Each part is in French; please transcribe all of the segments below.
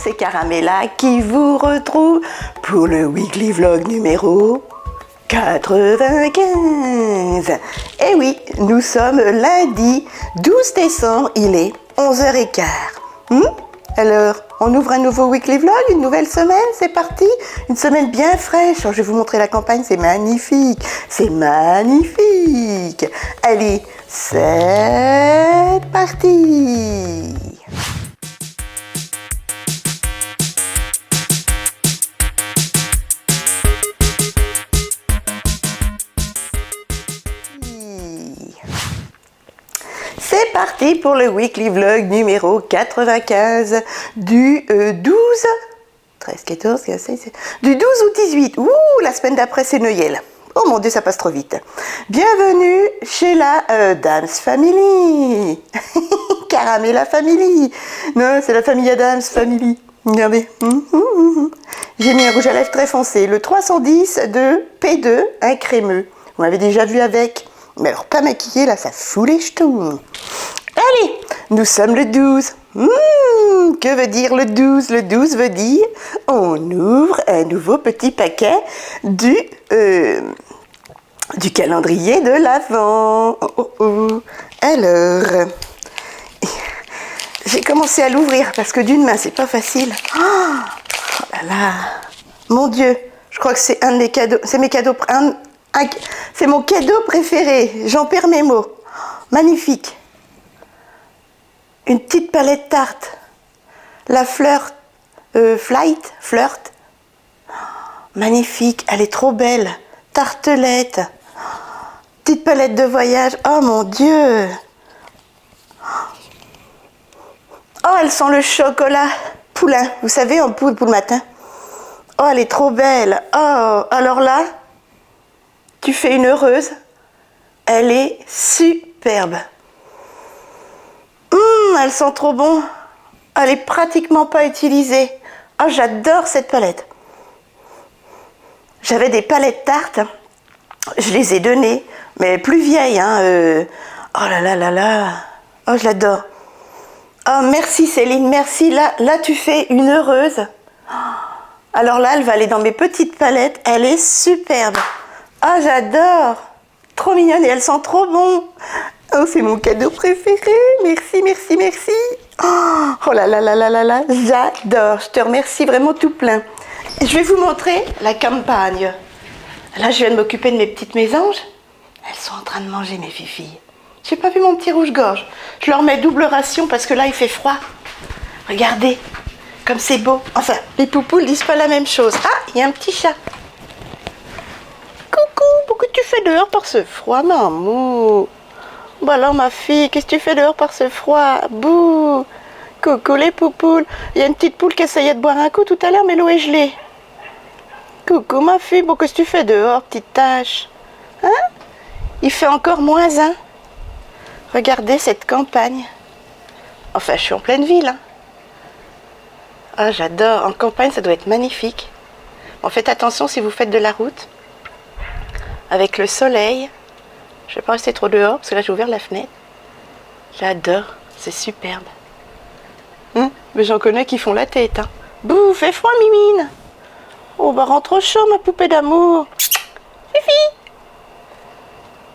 c'est Caramella qui vous retrouve pour le Weekly Vlog numéro 95. Et oui, nous sommes lundi 12 décembre, il est 11h15. Alors, on ouvre un nouveau Weekly Vlog, une nouvelle semaine, c'est parti. Une semaine bien fraîche. Je vais vous montrer la campagne, c'est magnifique. C'est magnifique. Allez, c'est parti. C'est parti pour le Weekly Vlog numéro 95 du 12, 13, 14, 15, 16, du 12 au 18. Ouh, la semaine d'après c'est Noël. Oh mon Dieu, ça passe trop vite. Bienvenue chez la Adams Family. Caramella Family. Non, c'est la famille Adams Family. Regardez. J'ai mis un rouge à lèvres très foncé. Le 310 de P2, un crémeux. Vous m'avez déjà vu avec. Mais alors, pas maquillé, là, ça fout les jetons. Allez, nous sommes le 12. Que veut dire le 12? Le 12 veut dire, on ouvre un nouveau petit paquet du calendrier de l'Avent. Alors, j'ai commencé à l'ouvrir parce que d'une main, c'est pas facile. Oh là là, mon Dieu, je crois que c'est un de mes cadeaux, c'est mes cadeaux, c'est mon cadeau préféré, j'en perds mes mots. Magnifique. Une petite palette tarte. La flirt. Magnifique, elle est trop belle. Tartelette. Petite palette de voyage. Oh mon Dieu. Oh, elle sent le chocolat poulain. Vous savez, en poule pour le matin. Oh, elle est trop belle. Oh, alors là, tu fais une heureuse. Elle est superbe. Elle sent trop bon. Elle est pratiquement pas utilisée. Oh, j'adore cette palette. J'avais des palettes tartes. Je les ai données, mais plus vieilles. Oh là là là là. Oh, je l'adore. Oh, merci Céline, merci. Là, tu fais une heureuse. Alors là, elle va aller dans mes petites palettes. Elle est superbe. Oh, j'adore. Trop mignonne et elle sent trop bon. Oh, c'est mon cadeau préféré. Merci, merci, merci. Oh là là là là là là. J'adore. Je te remercie vraiment tout plein. Je vais vous montrer la campagne. Là, je viens de m'occuper de mes petites mésanges. Elles sont en train de manger, mes fifilles. J'ai pas vu mon petit rouge-gorge. Je leur mets double ration parce que là, il fait froid. Regardez, comme c'est beau. Enfin, les poupoules disent pas la même chose. Ah, il y a un petit chat. Coucou, pourquoi tu fais dehors par ce froid, maman? Bon alors ma fille, qu'est-ce que tu fais dehors par ce froid? Bouh! Coucou les poupoules. Il y a une petite poule qui essayait de boire un coup tout à l'heure, mais l'eau est gelée. Coucou ma fille, bon qu'est-ce que tu fais dehors, petite tâche? Hein? Il fait encore -1. Regardez cette campagne. Enfin, je suis en pleine ville. Ah, j'adore. En campagne, ça doit être magnifique. Bon, faites attention si vous faites de la route. Avec le soleil. Je ne vais pas rester trop dehors parce que là j'ai ouvert la fenêtre. J'adore, c'est superbe. Mais j'en connais qui font la tête. Bouh, fait froid Mimine. Oh bah rentre au chaud ma poupée d'amour. Fifi.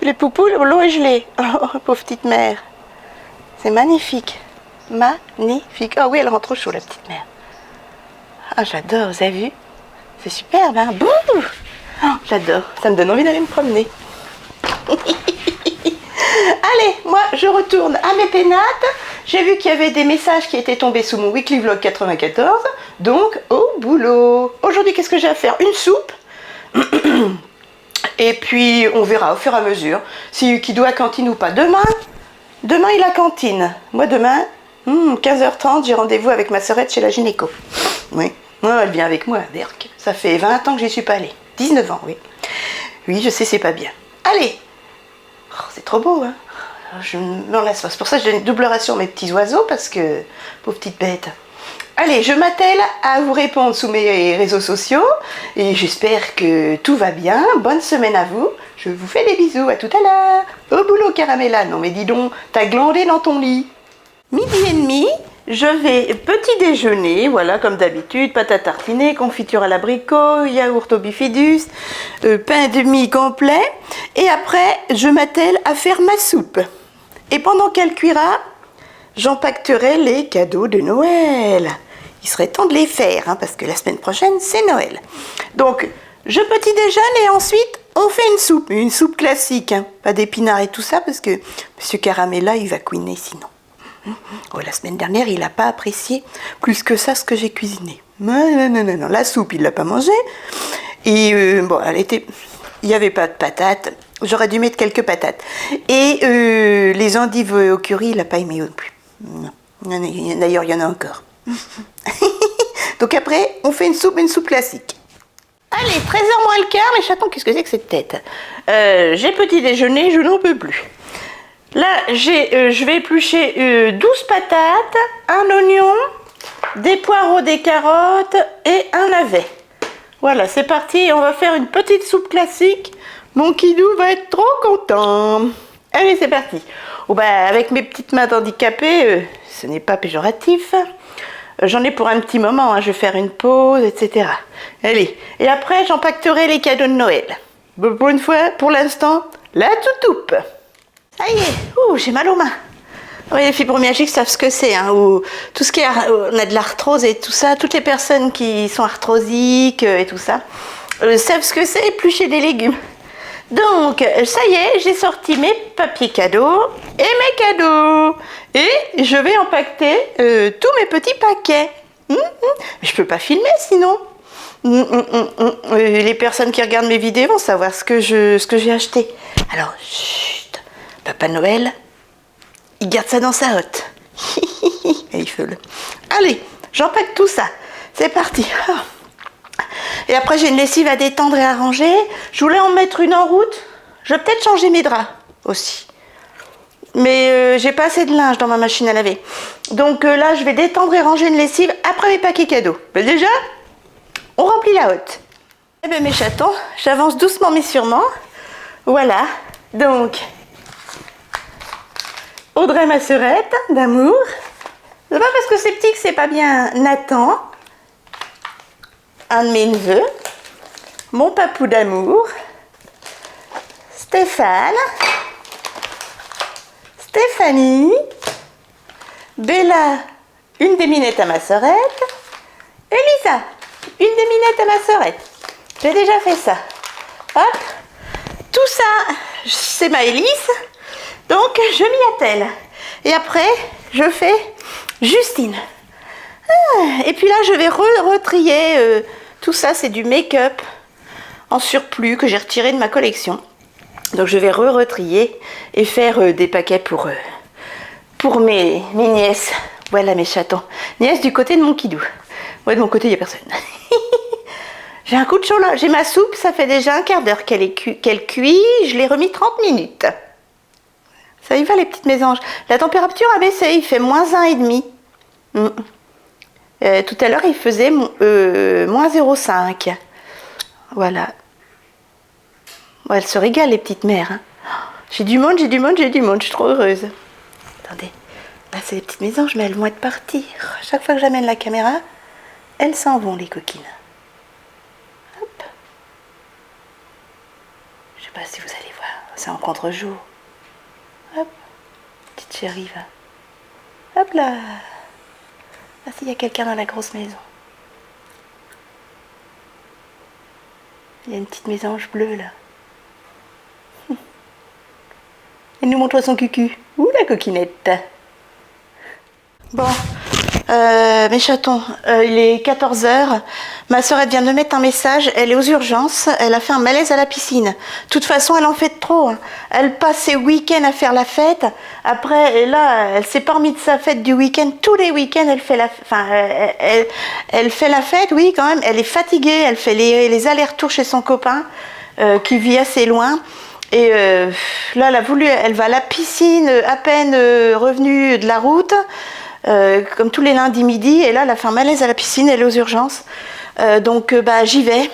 Les poupoules, l'eau est gelée. Oh, pauvre petite mère. C'est magnifique. Magnifique. Ah oui, elle rentre au chaud la petite mère. Ah j'adore, vous avez vu? C'est superbe, hein. Bouh. Oh, j'adore, ça me donne envie d'aller me promener. Allez, moi je retourne à mes pénates. J'ai vu qu'il y avait des messages qui étaient tombés sous mon Weekly Vlog 94. Donc au boulot. Aujourd'hui, qu'est-ce que j'ai à faire? Une soupe. Et puis on verra au fur et à mesure si qui doit à cantine ou pas. Demain il a cantine. Moi demain, 15h30, j'ai rendez-vous avec ma sœurette chez la gynéco. Oui, elle vient avec moi, Derk. Ça fait 20 ans que j'y suis pas allée. 19 ans, oui. Oui, je sais, c'est pas bien. Allez. Oh, c'est trop beau, hein. Je m'en lasse pas. C'est pour ça que je donne une double ration à mes petits oiseaux, parce que, pauvre petite bête. Allez, je m'attelle à vous répondre sous mes réseaux sociaux, et j'espère que tout va bien. Bonne semaine à vous. Je vous fais des bisous, à tout à l'heure. Au boulot, Caramella. Non mais dis donc, t'as glandé dans ton lit. 12h30, je vais petit déjeuner, voilà, comme d'habitude, pâte à tartiner, confiture à l'abricot, yaourt au bifidus, pain de mie complet. Et après, je m'attelle à faire ma soupe. Et pendant qu'elle cuira, j'empaqueterai les cadeaux de Noël. Il serait temps de les faire, hein, parce que la semaine prochaine, c'est Noël. Donc, je petit déjeune et ensuite, on fait une soupe classique. Hein. Pas d'épinards et tout ça, parce que M. Caramella, il va couiner sinon. Oh, la semaine dernière, il n'a pas apprécié plus que ça ce que j'ai cuisiné. Non, la soupe, il ne l'a pas mangée. Et bon, il n'y avait pas de patates. J'aurais dû mettre quelques patates. Et les endives au curry, il n'a pas aimé non plus. Non. D'ailleurs, il y en a encore. Donc après, on fait une soupe classique. Allez, 13h moins le quart, mes chatons, qu'est-ce que c'est que cette tête? J'ai petit déjeuner, je n'en peux plus. Là, je vais éplucher 12 patates, un oignon, des poireaux, des carottes et un navet. Voilà, c'est parti, on va faire une petite soupe classique. Mon kidou va être trop content. Allez, c'est parti. Oh, bah, avec mes petites mains handicapées, ce n'est pas péjoratif. J'en ai pour un petit moment, hein, je vais faire une pause, etc. Allez, et après, j'empaqueterai les cadeaux de Noël. Pour une fois, pour l'instant, la toutoupe. Ça y est, j'ai mal aux mains. Oui, les fibromyalgiques savent ce que c'est, hein, ou tout ce qui est, on a de l'arthrose et tout ça, toutes les personnes qui sont arthrosiques et tout ça, savent ce que c'est éplucher des légumes. Donc, ça y est, j'ai sorti mes papiers cadeaux et mes cadeaux. Et je vais empaqueter tous mes petits paquets. Je peux pas filmer sinon. Les personnes qui regardent mes vidéos vont savoir ce que j'ai acheté. Alors, chut, Papa Noël, il garde ça dans sa hotte. Il fait le... Allez, j'empaque tout ça. C'est parti. Et après, j'ai une lessive à détendre et à ranger. Je voulais en mettre une en route. Je vais peut-être changer mes draps aussi. Mais j'ai pas assez de linge dans ma machine à laver. Donc là, je vais détendre et ranger une lessive après mes paquets cadeaux. Mais déjà, on remplit la hotte. Eh bien, mes chatons, j'avance doucement mais sûrement. Voilà. Donc, Audrey, ma sœurette d'amour. C'est pas parce que c'est petit que c'est pas bien. Nathan, un de mes neveux. Mon papou d'amour. Stéphane. Stéphanie. Bella, une des minettes à ma sœurette. Et Lisa, une des minettes à ma sœurette. J'ai déjà fait ça. Hop. Tout ça, c'est Maëlys. Donc, je m'y attelle. Et après, je fais Justine. Et puis là, je vais retrier. Tout ça, c'est du make-up en surplus que j'ai retiré de ma collection. Donc, je vais retrier et faire des paquets pour mes nièces. Voilà mes chatons. Nièces du côté de mon kidou. Ouais, de mon côté, il n'y a personne. J'ai un coup de chaud là. J'ai ma soupe, ça fait déjà un quart d'heure qu'elle cuit. Je l'ai remis 30 minutes. Ça y va les petites mésanges. La température a baissé, il fait -1,5. Tout à l'heure, il faisait -0,5. Voilà. Bon, elles se régalent les petites mères. Hein. J'ai du monde, je suis trop heureuse. Attendez, là c'est les petites mésanges, mais elles vont être parties. Chaque fois que j'amène la caméra, elles s'en vont les coquines. Hop. Je sais pas si vous allez voir, c'est en contre-jour. Hop, petite chérie va. Hop là. Ah si, il y a quelqu'un dans la grosse maison. Il y a une petite mésange bleue là. Elle nous montre son cucu. Ouh la coquinette. Bon, mes chatons, il est 14h. Ma sœur vient de me mettre un message. Elle est aux urgences. Elle a fait un malaise à la piscine. De toute façon, elle en fait trop. Hein. Elle passe ses week-ends à faire la fête. Après, là, elle s'est pas remise de sa fête du week-end. Tous les week-ends, elle fait elle fait la fête, oui, quand même. Elle est fatiguée. Elle fait les allers-retours chez son copain qui vit assez loin. Et là, elle va à la piscine à peine revenue de la route. Comme tous les lundis midi, et là elle a fait un malaise à la piscine, elle est aux urgences, donc j'y vais,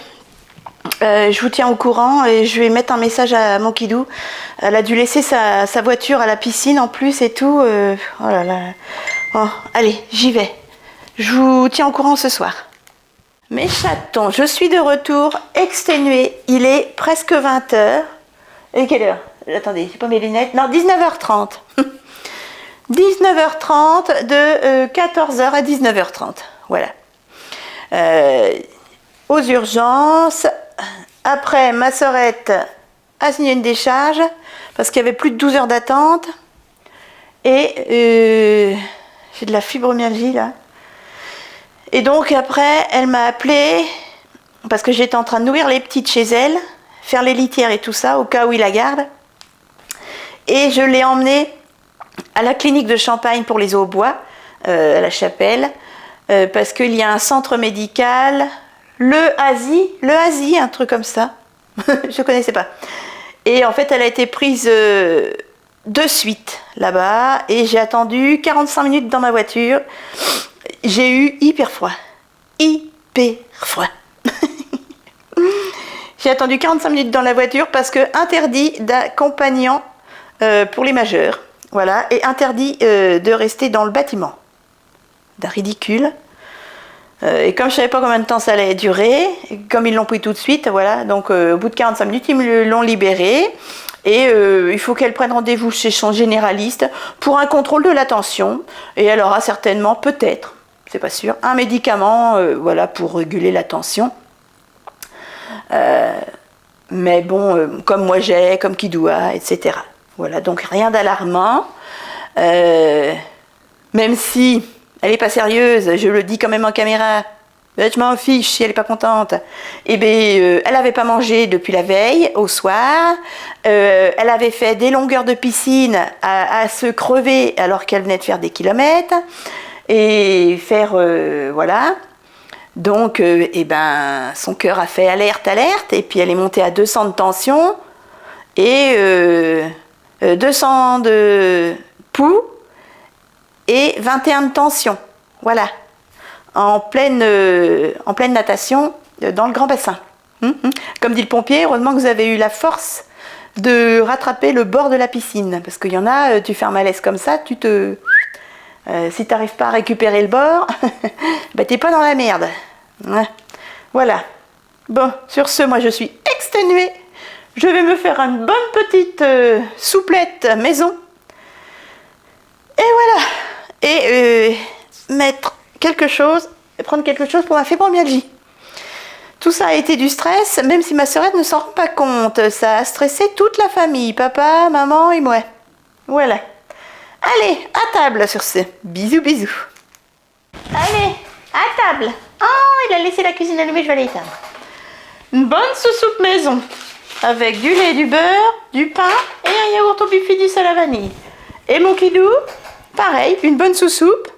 je vous tiens au courant et je vais mettre un message à mon kidou. Elle a dû laisser sa voiture à la piscine en plus et tout, oh là là, Bon, allez, j'y vais. Je vous tiens au courant ce soir. Mes chatons, je suis de retour exténuée. Il est presque 20h. Et quelle heure? Attendez, j'ai pas mes lunettes. Non, 19h30. 19h30 de 14h à 19h30. Voilà. Aux urgences. Après, ma sœurette a signé une décharge parce qu'il y avait plus de 12 heures d'attente. Et j'ai de la fibromyalgie là. Et donc après, elle m'a appelé parce que j'étais en train de nourrir les petites chez elle, faire les litières et tout ça, au cas où il la garde. Et je l'ai emmenée à la clinique de Champagne pour les Aubois, à la Chapelle, parce qu'il y a un centre médical, le Asi, un truc comme ça. Je ne connaissais pas. Et en fait, elle a été prise de suite là-bas, et j'ai attendu 45 minutes dans ma voiture. J'ai eu hyper froid. Hyper froid. J'ai attendu 45 minutes dans la voiture parce que interdit d'accompagnant pour les majeurs. Voilà, et interdit de rester dans le bâtiment. D'un ridicule. Et comme je ne savais pas combien de temps ça allait durer, comme ils l'ont pris tout de suite, voilà, donc au bout de 45 minutes, ils me l'ont libéré. Et il faut qu'elle prenne rendez-vous chez son généraliste pour un contrôle de la tension. Et elle aura certainement, peut-être, c'est pas sûr, un médicament voilà, pour réguler la tension. Mais bon, comme moi j'ai, comme Kidoua, etc. Voilà, donc rien d'alarmant. Même si elle n'est pas sérieuse, je le dis quand même en caméra, je m'en fiche si elle n'est pas contente. Eh bien, elle n'avait pas mangé depuis la veille, au soir. Elle avait fait des longueurs de piscine à se crever alors qu'elle venait de faire des kilomètres. Et faire, voilà. Donc, eh ben, son cœur a fait alerte, et puis elle est montée à 200 de tension et 200 de pouls et 21 de tension. Voilà. En pleine natation dans le grand bassin. Comme dit le pompier, heureusement que vous avez eu la force de rattraper le bord de la piscine. Parce qu'il y en a, tu fais un malaise comme ça, si tu n'arrives pas à récupérer le bord, bah, t'es pas dans la merde. Voilà. Bon, sur ce, moi je suis exténuée. Je vais me faire une bonne petite souplette maison. Et voilà. Et mettre quelque chose, prendre quelque chose pour ma fibromyalgie. Tout ça a été du stress, même si ma sœurette ne s'en rend pas compte. Ça a stressé toute la famille, papa, maman et moi. Voilà. Allez, à table sur ce. Bisous, bisous. Allez, à table. Oh, il a laissé la cuisine allumée, je vais l'éteindre. Une bonne sous-soupe maison. Avec du lait, du beurre, du pain et un yaourt au bifidus à la vanille. Et mon kidou, pareil, une bonne sous-soupe.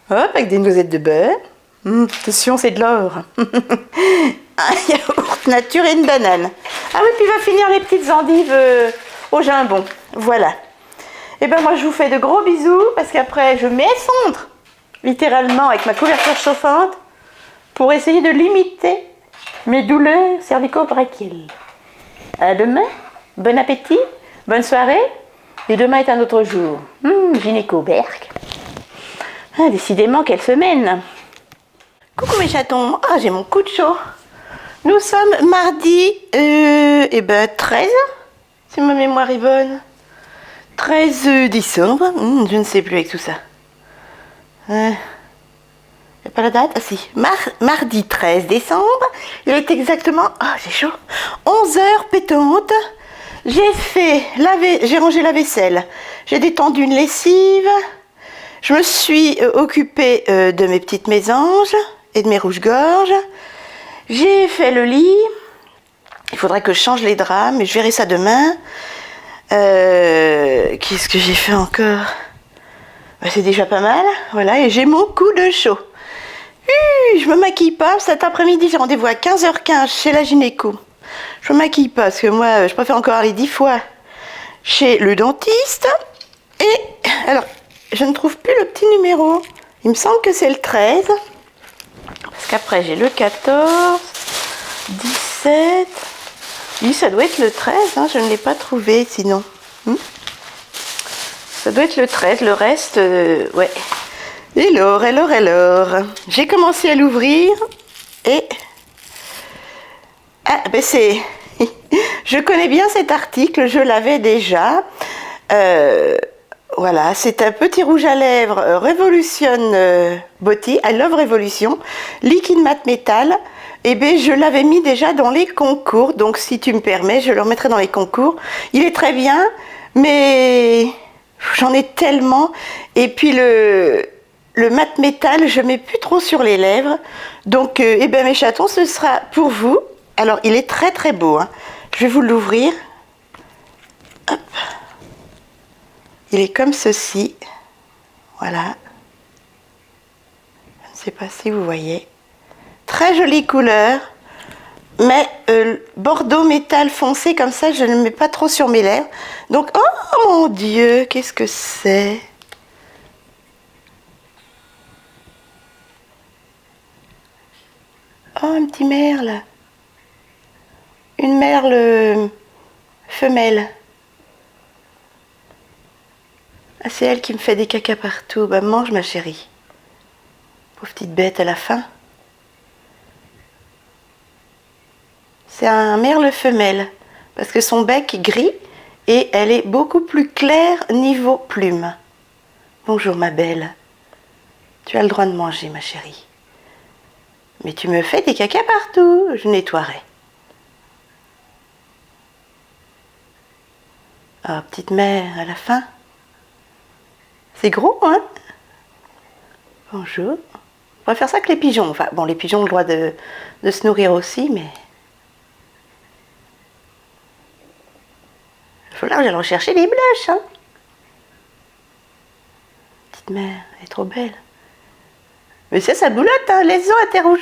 Hop, avec des noisettes de beurre. Attention, c'est de l'or. Un yaourt nature et une banane. Ah oui, puis il va finir les petites endives au jambon. Voilà. Et ben moi je vous fais de gros bisous parce qu'après je m'effondre littéralement avec ma couverture chauffante pour essayer de limiter mes douleurs cervico-brachiales. À demain, bon appétit, bonne soirée et demain est un autre jour. Gynéco-Berck. Ah, décidément quelle semaine. Coucou mes chatons, ah j'ai mon coup de chaud. Nous sommes mardi 13, si ma mémoire est bonne. 13 décembre, je ne sais plus avec tout ça. Il n'y a pas la date? Ah si, mardi 13 décembre, il est exactement, j'ai chaud, 11h pétante. J'ai rangé la vaisselle, j'ai détendu une lessive, je me suis occupée de mes petites mésanges et de mes rouges-gorges, j'ai fait le lit, il faudrait que je change les draps, mais je verrai ça demain. Qu'est-ce que j'ai fait encore? C'est déjà pas mal, voilà, et j'ai mon coup de chaud. Je me maquille pas, cet après-midi j'ai rendez-vous à 15h15 chez la gynéco. Je me maquille pas parce que moi je préfère encore aller 10 fois chez le dentiste. Et alors, je ne trouve plus le petit numéro. Il me semble que c'est le 13. Parce qu'après j'ai le 14, 17... Oui, ça doit être le 13, je ne l'ai pas trouvé sinon. Ça doit être le 13, le reste, ouais. Alors. J'ai commencé à l'ouvrir et... Ah, ben c'est... Je connais bien cet article, je l'avais déjà. Voilà, c'est un petit rouge à lèvres Revolution Body, I Love Revolution, Liquid Matte Métal. Eh bien, je l'avais mis déjà dans les concours, donc si tu me permets, je le remettrai dans les concours. Il est très bien, mais j'en ai tellement. Et puis le mat métal, je mets plus trop sur les lèvres. Donc, eh bien, mes chatons, ce sera pour vous. Alors, il est très très beau, hein. Je vais vous l'ouvrir. Hop. Il est comme ceci. Voilà. Je ne sais pas si vous voyez. Très jolie couleur. Mais bordeaux métal foncé comme ça, je ne le mets pas trop sur mes lèvres. Donc, oh mon Dieu, qu'est-ce que c'est? Oh, un petit merle. Une merle femelle. Ah, c'est elle qui me fait des caca partout. Bah, mange ma chérie. Pauvre petite bête à la fin. C'est un merle femelle. Parce que son bec est gris et elle est beaucoup plus claire niveau plume. Bonjour ma belle. Tu as le droit de manger ma chérie. Mais tu me fais des caca partout. Je nettoierai. Ah, petite mère à la fin. C'est gros, hein? Bonjour. On va faire ça que les pigeons. Enfin, bon, les pigeons ont le droit de se nourrir aussi, mais... Il faut là, j'allais rechercher les blushs, hein? Petite mère, elle est trop belle. Mais ça boulotte, hein? Les os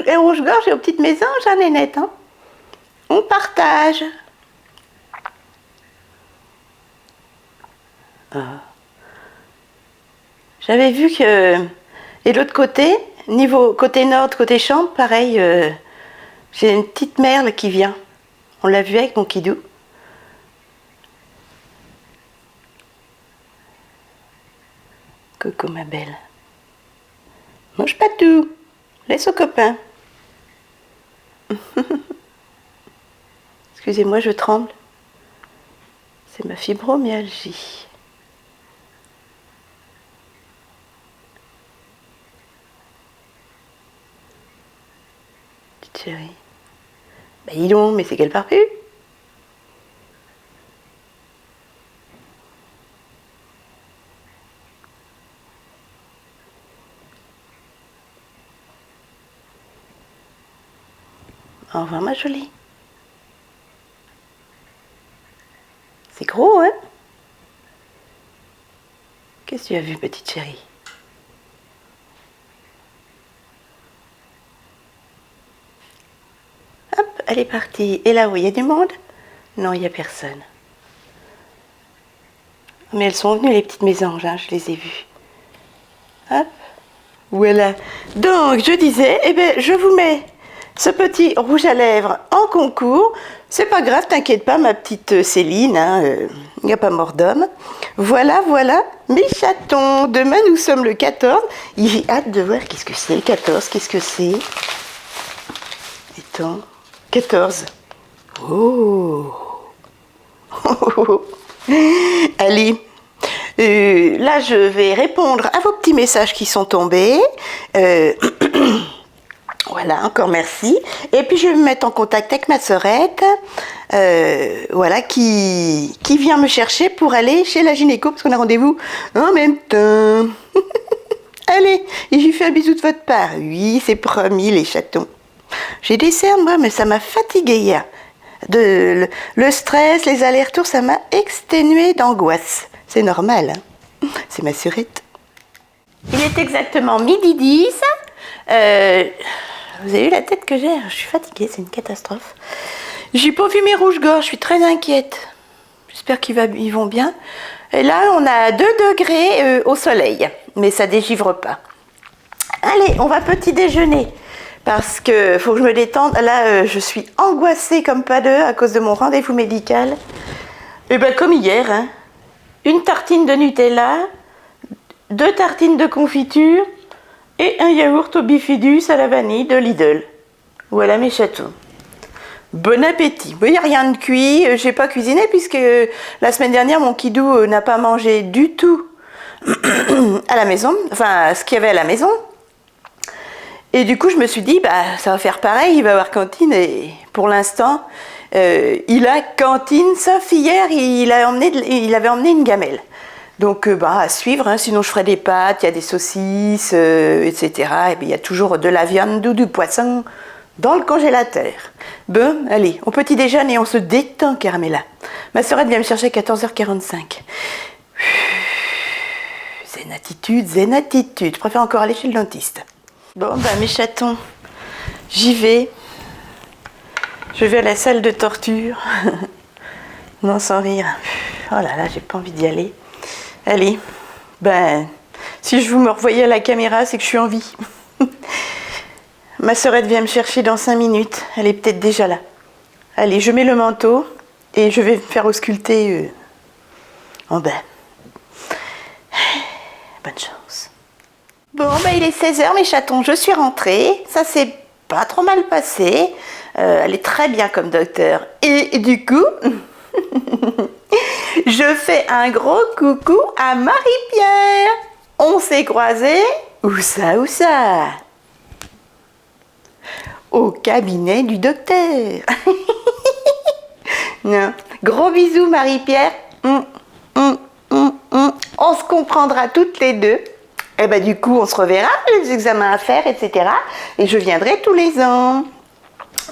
à rouge-gorge et aux petites mésanges, hein, Nénette, hein? On partage. Ah. J'avais vu que... Et l'autre côté, niveau côté nord, côté chambre, pareil, j'ai une petite merle qui vient. On l'a vu avec mon kidou. Coucou ma belle. Mange pas tout. Laisse aux copains. Excusez-moi, je tremble. C'est ma fibromyalgie. Petite chérie. Bah dis donc, mais c'est qu'elle part plus. Au revoir ma jolie. C'est gros, hein? Qu'est-ce que tu as vu, petite chérie? Hop, elle est partie. Et là, où il y a du monde? Non, il n'y a personne. Mais elles sont venues, les petites mésanges, hein, je les ai vues. Hop, voilà. Donc, je disais, eh bien, je vous mets ce petit rouge à lèvres en concours. C'est pas grave, t'inquiète pas, ma petite Céline, hein, il n'y a pas mort d'homme. Voilà, mes chatons. Demain, nous sommes le 14. J'ai hâte de voir qu'est-ce que c'est, le 14, qu'est-ce que c'est. Attends, 14. Oh. Allez, là, je vais répondre à vos petits messages qui sont tombés. Voilà, encore merci. Et puis je vais me mettre en contact avec ma sœurette, voilà, qui vient me chercher pour aller chez la gynéco, parce qu'on a rendez-vous en même temps. Allez, et je lui fais un bisou de votre part. Oui, c'est promis, les chatons. J'ai des cernes, moi, mais ça m'a fatiguée hier. Le stress, les allers-retours, ça m'a exténuée d'angoisse. C'est normal, hein. C'est ma sœurette. Il est exactement 12h10. Vous avez vu la tête que j'ai? Je suis fatiguée, c'est une catastrophe. J'ai pas vu mes rouges-gorges, je suis très inquiète. J'espère qu'ils vont bien. Et là, on a 2 degrés au soleil, mais ça dégivre pas. Allez, on va petit déjeuner, parce que faut que je me détende. Là, je suis angoissée comme pas deux à cause de mon rendez-vous médical. Et ben comme hier, hein. 1 tartine de Nutella, 2 tartines de confiture, et un yaourt au bifidus à la vanille de Lidl. Voilà mes chatons. Bon appétit. Il n'y a rien de cuit, j'ai pas cuisiné puisque la semaine dernière mon kidou n'a pas mangé du tout à la maison, enfin ce qu'il y avait à la maison. Et du coup je me suis dit bah ça va faire pareil, il va avoir cantine et pour l'instant il a cantine sauf hier il avait emmené une gamelle. Donc bah à suivre, hein, sinon je ferai des pâtes, il y a des saucisses, etc. Et puis il y a toujours de la viande ou du poisson dans le congélateur. Bon, allez, au petit déjeuner et on se détend, Carmela. Ma sœurette vient me chercher à 14h45. Zen attitude, zen attitude. Je préfère encore aller chez le dentiste. Bon, bah mes chatons, j'y vais. Je vais à la salle de torture. Non, sans rire. Oh là là, j'ai pas envie d'y aller. Allez, ben, si je vous me revoyez à la caméra, c'est que je suis en vie. Ma sœurette vient me chercher dans 5 minutes. Elle est peut-être déjà là. Allez, je mets le manteau et je vais me faire ausculter en bas. Bonne chance. Bon, ben il est 16h mes chatons, je suis rentrée. Ça s'est pas trop mal passé. Elle est très bien comme docteur. Et du coup, je fais un gros coucou à Marie-Pierre. On s'est croisés. Où ça au cabinet du docteur. Non. Gros bisous Marie-Pierre. On se comprendra toutes les deux. Et ben du coup on se reverra, les examens à faire, etc. Et je viendrai tous les ans.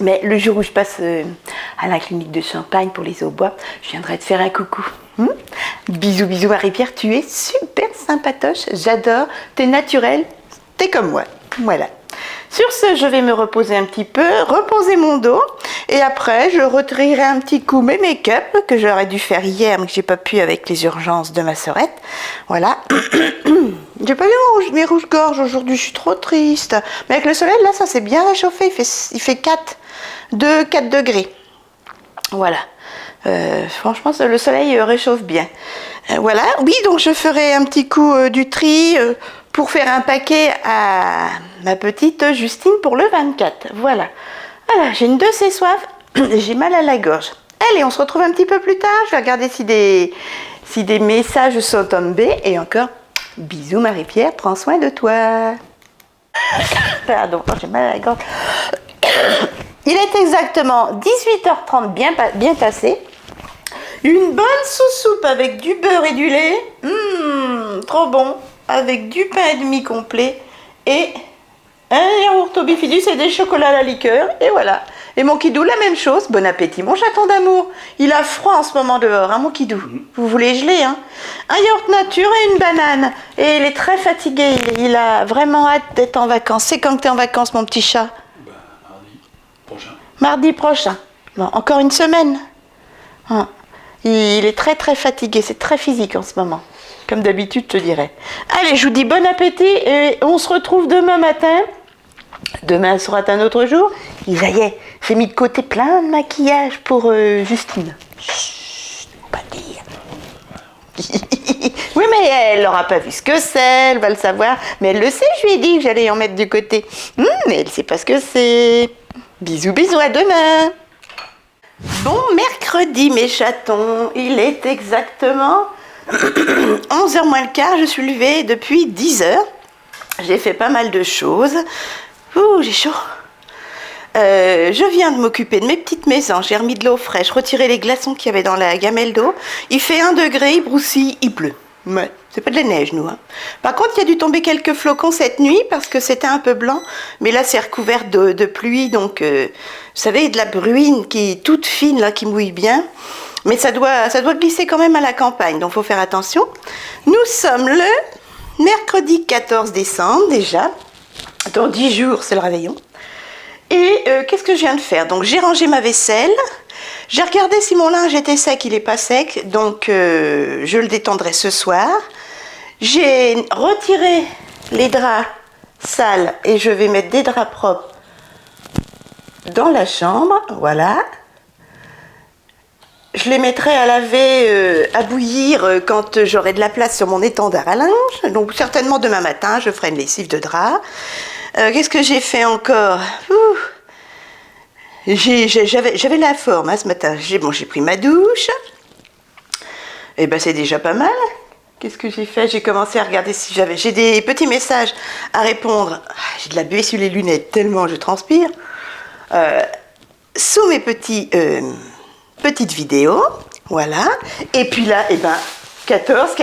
Mais le jour où je passe à la clinique de Champagne pour les Aubois, je viendrai te faire un coucou. Bisous bisous Marie-Pierre, tu es super sympatoche, j'adore, t'es naturelle, t'es comme moi. Voilà. Sur ce, je vais me reposer un petit peu, reposer mon dos, et après, je retrierai un petit coup mes make-up que j'aurais dû faire hier, mais que j'ai pas pu avec les urgences de ma sœurette. Voilà. J'ai pas vu mes rouges-gorges aujourd'hui, je suis trop triste. Mais avec le soleil, là, ça s'est bien réchauffé, il fait 4 degrés. Voilà. Franchement, le soleil réchauffe bien. Voilà. Oui, donc je ferai un petit coup du tri pour faire un paquet à ma petite Justine pour le 24. Voilà. Voilà, j'ai une de ces soifs, j'ai mal à la gorge. Allez, on se retrouve un petit peu plus tard. Je vais regarder si des messages sont tombés. Et encore, bisous Marie-Pierre, prends soin de toi. Pardon, j'ai mal à la gorge. Il est exactement 18h30 bien passé. Une bonne sous-soupe avec du beurre et du lait. Trop bon. Avec du pain et demi complet. Et un yaourt au bifidus et des chocolats à la liqueur. Et voilà. Et mon kidou, la même chose. Bon appétit, mon chaton d'amour. Il a froid en ce moment dehors, hein, mon kidou. Vous voulez geler, hein? Un yaourt nature et une banane. Et il est très fatigué. Il a vraiment hâte d'être en vacances. C'est quand tu es en vacances, mon petit chat? Mardi prochain. Mardi prochain. Bon, encore une semaine. Hein. Il est très très fatigué. C'est très physique en ce moment. Comme d'habitude, je te dirais. Allez, je vous dis bon appétit et on se retrouve demain matin. Demain sera un autre jour. Et ça y est, j'ai mis de côté plein de maquillage pour Justine. Chut, faut pas dire. Oui, mais elle n'aura pas vu ce que c'est, elle va le savoir. Mais elle le sait, je lui ai dit que j'allais en mettre de côté. Mais elle ne sait pas ce que c'est. Bisous, bisous, à demain. Bon mercredi, mes chatons. Il est exactement 11h moins le quart. Je suis levée depuis 10h. J'ai fait pas mal de choses. Ouh, j'ai chaud. Je viens de m'occuper de mes petites mésanges. J'ai remis de l'eau fraîche, retiré les glaçons qu'il y avait dans la gamelle d'eau. Il fait 1 degré, il brousille, il pleut. Ouais, c'est pas de la neige, nous. Hein. Par contre, il y a dû tomber quelques flocons cette nuit parce que c'était un peu blanc. Mais là, c'est recouvert de pluie. Donc, vous savez, de la bruine qui est toute fine, là, qui mouille bien. Mais ça doit glisser quand même à la campagne. Donc, il faut faire attention. Nous sommes le mercredi 14 décembre, déjà. Dans 10 jours, c'est le réveillon. Et qu'est-ce que je viens de faire? Donc, j'ai rangé ma vaisselle. J'ai regardé si mon linge était sec, il n'est pas sec, donc je le détendrai ce soir. J'ai retiré les draps sales et je vais mettre des draps propres dans la chambre, voilà. je les mettrai à laver, à bouillir quand j'aurai de la place sur mon étendard à linge. Donc certainement demain matin, je ferai une lessive de drap. Qu'est-ce que j'ai fait encore? J'avais la forme hein, ce matin. J'ai pris ma douche. Et ben c'est déjà pas mal. Qu'est-ce que j'ai fait? J'ai commencé à regarder si j'avais... J'ai des petits messages à répondre. J'ai de la buée sur les lunettes tellement je transpire. Sous mes petites vidéos. Voilà. Et puis là, eh ben, 14.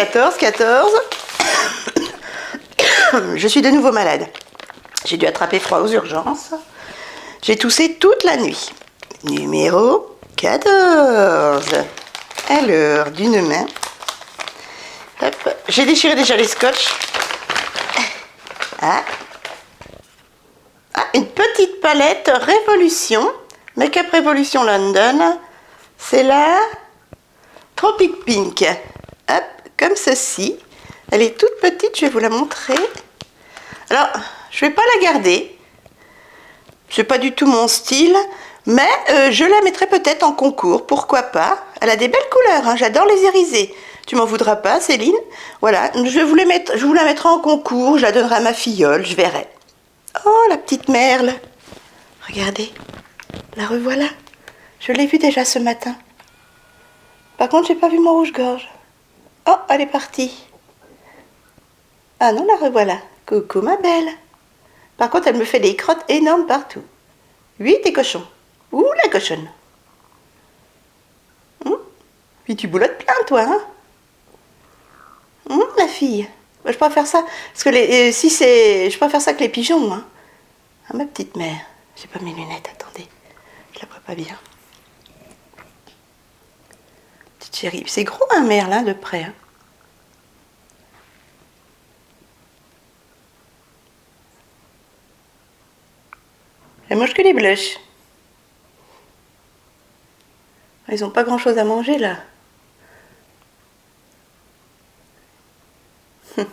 Je suis de nouveau malade. J'ai dû attraper froid aux urgences. J'ai toussé toute la nuit. Numéro 14. Alors, d'une main. Hop. J'ai déchiré déjà les scotch. Ah, une petite palette Révolution. Make-up Révolution London. C'est la Tropic Pink. Hop, comme ceci. Elle est toute petite, je vais vous la montrer. Alors, je ne vais pas la garder. C'est pas du tout mon style. Mais je la mettrai peut-être en concours, pourquoi pas. Elle a des belles couleurs, hein, j'adore les irisés. Tu m'en voudras pas, Céline? Voilà, je vous la mettrai en concours, je la donnerai à ma filleule, je verrai. Oh, la petite merle. Regardez, la revoilà. Je l'ai vue déjà ce matin. Par contre, j'ai pas vu mon rouge-gorge. Oh, elle est partie. Ah non, la revoilà. Coucou, ma belle. Par contre, elle me fait des crottes énormes partout. Oui, t'es cochon. Ouh, la cochonne. Puis tu boulottes plein, toi, hein? La fille. Moi, je préfère ça. Parce que je préfère ça que les pigeons, hein. Ah, ma petite mère. J'ai pas mes lunettes, attendez. Je la vois pas bien. Petite chérie. C'est gros, un merle, hein, de près, hein. Elle mange que les blushs. Ils n'ont pas grand-chose à manger, là. Elle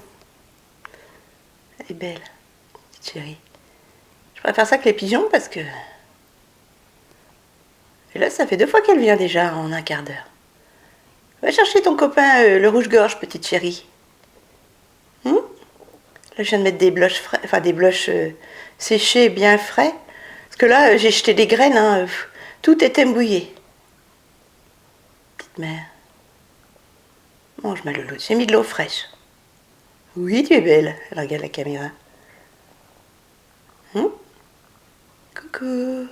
est belle, petite chérie. Je préfère ça que les pigeons, parce que... Et là, ça fait 2 fois qu'elle vient déjà, en un quart d'heure. Va chercher ton copain, le rouge-gorge, petite chérie. Là, je viens de mettre des blushs frais, enfin des blushs séchés, bien frais. Parce que là, j'ai jeté des graines, hein, tout était mouillé. Petite mère. Mange ma loulou, j'ai mis de l'eau fraîche. Oui, tu es belle. Elle regarde la caméra. Coucou.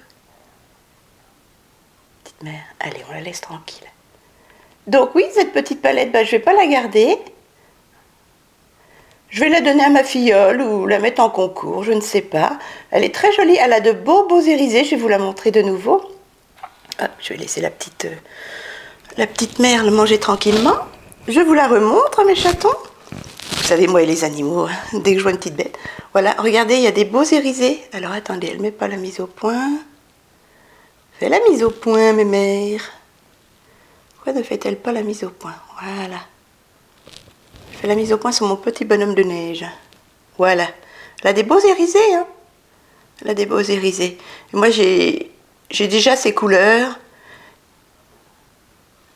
Petite mère. Allez, on la laisse tranquille. Donc oui, cette petite palette, je vais pas la garder. Je vais la donner à ma filleule ou la mettre en concours, je ne sais pas. Elle est très jolie, elle a de beaux irisés, je vais vous la montrer de nouveau. Ah, je vais laisser la petite merle manger tranquillement. Je vous la remontre, mes chatons. Vous savez, moi et les animaux, dès que je vois une petite bête. Voilà, regardez, il y a des beaux irisés. Alors attendez, elle ne met pas la mise au point. Fais la mise au point, mes mères. Pourquoi ne fait-elle pas la mise au point? Voilà. Je fais la mise au point sur mon petit bonhomme de neige. Voilà. Elle a des beaux irisés, hein. Elle a des beaux irisés. Et moi, j'ai déjà ces couleurs.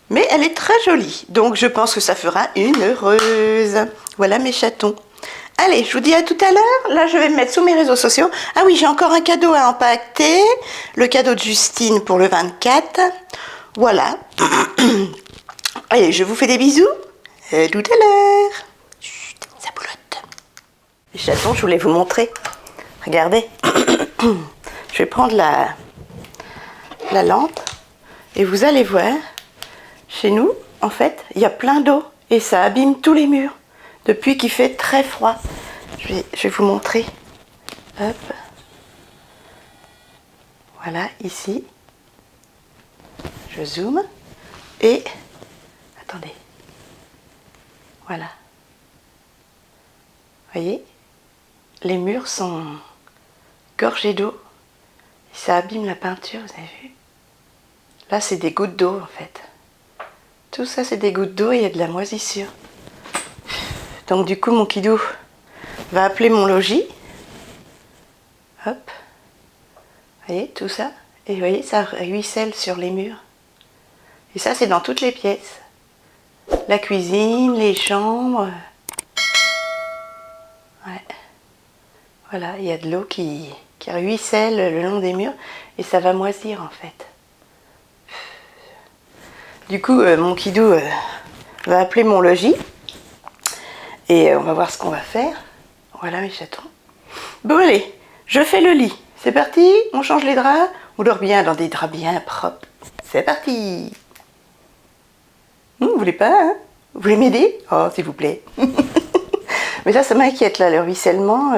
Mais elle est très jolie. Donc, je pense que ça fera une heureuse. Voilà mes chatons. Allez, je vous dis à tout à l'heure. Là, je vais me mettre sur mes réseaux sociaux. Ah oui, j'ai encore un cadeau à empaqueter. Le cadeau de Justine pour le 24. Voilà. Allez, je vous fais des bisous. À tout à l'heure. Chut, ça boulotte. Les chatons, je voulais vous montrer. Regardez. Je vais prendre la lampe. Et vous allez voir. Chez nous, en fait, il y a plein d'eau. Et ça abîme tous les murs. Depuis qu'il fait très froid. Je vais vous montrer. Hop. Voilà, ici. Je zoome. Et... Attendez. Voilà. Vous voyez? Les murs sont gorgés d'eau. Ça abîme la peinture, vous avez vu? Là, c'est des gouttes d'eau, en fait. Tout ça, c'est des gouttes d'eau et il y a de la moisissure. Donc, du coup, mon kidou va appeler mon logis. Hop. Vous voyez, tout ça. Et vous voyez, ça ruisselle sur les murs. Et ça, c'est dans toutes les pièces. La cuisine, les chambres. Ouais. Voilà, il y a de l'eau qui ruisselle le long des murs et ça va moisir en fait. Du coup, mon kidou va appeler mon logis et on va voir ce qu'on va faire. Voilà mes chatons. Bon allez, je fais le lit. C'est parti, on change les draps, on dort bien dans des draps bien propres. C'est parti. Vous voulez pas, hein? Vous voulez m'aider? Oh, s'il vous plaît. Mais ça m'inquiète là, le ruissellement.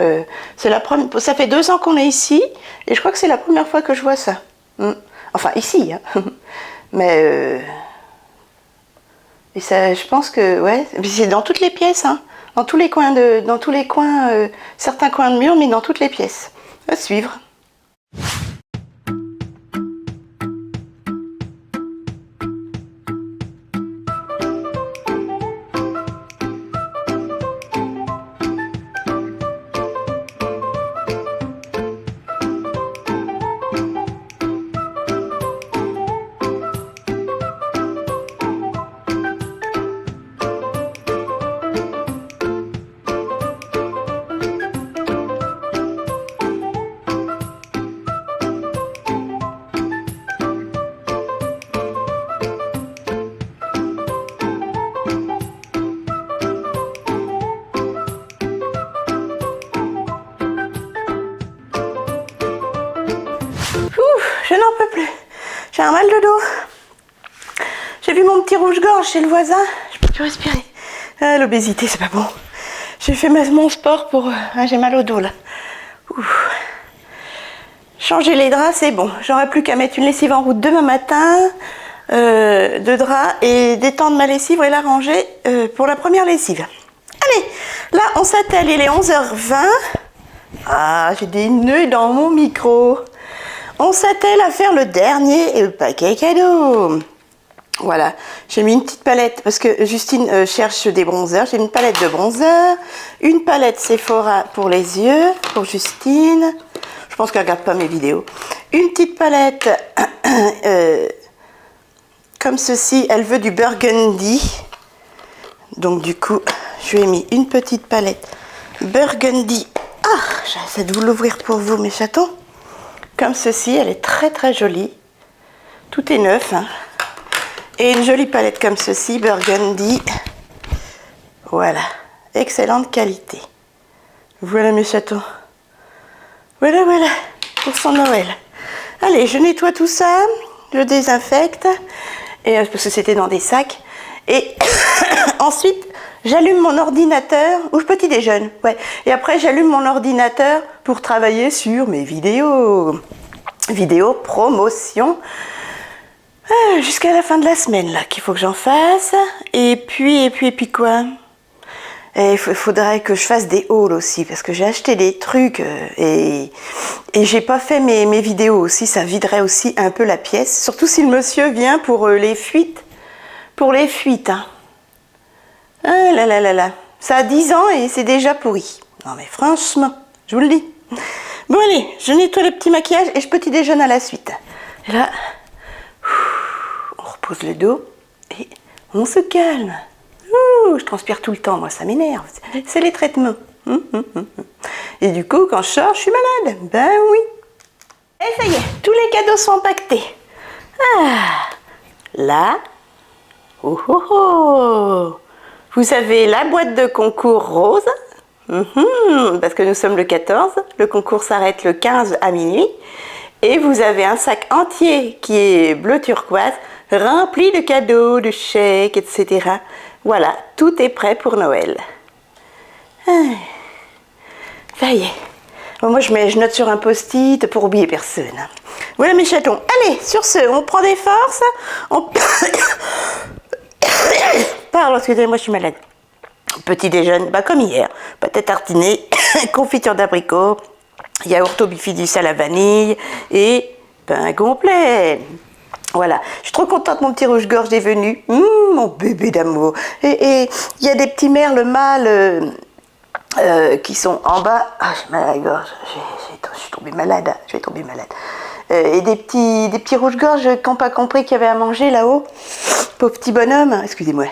C'est la première. Ça fait 2 ans qu'on est ici, et je crois que c'est la première fois que je vois ça. Enfin, ici, hein. Mais et ça, je pense que ouais, c'est dans toutes les pièces, hein. Dans tous les coins certains coins de mur, mais dans toutes les pièces. À suivre. Je n'en peux plus. J'ai un mal de dos. J'ai vu mon petit rouge-gorge chez le voisin. Je peux plus respirer. Ah, l'obésité, c'est pas bon. J'ai fait mon sport pour... j'ai mal au dos, là. Ouf. Changer les draps, c'est bon. J'aurais plus qu'à mettre une lessive en route demain matin, de draps, et détendre ma lessive et la ranger pour la première lessive. Allez, là, on s'attelle. Il est 11h20. Ah, j'ai des nœuds dans mon micro. On s'attelle à faire le dernier paquet cadeau. Voilà, j'ai mis une petite palette parce que Justine cherche des bronzers. J'ai une palette de bronzer, une palette Sephora pour les yeux, pour Justine. Je pense qu'elle ne regarde pas mes vidéos. Une petite palette comme ceci, elle veut du burgundy. Donc du coup, je lui ai mis une petite palette burgundy. Ah, j'essaie de vous l'ouvrir pour vous mes chatons. Comme ceci, elle est très très jolie. Tout est neuf, hein. Et une jolie palette comme ceci, burgundy. Voilà, excellente qualité. Voilà mes chatons. Voilà, voilà, pour son Noël. Allez, je nettoie tout ça, je désinfecte, et, parce que c'était dans des sacs. Et ensuite, j'allume mon ordinateur, ou petit déjeune, ouais. Et après, j'allume mon ordinateur pour travailler sur mes vidéos. Vidéos promotion. Jusqu'à la fin de la semaine, là, qu'il faut que j'en fasse. Et puis quoi? Et il faudrait que je fasse des hauls aussi, parce que j'ai acheté des trucs et j'ai pas fait mes vidéos aussi. Ça viderait aussi un peu la pièce. Surtout si le monsieur vient pour les fuites. Pour les fuites, hein. Ah là là là là. Ça a 10 ans et c'est déjà pourri. Non mais franchement, je vous le dis. Bon allez, je nettoie le petit maquillage et je petit déjeune à la suite. Et là, on repose le dos et on se calme. Je transpire tout le temps, moi ça m'énerve. C'est les traitements. Et du coup, quand je sors, je suis malade. Ben oui. Et ça y est, tous les cadeaux sont empaquetés. Ah, là, oh oh oh. Vous avez la boîte de concours rose, parce que nous sommes le 14, le concours s'arrête le 15 à minuit, et vous avez un sac entier qui est bleu turquoise, rempli de cadeaux, de chèques, etc. Voilà, tout est prêt pour Noël. Ça y est. Bon, moi, je note sur un post-it pour oublier personne. Voilà mes chatons. Allez, sur ce, on prend des forces. Pardon, excusez-moi, je suis malade. Petit déjeuner, bah comme hier. Pâte tartinée, confiture d'abricot, yaourt au bifidus à la vanille et pain complet. Voilà, je suis trop contente, mon petit rouge-gorge est venu. Mon bébé d'amour. Et il y a des petits merles mâles qui sont en bas. Ah, j'ai mal à la gorge. Je suis tombée malade. Je vais tomber malade. Et des petits rouges-gorges qui n'ont pas compris qu'il y avait à manger là-haut. Pauvres petits bonhommes, excusez-moi.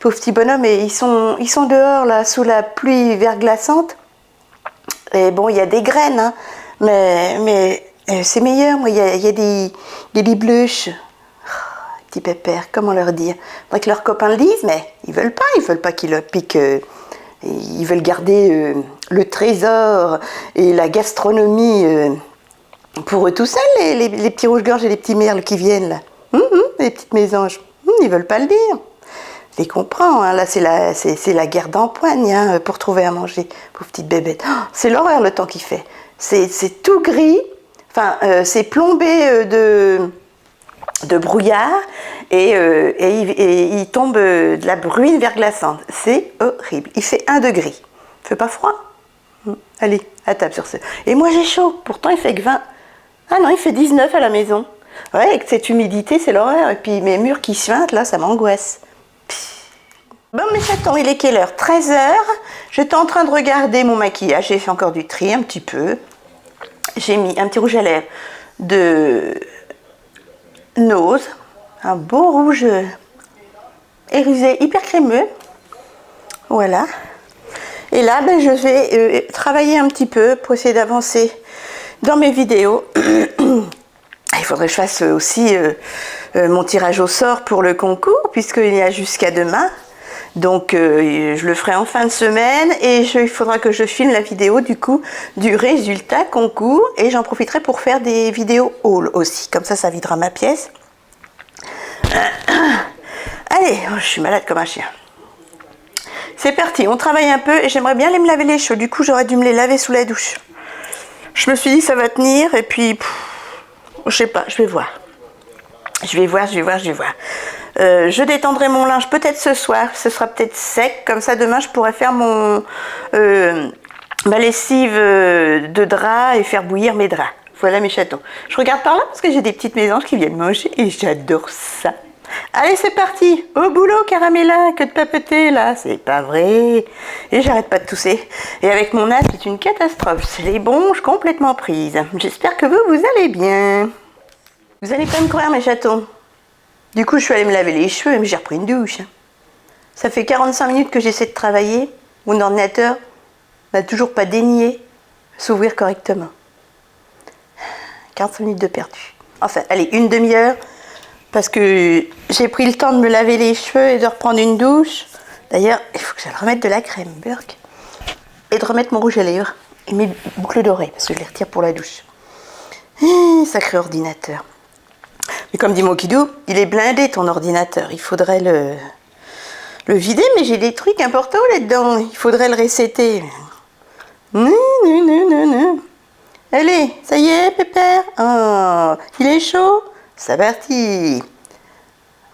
Pauvres petits bonhommes, et ils sont dehors là, sous la pluie verglaçante. Et bon, il y a des graines, hein, mais c'est meilleur. Moi, il y a des bleuches. Oh, petits pépères, comment leur dire? Faudrait que leurs copains le disent, mais ils veulent pas qu'ils leur piquent. Ils veulent garder le trésor et la gastronomie pour eux tout seuls, les petits rouges-gorges et les petits merles qui viennent là. Les petites mésanges. Ils veulent pas le dire. Je les comprends, hein. Là c'est la guerre d'empoigne, hein, pour trouver à manger. Pauvres petites bébêtes. Oh, c'est l'horreur le temps qu'il fait. C'est tout gris, enfin c'est plombé de brouillard et il tombe de la bruine verglaçante. C'est horrible. Il fait 1 degré. Il fait pas froid? Allez, à table sur ce. Et moi j'ai chaud. Pourtant il fait que 20. Ah non, il fait 19 à la maison. Ouais, avec cette humidité, c'est l'horreur. Et puis mes murs qui suintent, là, ça m'angoisse. Bon, mes chatons, il est quelle heure? 13h. J'étais en train de regarder mon maquillage. J'ai fait encore du tri, un petit peu. J'ai mis un petit rouge à lèvres de Nose. Un beau rouge irisé, hyper crémeux. Voilà. Et là, ben, je vais travailler un petit peu pour essayer d'avancer dans mes vidéos. Il faudrait que je fasse aussi mon tirage au sort pour le concours, puisqu'il y a jusqu'à demain. Donc je le ferai en fin de semaine et il faudra que je filme la vidéo du coup du résultat concours, et j'en profiterai pour faire des vidéos haul aussi. Comme ça videra ma pièce. Allez, je suis malade comme un chien. C'est parti, on travaille un peu et j'aimerais bien aller me laver les cheveux. Du coup, j'aurais dû me les laver sous la douche. Je me suis dit ça va tenir et puis je sais pas, je vais voir. Je vais voir. Je détendrai mon linge peut-être ce soir, ce sera peut-être sec, comme ça demain je pourrai faire ma lessive de drap et faire bouillir mes draps. Voilà mes chatons. Je regarde par là parce que j'ai des petites mésanges qui viennent manger et j'adore ça. Allez, c'est parti, au boulot Caramella, que de papeter là, c'est pas vrai. Et j'arrête pas de tousser. Et avec mon asthme, c'est une catastrophe, c'est les bronches complètement prises. J'espère que vous allez bien. Vous allez pas me croire mes chatons. Du coup, je suis allée me laver les cheveux, mais j'ai repris une douche. Ça fait 45 minutes que j'essaie de travailler. Mon ordinateur n'a toujours pas daigné s'ouvrir correctement. 45 minutes de perdu. Enfin, allez, une demi-heure. Parce que j'ai pris le temps de me laver les cheveux et de reprendre une douche. D'ailleurs, il faut que j'aille remettre de la crème Burke. Et de remettre mon rouge à lèvres. Et mes boucles dorées, parce que je les retire pour la douche. Sacré ordinateur. Mais comme dit Mokidou, il est blindé ton ordinateur. Il faudrait le vider, mais j'ai des trucs importants là-dedans. Il faudrait le resetter. Non. Allez, ça y est, Pépère. Oh, il est chaud. C'est parti.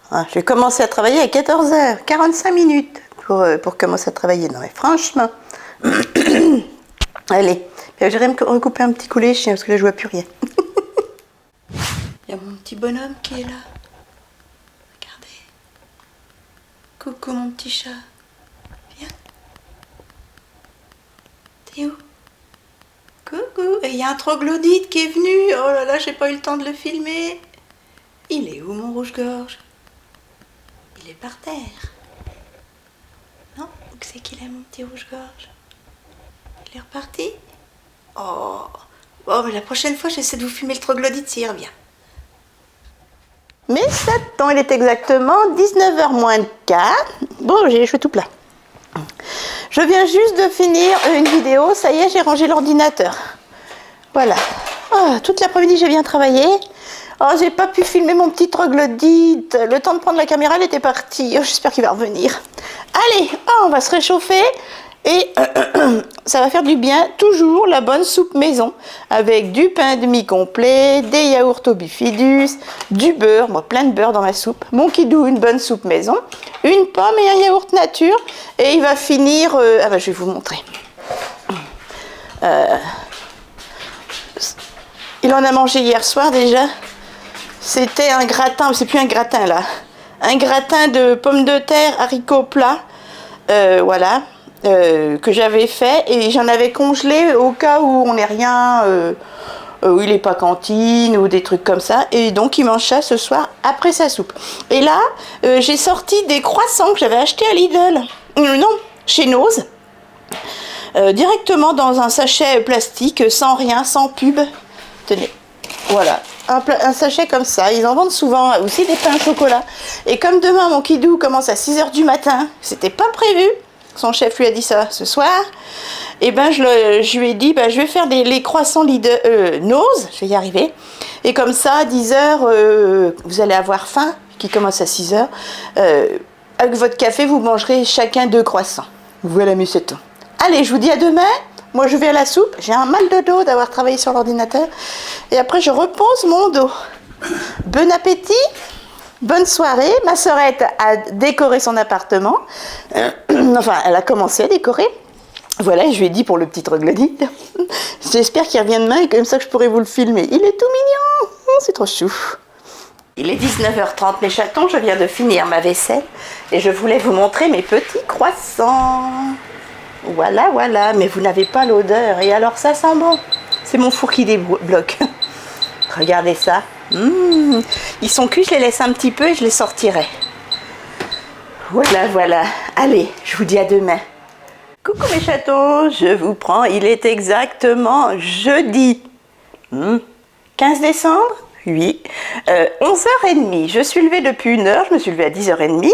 Je vais commencer à travailler à 14h. 45 minutes pour commencer à travailler. Non mais franchement. Allez, j'irai me recouper un petit coup les chiens parce que là je vois plus rien. Il y a mon petit bonhomme qui est là. Regardez. Coucou mon petit chat. Viens. T'es où? Coucou. Et il y a un troglodyte qui est venu. Oh là là, j'ai pas eu le temps de le filmer. Il est où mon rouge-gorge? Il est par terre. Non? Où c'est qu'il est mon petit rouge-gorge? Il est reparti? Oh. Bon, mais la prochaine fois, j'essaie de vous filmer le troglodyte s'il revient. Mais ça tombe, il est exactement 19h moins le quart. Bon, j'ai les cheveux tout plats. Je viens juste de finir une vidéo. Ça y est, j'ai rangé l'ordinateur. Voilà. Oh, toute l'après-midi, j'ai bien travaillé. Oh, j'ai pas pu filmer mon petit troglodyte. Le temps de prendre la caméra, elle était partie. Oh, j'espère qu'il va revenir. Allez, on va se réchauffer. Et ça va faire du bien, toujours la bonne soupe maison, avec du pain demi-complet, des yaourts au bifidus, du beurre, moi plein de beurre dans ma soupe, mon kidou, une bonne soupe maison, une pomme et un yaourt nature, et il va finir, je vais vous montrer. Il en a mangé hier soir déjà, c'était un gratin, c'est plus un gratin là, un gratin de pommes de terre, haricots plats, voilà. Que j'avais fait et j'en avais congelé au cas où on n'ait rien où il n'est pas cantine ou des trucs comme ça. Et donc il mange ça ce soir après sa soupe. Et là, j'ai sorti des croissants que j'avais achetés à Lidl. Non, chez Noz. Directement dans un sachet plastique, sans rien, sans pub. Tenez, voilà. Un sachet comme ça, ils en vendent souvent aussi des pains au chocolat. Et comme demain mon kidou commence à 6 h du matin, c'était pas prévu, son chef lui a dit ça ce soir, et ben je lui ai dit, je vais faire les croissants Noz, je vais y arriver, et comme ça à 10 h, vous allez avoir faim, qui commence à 6 h, avec votre café vous mangerez chacun 2 croissants. Voilà mes chatons. Allez, je vous dis à demain. Moi, je vais à la soupe. J'ai un mal de dos d'avoir travaillé sur l'ordinateur. Et après, je repose mon dos. Bon appétit. Bonne soirée. Ma sœurette a décoré son appartement. Enfin, elle a commencé à décorer. Voilà, je lui ai dit pour le petit troglodyte. J'espère qu'il revient demain et comme ça que je pourrai vous le filmer. Il est tout mignon. C'est trop chou. Il est 19 h 30, mes chatons. Je viens de finir ma vaisselle. Et je voulais vous montrer mes petits croissants. Voilà, voilà, mais vous n'avez pas l'odeur. Et alors ça sent bon. C'est mon four qui débloque. Regardez ça. Ils sont cuits, je les laisse un petit peu et je les sortirai. Voilà, voilà. Allez, je vous dis à demain. Coucou mes chatons, je vous prends. Il est exactement jeudi. 15 décembre. Oui. 11 h 30. Je suis levée depuis 1 heure. Je me suis levée à 10 h 30.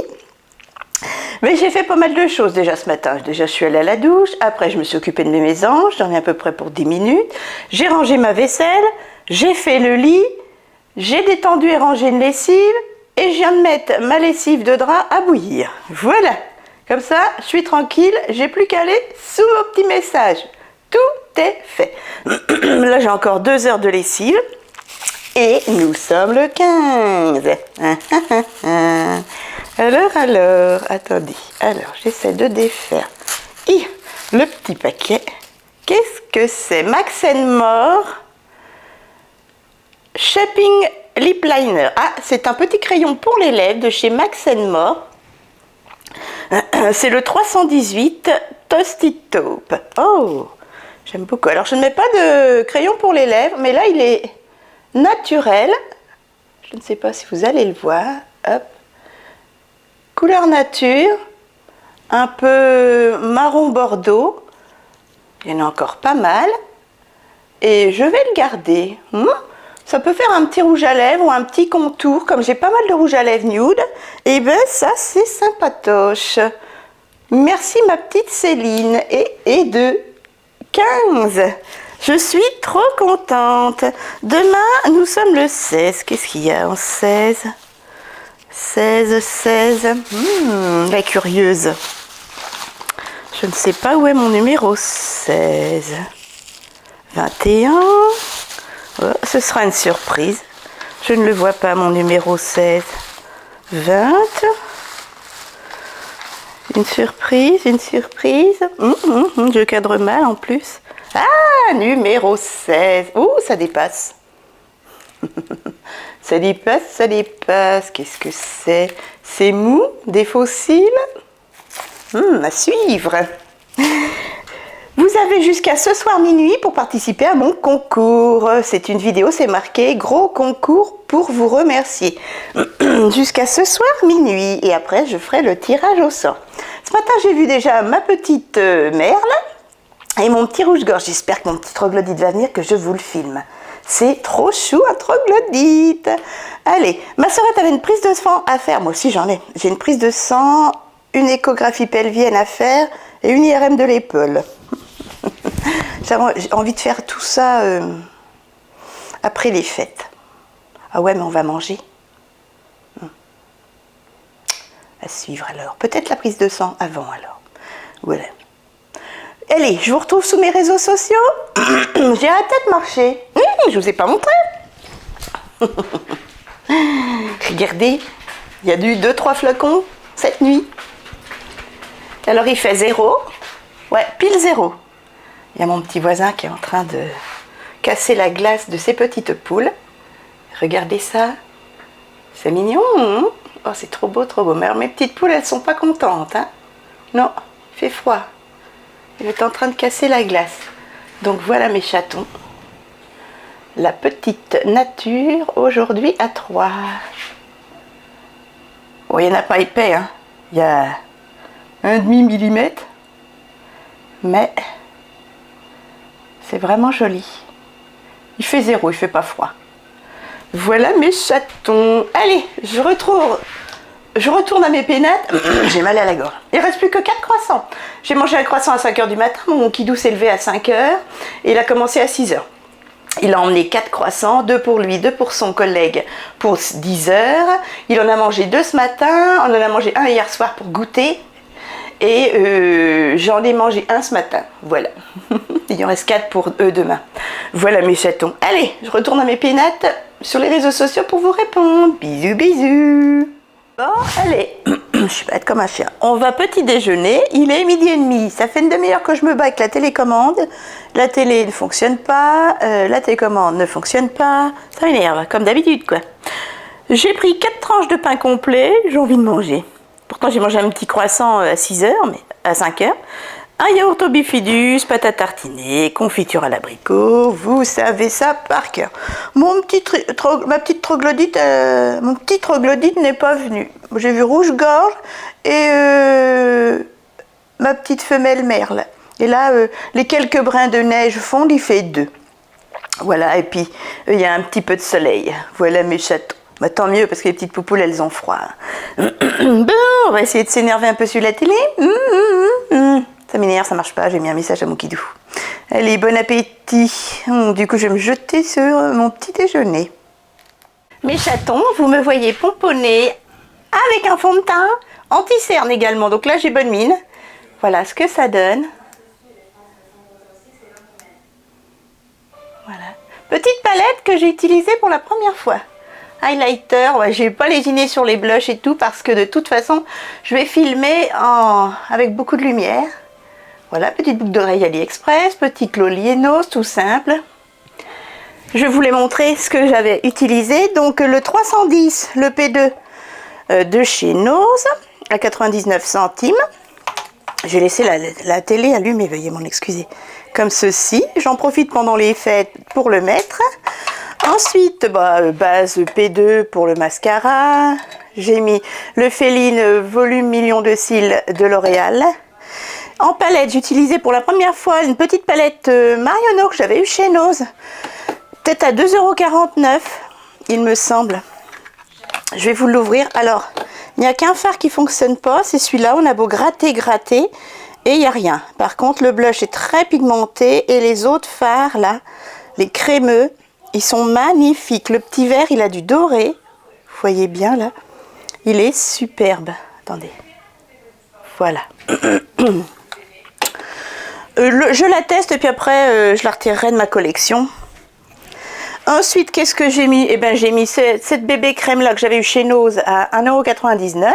Mais j'ai fait pas mal de choses déjà ce matin. Déjà, je suis allée à la douche. Après, je me suis occupée de mes mésanges. J'en ai à peu près pour 10 minutes. J'ai rangé ma vaisselle. J'ai fait le lit. J'ai détendu et rangé une lessive. Et je viens de mettre ma lessive de drap à bouillir. Voilà. Comme ça, je suis tranquille. J'ai plus qu'à aller sous vos petits messages. Tout est fait. Là, j'ai encore 2 heures de lessive. Et nous sommes le 15. Alors, attendez. Alors, j'essaie de défaire. Et le petit paquet. Qu'est-ce que c'est? Max & More Shaping Lip Liner. Ah, c'est un petit crayon pour les lèvres de chez Max & More. C'est le 318 Toasted Taupe. Oh, j'aime beaucoup. Alors, je ne mets pas de crayon pour les lèvres, mais là, il est naturel. Je ne sais pas si vous allez le voir. Hop. Couleur nature, un peu marron bordeaux, il y en a encore pas mal, et je vais le garder. Ça peut faire un petit rouge à lèvres ou un petit contour, comme j'ai pas mal de rouge à lèvres nude, et ben ça c'est sympatoche. Merci ma petite Céline, et de 15. Je suis trop contente. Demain, nous sommes le 16. Qu'est-ce qu'il y a en 16 ? 16. La curieuse. Je ne sais pas où est mon numéro 16. 21. Oh, ce sera une surprise. Je ne le vois pas, mon numéro 16. 20. Une surprise. Je cadre mal en plus. Ah, numéro 16. Oh, ça dépasse. Ça dépasse. Qu'est-ce que c'est? C'est mou, des fossiles. À suivre. Vous avez jusqu'à ce soir minuit pour participer à mon concours. C'est une vidéo, c'est marqué « Gros concours pour vous remercier ». Jusqu'à ce soir minuit. Et après, je ferai le tirage au sort. Ce matin, j'ai vu déjà ma petite merle et mon petit rouge-gorge. J'espère que mon petit troglodyte va venir, que je vous le filme. C'est trop chou, un troglodyte. Allez, ma sœurette avait une prise de sang à faire. Moi aussi, j'en ai. J'ai une prise de sang, une échographie pelvienne à faire et une IRM de l'épaule. J'ai envie de faire tout ça après les fêtes. Ah ouais, mais on va manger. À suivre alors. Peut-être la prise de sang avant alors. Voilà. Allez, je vous retrouve sur mes réseaux sociaux. J'ai arrêté de marcher. Je vous ai pas montré. Regardez, il y a eu 2-3 flacons cette nuit. Alors il fait 0. Ouais, pile 0. Il y a mon petit voisin qui est en train de casser la glace de ses petites poules. Regardez ça. C'est mignon, hein? Oh, c'est trop beau, trop beau. Mais alors, mes petites poules, elles sont pas contentes, hein? Non, il fait froid. Il est en train de casser la glace. Donc voilà mes chatons. la petite nature aujourd'hui à 3. Bon, il n'y en a pas épais, hein. Il y a 1,5 mm, mais c'est vraiment joli. Il fait 0, il fait pas froid. Voilà mes chatons. Allez, je retourne à mes pénates. J'ai mal à la gorge. Il ne reste plus que 4 croissants. J'ai mangé un croissant à 5 h du matin. Mon kidou s'est levé à 5 h et il a commencé à 6 h. Il a emmené 4 croissants, 2 pour lui, 2 pour son collègue pour 10 h. Il en a mangé 2 ce matin. On en a mangé un hier soir pour goûter. Et j'en ai mangé un ce matin. Voilà. Il en reste 4 pour eux demain. Voilà mes chatons. Allez, je retourne à mes pénates sur les réseaux sociaux pour vous répondre. Bisous, bisous. Bon, allez, je suis bête comme un chien. On va petit déjeuner, il est 12h30. Ça fait une demi-heure que je me bats avec la télécommande. La télé ne fonctionne pas, la télécommande ne fonctionne pas. Ça m'énerve, comme d'habitude quoi. J'ai pris 4 tranches de pain complet, j'ai envie de manger. Pourtant j'ai mangé un petit croissant à 6 h, mais à 5 h. Un yaourt au bifidus, pâte à tartiner, confiture à l'abricot, vous savez ça par cœur. Ma petite troglodyte n'est pas venue. J'ai vu rouge-gorge et ma petite femelle merle. Et là, les quelques brins de neige fondent, il fait 2. Voilà, et puis il y a un petit peu de soleil. Voilà mes chatons. Bah, tant mieux, parce que les petites poupoules, elles ont froid. Bon, on va essayer de s'énerver un peu sur la télé. Ça m'énerve, ça marche pas, j'ai mis un message à mon kidou. Allez, bon appétit. Du coup, je vais me jeter sur mon petit déjeuner. Mes chatons, vous me voyez pomponner avec un fond de teint, anti-cerne également. Donc là, j'ai bonne mine. Voilà ce que ça donne. Voilà. Petite palette que j'ai utilisée pour la première fois. Highlighter, ouais, j'ai pas lésiné sur les blushs et tout parce que de toute façon, je vais filmer avec beaucoup de lumière. Voilà, petite boucle d'oreille AliExpress, petit Lolienos, tout simple. Je voulais montrer ce que j'avais utilisé. Donc le 310, le P2 de chez Nose, à 99 centimes. J'ai laissé la télé allumée, veuillez m'en excuser. Comme ceci, j'en profite pendant les fêtes pour le mettre. Ensuite, base P2 pour le mascara. J'ai mis le Féline Volume Million de cils de L'Oréal. En palette, j'ai utilisé pour la première fois une petite palette Marionneau que j'avais eu chez Nose. Peut-être à 2,49 €, il me semble. Je vais vous l'ouvrir. Alors, il n'y a qu'un fard qui ne fonctionne pas, c'est celui-là. On a beau gratter, et il n'y a rien. Par contre, le blush est très pigmenté et les autres fards, là, les crémeux, ils sont magnifiques. Le petit vert, il a du doré. Vous voyez bien, là. Il est superbe. Attendez. Voilà. Je la teste et puis après, je la retirerai de ma collection. Ensuite, qu'est-ce que j'ai mis? Eh bien, j'ai mis cette bébé crème là que j'avais eu chez Nose à 1,99 €.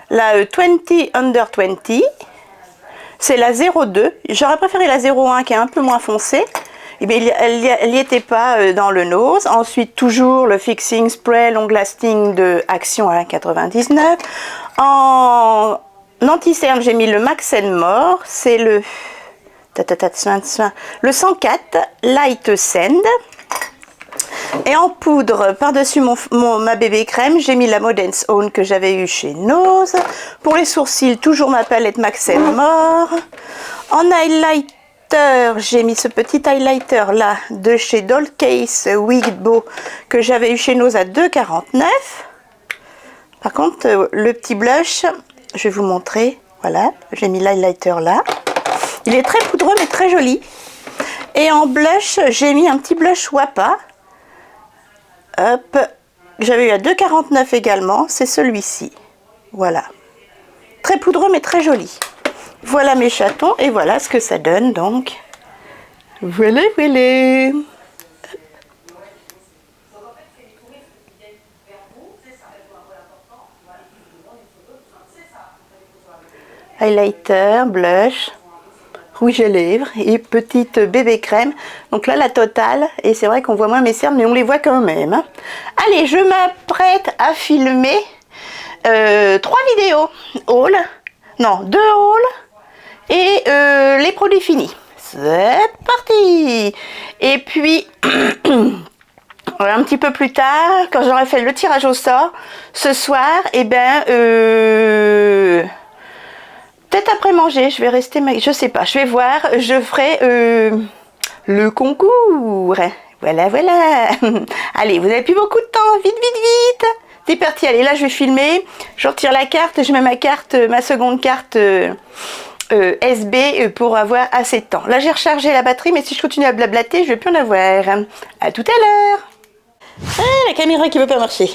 La 20 Under 20. C'est la 02. J'aurais préféré la 01 qui est un peu moins foncée. Eh bien, elle n'y était pas dans le Nose. Ensuite, toujours le Fixing Spray Long Lasting de Action à 1,99 €. En anti-cerne, j'ai mis le Max & More. C'est le 104 Light Sand. Et en poudre, par-dessus ma bébé crème, j'ai mis la Modern's Own que j'avais eu chez Nose. Pour les sourcils, toujours ma palette Max & More. En highlighter, j'ai mis ce petit highlighter là de chez Doll Case Wicked Beau que j'avais eu chez Nose à 2,49 €. Par contre, le petit blush, je vais vous montrer. Voilà, j'ai mis l'highlighter là. Il est très poudreux mais très joli. Et en blush, j'ai mis un petit blush Wapa. Hop, j'avais eu à 2,49 € également, c'est celui-ci. Voilà. Très poudreux mais très joli. Voilà mes chatons et voilà ce que ça donne donc. Voilà, voilà. Highlighter, blush, rouge à lèvres et petite bébé crème. Donc là la totale, et c'est vrai qu'on voit moins mes cernes mais on les voit quand même. Allez, je m'apprête à filmer 3 vidéos haul, non 2 hauls et les produits finis. c'est parti. Et puis, un petit peu plus tard, quand j'aurai fait le tirage au sort, ce soir, eh ben, peut-être après manger, je vais rester, je sais pas, je vais voir, je ferai le concours. Voilà, voilà. Allez, vous avez plus beaucoup de temps, vite, vite, vite. C'est parti, allez, là je vais filmer, je retire la carte, je mets ma carte, ma seconde carte SB pour avoir assez de temps. Là j'ai rechargé la batterie, mais si je continue à blablater, je vais plus en avoir. À tout à l'heure. Ah, la caméra qui veut pas marcher.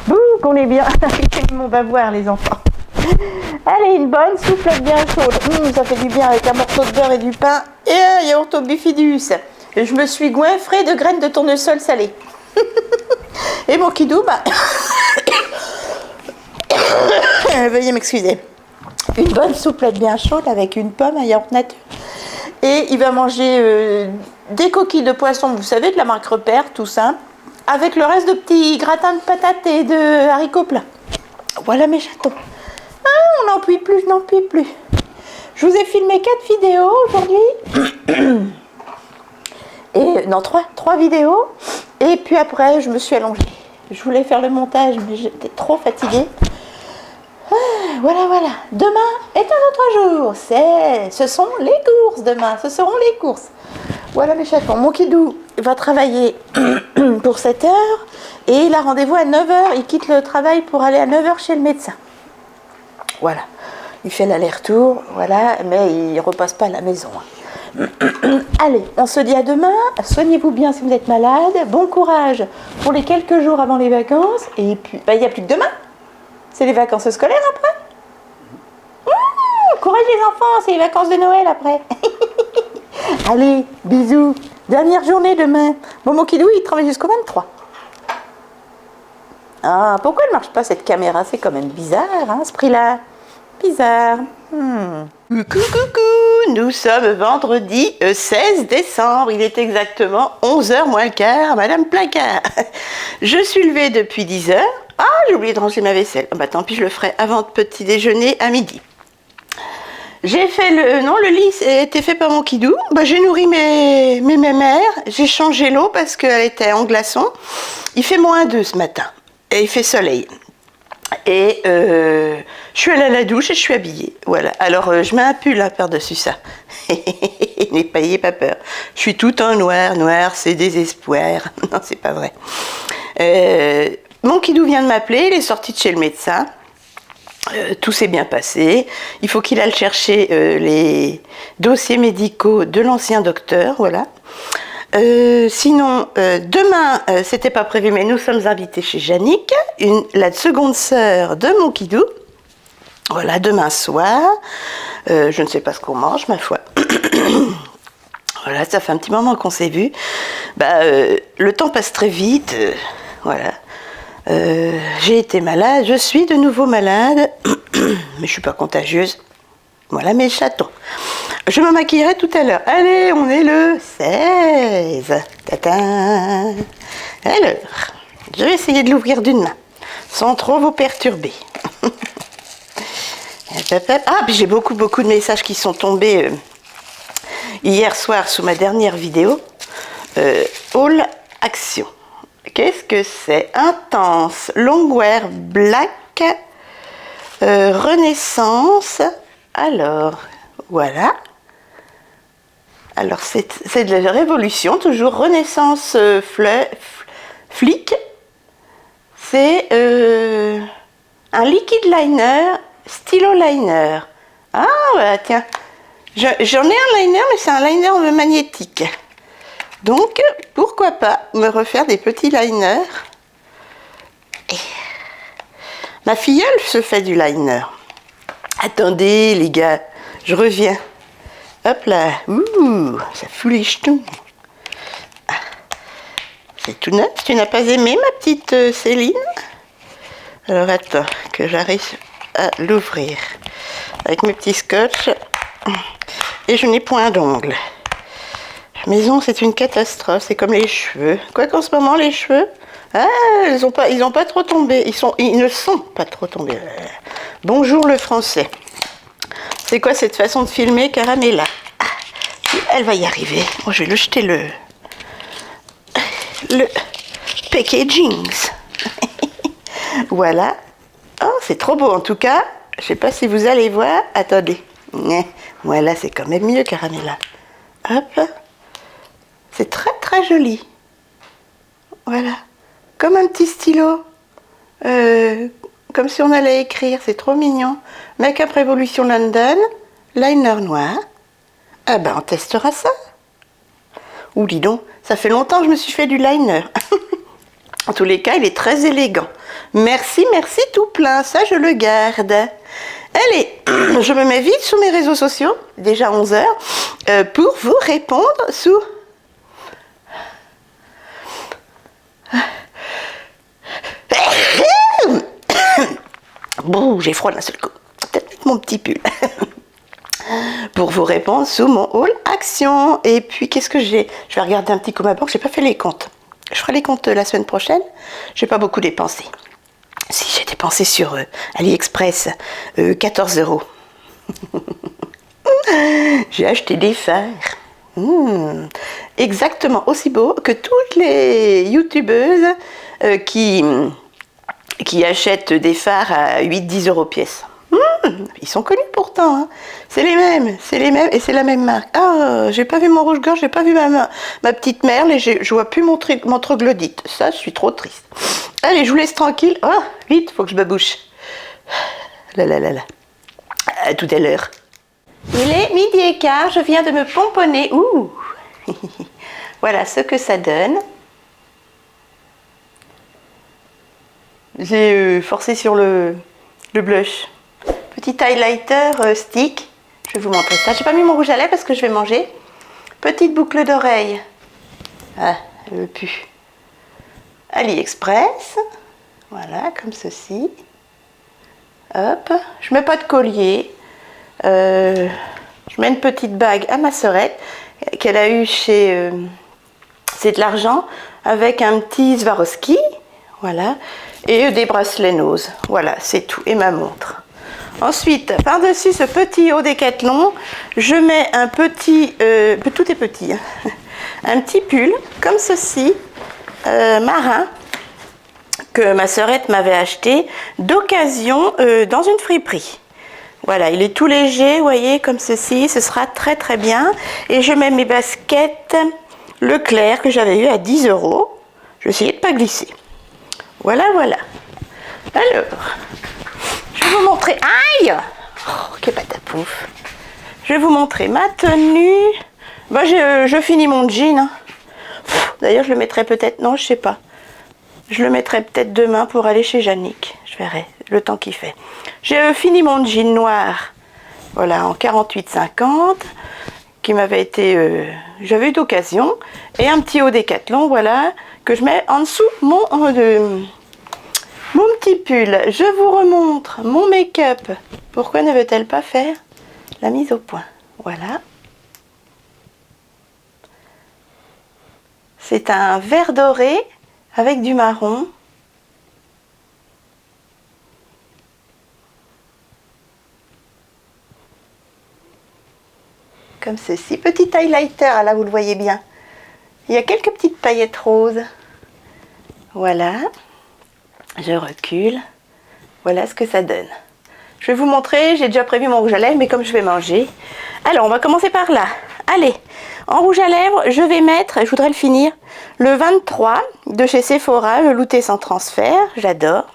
Bouh, qu'on est bien. On va voir les enfants. Allez, une bonne soufflette bien chaude. Ça fait du bien avec un morceau de beurre et du pain et un yaourt au bifidus. Et je me suis goinfrée de graines de tournesol salées. Et mon kidou, veuillez m'excuser. Une bonne souplette bien chaude avec une pomme, un yaourt nature. Et il va manger des coquilles de poisson, vous savez, de la marque Repère, tout ça, avec le reste de petits gratins de patates et de haricots plats. Voilà mes chatons. Ah, on n'en peut plus, je n'en peux plus. Je vous ai filmé 4 vidéos aujourd'hui. Et non, 3 vidéos. Et puis après, je me suis allongée. Je voulais faire le montage, mais j'étais trop fatiguée. Ah, voilà, voilà. Demain est un autre jour. Ce sont les courses demain. Ce seront les courses. Voilà mes chatons. Mon kidou va travailler pour 7 heures. Et il a rendez-vous à 9 heures. Il quitte le travail pour aller à 9 heures chez le médecin. Voilà. Il fait l'aller-retour. Voilà. Mais il ne repasse pas à la maison. Allez, on se dit à demain. Soignez-vous bien si vous êtes malade. Bon courage pour les quelques jours avant les vacances. Et puis, il n'y a plus que demain. C'est les vacances scolaires après. Courage les enfants, c'est les vacances de Noël après. Allez, bisous. Dernière journée demain. Bon, mon kidou, il travaille jusqu'au 23. Ah, pourquoi elle ne marche pas cette caméra? C'est quand même bizarre, hein, ce prix-là. Bizarre. Coucou, coucou, nous sommes vendredi 16 décembre, il est exactement 11h moins le quart, Madame Placard. Je suis levée depuis 10h. Ah, j'ai oublié de ranger ma vaisselle. Bah tant pis, je le ferai avant le petit déjeuner à midi. J'ai fait le lit a été fait par mon kidou. Bah, j'ai nourri mes mémères, j'ai changé l'eau parce qu'elle était en glaçon. Il fait -2 ce matin et il fait soleil. Et je suis allée à la douche et je suis habillée. Voilà. Alors je mets un pull par-dessus ça. N'ayez pas peur. Je suis tout en noir. Noir, c'est désespoir. Non, c'est pas vrai. Mon kidou vient de m'appeler. Il est sorti de chez le médecin. Tout s'est bien passé. Il faut qu'il aille chercher les dossiers médicaux de l'ancien docteur. Voilà. Sinon, demain, c'était pas prévu, mais nous sommes invités chez Yannick, la seconde sœur de mon kidou. Voilà, demain soir. Je ne sais pas ce qu'on mange, ma foi. Voilà, ça fait un petit moment qu'on s'est vu. Le temps passe très vite. Voilà. J'ai été malade, je suis de nouveau malade, mais je suis pas contagieuse. Voilà mes chatons. Je me maquillerai tout à l'heure. Allez, on est le 16. Tadam. Alors, je vais essayer de l'ouvrir d'une main, sans trop vous perturber. Ah, puis j'ai beaucoup de messages qui sont tombés hier soir sous ma dernière vidéo. All Action. Qu'est-ce que c'est? Intense, longwear, black, renaissance. Alors, voilà. Alors, c'est de la révolution, toujours renaissance flic. C'est un liquid liner, stylo liner. Ah, voilà, tiens. J'en ai un liner, mais c'est un liner magnétique. Donc, pourquoi pas me refaire des petits liners. Ma filleule se fait du liner. Attendez, les gars, je reviens. Hop là, ouh, ça fout les jetons. C'est tout neuf, tu n'as pas aimé ma petite Céline? Alors attends, que j'arrive à l'ouvrir. Avec mes petits scotch. Et je n'ai point d'ongles. Maison, c'est une catastrophe, c'est comme les cheveux. Quoi qu'en ce moment, les cheveux, ils ont pas trop tombé. Ils ne sont pas trop tombés. Bonjour le français. C'est quoi cette façon de filmer, Caramella? Elle va y arriver. Bon, je vais lui jeter le packaging. Voilà. Oh, c'est trop beau en tout cas. Je sais pas si vous allez voir. Attendez. Voilà, c'est quand même mieux, Caramella. Hop. C'est très très joli. Voilà. Comme un petit stylo. Comme si on allait écrire. C'est trop mignon. Make-up Révolution London. Liner noir. Ah ben, on testera ça. Ou dis donc, ça fait longtemps que je me suis fait du liner. En tous les cas, il est très élégant. Merci, merci tout plein. Ça, je le garde. Allez, je me mets vite sous mes réseaux sociaux, déjà 11 h, pour vous répondre sous... Bon, j'ai froid d'un seul coup. Peut-être mettre mon petit pull. Pour vous répondre sous mon haul action. Et puis, qu'est-ce que j'ai? Je vais regarder un petit coup ma banque. J'ai pas fait les comptes. Je ferai les comptes la semaine prochaine. J'ai pas beaucoup dépensé. Si, j'ai dépensé sur AliExpress 14 €. J'ai acheté des fards. Exactement aussi beaux que toutes les youtubeuses qui achètent des fards à 8-10 € pièce. Ils sont connus pourtant, hein. C'est les mêmes, et c'est la même marque. Ah, j'ai pas vu mon rouge-gorge, j'ai pas vu ma petite merle, et je vois plus mon troglodyte. Ça, je suis trop triste. Allez, je vous laisse tranquille. Oh, vite, faut que je me bouche. Là. À tout à l'heure. Il est 12h15, je viens de me pomponner. Ouh. Voilà ce que ça donne. J'ai forcé sur le blush. Petit highlighter stick. Je vais vous montrer ça. J'ai pas mis mon rouge à lèvres parce que je vais manger. Petite boucle d'oreille. Ah, elle veut plus. AliExpress. Voilà, comme ceci. Hop. Je mets pas de collier. Je mets une petite bague à ma sœurette qu'elle a eue chez... c'est de l'argent avec un petit Swarovski. Voilà. Et des bracelets nose. Voilà, c'est tout. Et ma montre. Ensuite, par-dessus ce petit haut Décathlon, je mets un petit, tout est petit, hein, un petit pull, comme ceci, marin, que ma sœurette m'avait acheté d'occasion dans une friperie. Voilà, il est tout léger, vous voyez, comme ceci, ce sera très très bien. Et je mets mes baskets Leclerc que j'avais eu à 10 €. Je vais essayer de ne pas glisser. Voilà. Alors... je vais vous montrer... Aïe! Oh, quel patapouf! Je vais vous montrer ma tenue. Bah, je finis mon jean. Hein. D'ailleurs, je le mettrai peut-être... Non, je sais pas. Je le mettrai peut-être demain pour aller chez Yannick. Je verrai le temps qu'il fait. J'ai fini mon jean noir. Voilà, en 48,50. Qui m'avait été... j'avais eu d'occasion. Et un petit haut Décathlon, voilà. Que je mets en dessous mon petit pull. Je vous remontre mon make-up. Pourquoi ne veut-elle pas faire la mise au point? Voilà. C'est un vert doré avec du marron. Comme ceci. Petit highlighter, là vous le voyez bien. Il y a quelques petites paillettes roses. Voilà. Je recule. Voilà ce que ça donne. Je vais vous montrer, j'ai déjà prévu mon rouge à lèvres, mais comme je vais manger. Alors, on va commencer par là. Allez, en rouge à lèvres, je vais mettre, je voudrais le finir, le 23 de chez Sephora, le velouté sans transfert. J'adore.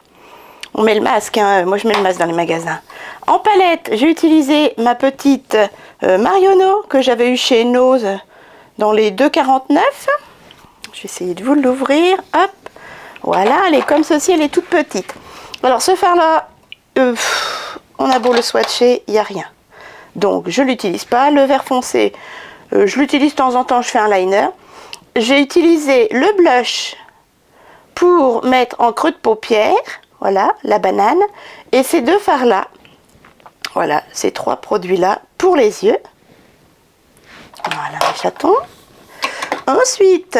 On met le masque, hein. Moi je mets le masque dans les magasins. En palette, j'ai utilisé ma petite Marionneau que j'avais eu chez Nose dans les 2,49. Je vais essayer de vous l'ouvrir. Hop. Voilà, elle est comme ceci, elle est toute petite. Alors ce fard là, on a beau le swatcher, il n'y a rien. Donc je ne l'utilise pas. Le vert foncé, je l'utilise de temps en temps, je fais un liner. J'ai utilisé le blush pour mettre en creux de paupière. Voilà, la banane. Et ces deux fards là, voilà, ces trois produits là pour les yeux. Voilà, un chaton. Ensuite,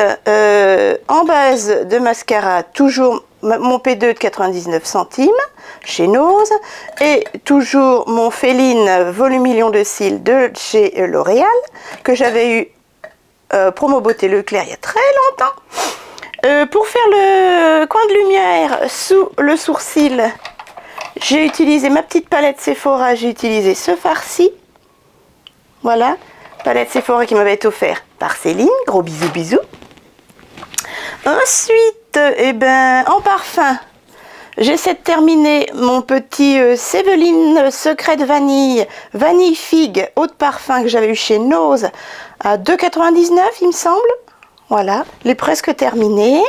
en base de mascara, toujours mon P2 de 99 centimes chez Nose et toujours mon Féline Volumillion de cils de chez L'Oréal que j'avais eu promo beauté Leclerc il y a très longtemps. Pour faire le coin de lumière sous le sourcil, j'ai utilisé ma petite palette Sephora, j'ai utilisé ce farci. Voilà, palette Sephora qui m'avait été offerte par Céline, gros bisous bisous. Ensuite, eh ben, en parfum, j'essaie de terminer mon petit Séveline Secret de Vanille, Vanille Figue, eau de parfum que j'avais eu chez Nose à 2,99 il me semble. Voilà, il est presque terminé.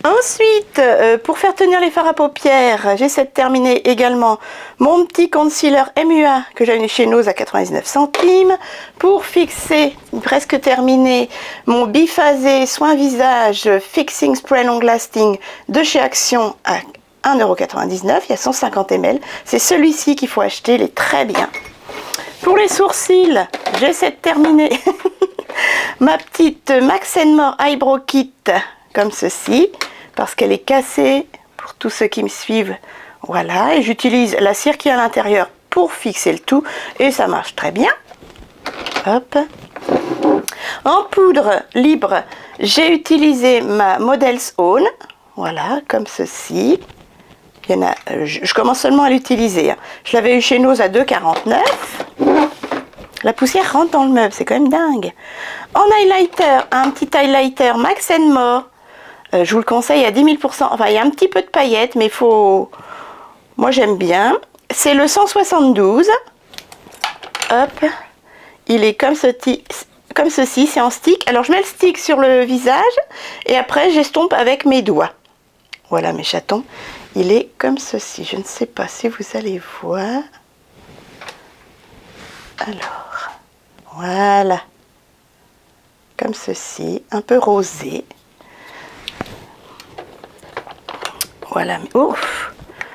Ensuite, pour faire tenir les fards à paupières, j'essaie de terminer également mon petit concealer MUA que j'avais chez Nose à 99 centimes. Pour fixer, presque terminé, mon biphasé soin visage Fixing Spray Long Lasting de chez Action à 1,99 €. Il y a 150 ml. C'est celui-ci qu'il faut acheter, il est très bien. Pour les sourcils, j'essaie de terminer ma petite Max More Eyebrow Kit comme ceci. Parce qu'elle est cassée, pour tous ceux qui me suivent, voilà, et j'utilise la cire qui est à l'intérieur pour fixer le tout, et ça marche très bien. Hop. En poudre libre, j'ai utilisé ma Model's Own, voilà, comme ceci. Il y en a, je commence seulement à l'utiliser, hein. Je l'avais eu chez Nose à 2,49 €. La poussière rentre dans le meuble, c'est quand même dingue. En highlighter, un petit highlighter Max More. Je vous le conseille à 10 000 %. Enfin, il y a un petit peu de paillettes, mais il faut... Moi, j'aime bien. C'est le 172. Hop. Il est comme ceci, c'est en stick. Alors, je mets le stick sur le visage et après, j'estompe avec mes doigts. Voilà, mes chatons. Il est comme ceci. Je ne sais pas si vous allez voir. Alors, voilà. Comme ceci, un peu rosé. Voilà, ouf,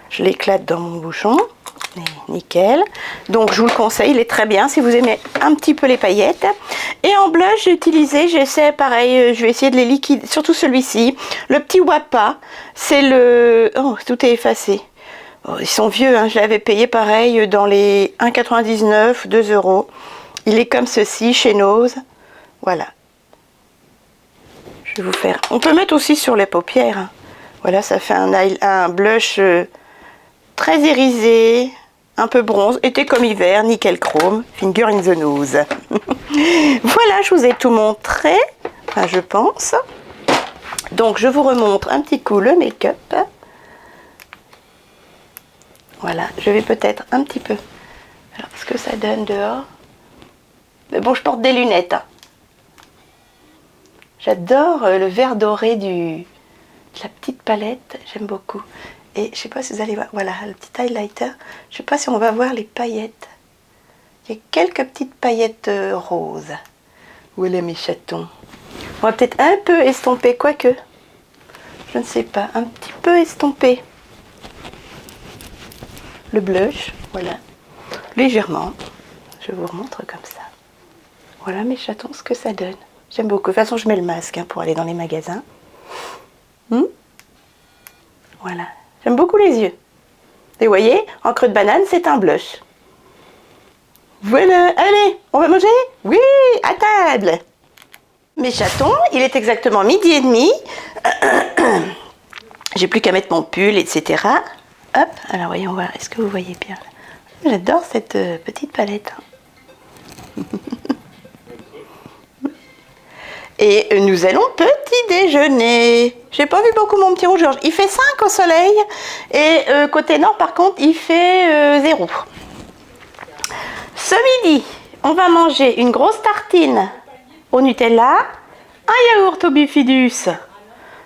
je l'éclate dans mon bouchon, nickel. Donc je vous le conseille, il est très bien si vous aimez un petit peu les paillettes. Et en blush, j'ai utilisé, j'essaie pareil, je vais essayer de les liquider, surtout celui-ci, le petit Wapa, c'est le... Oh, tout est effacé. Oh, ils sont vieux, hein, je l'avais payé pareil dans les 1,99 €, 2 €. Il est comme ceci, chez Nose, voilà. Je vais vous faire... On peut mettre aussi sur les paupières, hein. Voilà, ça fait un blush très irisé, un peu bronze, été comme hiver, nickel chrome, finger in the nose. Voilà, je vous ai tout montré, enfin, je pense. Donc, je vous remontre un petit coup le make-up. Voilà, je vais peut-être un petit peu... Alors, ce que ça donne dehors. Mais bon, je porte des lunettes, hein. J'adore le vert doré de la petite palette, j'aime beaucoup. Et je sais pas si vous allez voir, voilà, le petit highlighter. Je sais pas si on va voir les paillettes. Il y a quelques petites paillettes roses. Voilà mes chatons. On va peut-être un peu estomper, quoique. Je ne sais pas, un petit peu estomper. Le blush, voilà. Légèrement. Je vous remontre comme ça. Voilà mes chatons, ce que ça donne. J'aime beaucoup. De toute façon, je mets le masque hein, pour aller dans les magasins. Voilà. J'aime beaucoup les yeux. Et vous voyez, en creux de banane, c'est un blush. Voilà. Allez, on va manger? Oui, à table. Mes chatons, il est exactement 12h30. J'ai plus qu'à mettre mon pull, etc. Hop, alors voyons voir. Est-ce que vous voyez bien? J'adore cette petite palette. Et nous allons petit déjeuner. J'ai pas vu beaucoup mon petit rouge Georges. Il fait 5 au soleil. Et côté nord, par contre, il fait 0. Ce midi, on va manger une grosse tartine au Nutella, un yaourt au bifidus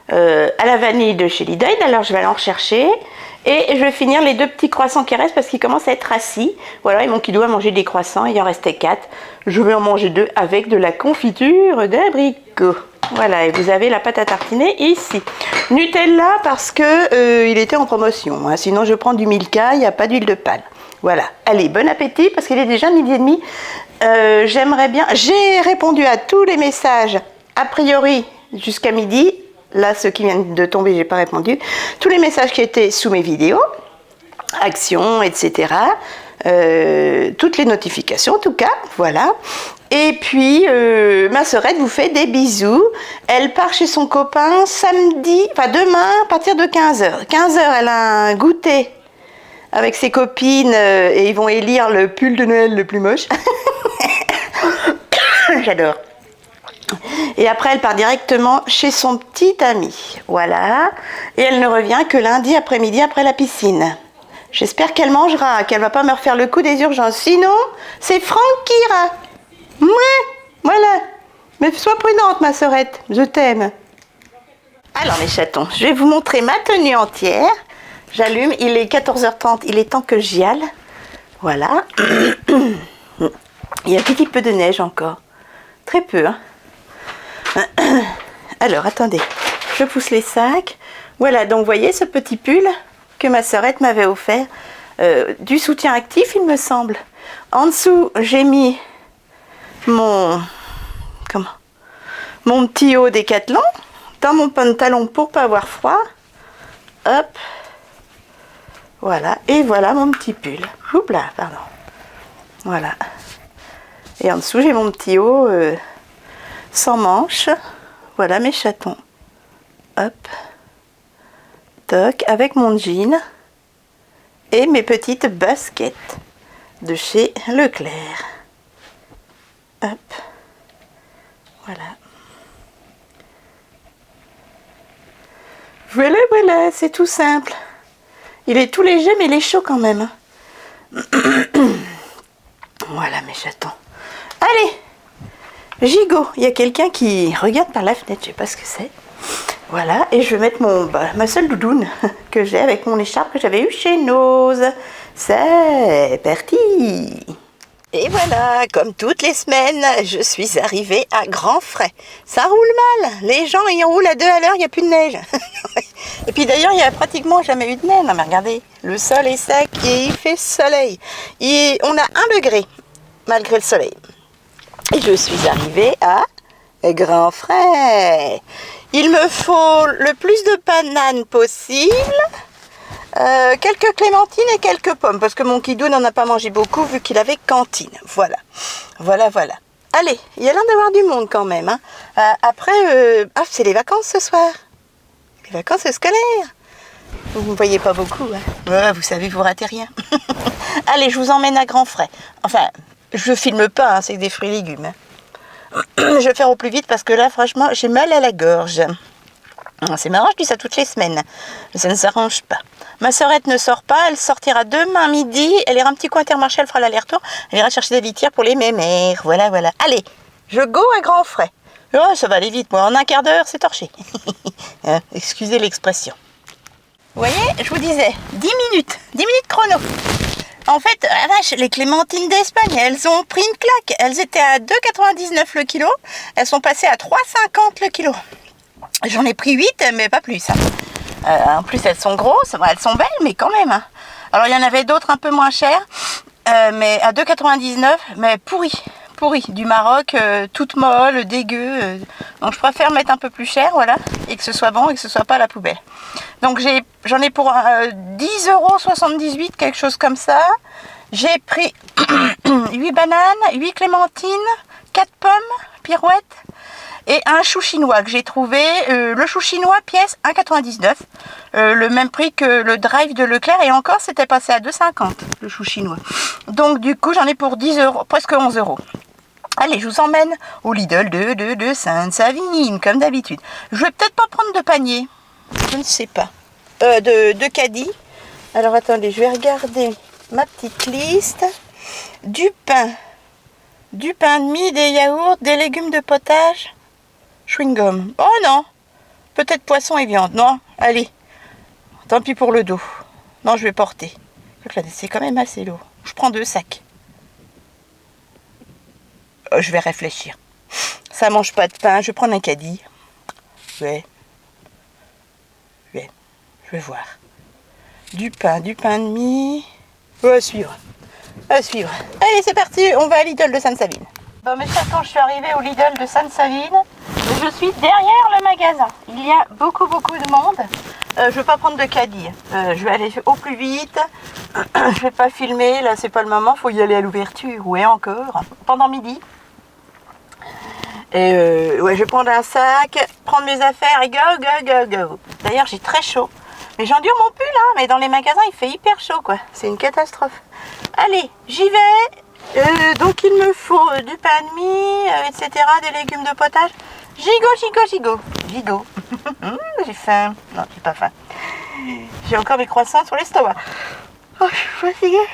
à la vanille de chez Lidl. Alors, je vais aller en rechercher. Et je vais finir les 2 petits croissants qui restent parce qu'ils commencent à être assis. Voilà, et mon kiddo a mangé des croissants, il en restait 4. Je vais en manger 2 avec de la confiture d'abricot. Voilà, et vous avez la pâte à tartiner ici. Nutella parce que il était en promotion. Hein. Sinon, je prends du Milka, il n'y a pas d'huile de palme. Voilà, allez, bon appétit parce qu'il est déjà 12h30. J'aimerais bien... J'ai répondu à tous les messages, a priori, jusqu'à midi. Là, ceux qui viennent de tomber, j'ai pas répondu. Tous les messages qui étaient sous mes vidéos, actions, etc. Toutes les notifications, en tout cas, voilà. Et puis, ma sœurette vous fait des bisous. Elle part chez son copain samedi, enfin demain, à partir de 15h. 15h, elle a un goûter avec ses copines et ils vont élire le pull de Noël le plus moche. J'adore. Et après, elle part directement chez son petit ami. Voilà. Et elle ne revient que lundi après-midi après la piscine. J'espère qu'elle mangera, qu'elle va pas me refaire le coup des urgences. Sinon, c'est Franck qui ira. Ouais, voilà. Mais sois prudente, ma sœurette. Je t'aime. Alors, mes chatons, je vais vous montrer ma tenue entière. J'allume. Il est 14h30. Il est temps que j'y aille. Voilà. Il y a un petit peu de neige encore. Très peu, hein. Alors, attendez. Je pousse les sacs. Voilà, donc, vous voyez ce petit pull que ma sœurette m'avait offert. Du soutien actif, il me semble. En dessous, j'ai mis mon petit haut Décathlon dans mon pantalon pour pas avoir froid. Hop. Voilà. Et voilà mon petit pull. Oups là, pardon. Voilà. Et en dessous, j'ai mon petit haut sans manches. Voilà mes chatons. Hop. Toc. Avec mon jean. Et mes petites baskets de chez Leclerc. Hop. Voilà. Voilà, voilà, c'est tout simple. Il est tout léger, mais il est chaud quand même. Voilà mes chatons. Allez, gigot. Il y a quelqu'un qui regarde par la fenêtre, je sais pas ce que c'est. Voilà, et je vais mettre ma seule doudoune que j'ai avec mon écharpe que j'avais eue chez Nose. C'est parti. Et voilà, comme toutes les semaines, je suis arrivée à grands frais. Ça roule mal, les gens ils roulent à 2 à l'heure, il n'y a plus de neige. Et puis d'ailleurs, il n'y a pratiquement jamais eu de neige. Non mais regardez, le sol est sec et il fait soleil. Et on a 1 degré, malgré le soleil. Et je suis arrivée à grands frais. Il me faut le plus de bananes possible. Quelques clémentines et quelques pommes, parce que mon kidou n'en a pas mangé beaucoup vu qu'il avait cantine. Voilà, voilà, voilà. Allez, il y a l'air d'avoir du monde quand même. Hein. Après, c'est les vacances ce soir. Les vacances scolaires. Vous ne me voyez pas beaucoup. Hein. Ouais, vous savez, vous ratez rien. Allez, je vous emmène à grands frais. Enfin, je filme pas, hein, c'est des fruits et légumes. Hein. Je vais faire au plus vite parce que là, franchement, j'ai mal à la gorge. C'est marrant, je dis ça toutes les semaines. Mais ça ne s'arrange pas. Ma sœurette ne sort pas, elle sortira demain midi. Elle ira un petit coin Intermarché, elle fera l'aller-retour. Elle ira chercher des litières pour les mémères. Voilà, voilà. Allez, je go à grands frais. Oh, ça va aller vite, moi. En un quart d'heure, c'est torché. Excusez l'expression. Vous voyez, je vous disais, 10 minutes. 10 minutes chrono. En fait, la vache, les clémentines d'Espagne, elles ont pris une claque. Elles étaient à 2,99 le kilo. Elles sont passées à 3,50 le kilo. J'en ai pris 8, mais pas plus. Hein. En plus, elles sont grosses. Bon, elles sont belles, mais quand même. Hein. Alors, il y en avait d'autres un peu moins chères, mais à 2,99, mais pourries. Du Maroc, toutes molles, dégueu. Donc, je préfère mettre un peu plus cher, voilà, et que ce soit bon et que ce soit pas à la poubelle. Donc, j'en ai pour 10,78 €, quelque chose comme ça. J'ai pris 8 bananes, 8 clémentines, 4 pommes, pirouettes, et un chou chinois que j'ai trouvé, le chou chinois pièce 1,99, le même prix que le drive de Leclerc, et encore c'était passé à 2,50 le chou chinois. Donc du coup j'en ai pour 10 €, presque 11 €. Allez, je vous emmène au Lidl de Sainte-Savine, comme d'habitude. Je vais peut-être pas prendre de panier, je ne sais pas, de caddie. Alors attendez, je vais regarder ma petite liste. Du pain de mie, des yaourts, des légumes de potage. Chewing-gum. Oh non. Peut-être poisson et viande. Non. Allez. Tant pis pour le dos. Non, je vais porter. C'est quand même assez lourd. Je prends 2 sacs. Je vais réfléchir. Ça mange pas de pain. Je vais prendre un caddie. Ouais. Je vais voir. Du pain de mie. À suivre. Allez, c'est parti. On va à Lidl de Sainte-Savine. Bon, mes chatons, je suis arrivée au Lidl de Sainte-Savine. Je suis derrière le magasin. Il y a beaucoup de monde. Je vais pas prendre de caddie. Je vais aller au plus vite. Je vais pas filmer. Là, c'est pas le moment. Faut y aller à l'ouverture. Ouais, encore. Pendant midi. Et ouais, je vais prendre un sac, prendre mes affaires et go. D'ailleurs, j'ai très chaud. Mais j'endure mon pull, hein. Mais dans les magasins, il fait hyper chaud, quoi. C'est une catastrophe. Allez, j'y vais. Donc, il me faut du pain de mie, etc. Des légumes de potage. Gigot. J'ai faim. Non, j'ai pas faim. J'ai encore mes croissants sur l'estomac. Oh, je suis fatiguée.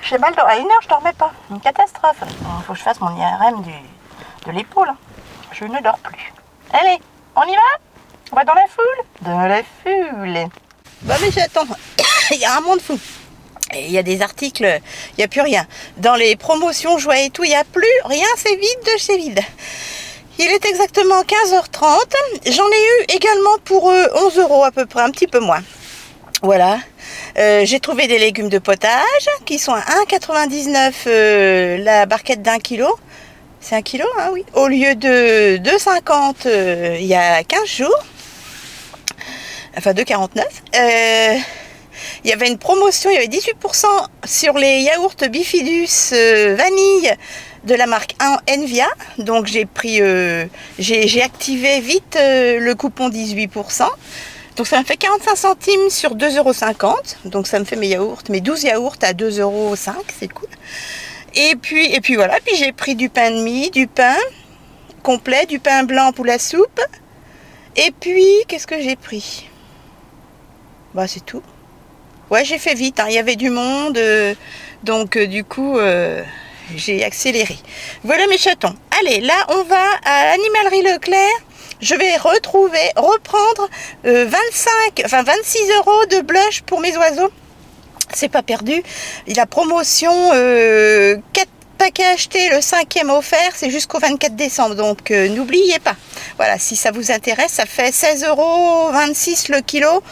J'ai mal à 1 heure, je dormais pas. Une catastrophe. Il faut que je fasse mon IRM de l'épaule. Je ne dors plus. Allez, on y va? On va dans la foule? Dans la foule. Bah mais j'attends. Il y a un monde fou. Et il y a des articles, il n'y a plus rien. Dans les promotions, joie et tout, il n'y a plus rien, c'est vide de chez vide. Il est exactement 15h30. J'en ai eu également pour 11 € à peu près, un petit peu moins. Voilà. J'ai trouvé des légumes de potage qui sont à 1,99 la barquette d'1 kilo. C'est 1 kilo, hein, oui. Au lieu de 2,50 il y a 15 jours. Enfin 2,49. Il y avait une promotion, il y avait 18% sur les yaourts Bifidus vanille de la marque Envia. Donc j'ai pris, j'ai activé vite le coupon 18%. Donc ça me fait 45 centimes sur 2,50 €. Donc ça me fait mes yaourts, mes 12 yaourts à 2,05 €, c'est cool. Et puis voilà, puis j'ai pris du pain de mie, du pain complet, du pain blanc pour la soupe. Et puis, qu'est-ce que j'ai pris? Bah c'est tout. Ouais, j'ai fait vite, hein. Il y avait du monde, donc du coup, j'ai accéléré. Voilà mes chatons. Allez, là, on va à l'animalerie Leclerc. Je vais reprendre 26 € de blush pour mes oiseaux. C'est pas perdu. La promotion, 4 paquets achetés, le 5e offert, c'est jusqu'au 24 décembre. Donc, n'oubliez pas. Voilà, si ça vous intéresse, ça fait 16,26 € le kilo.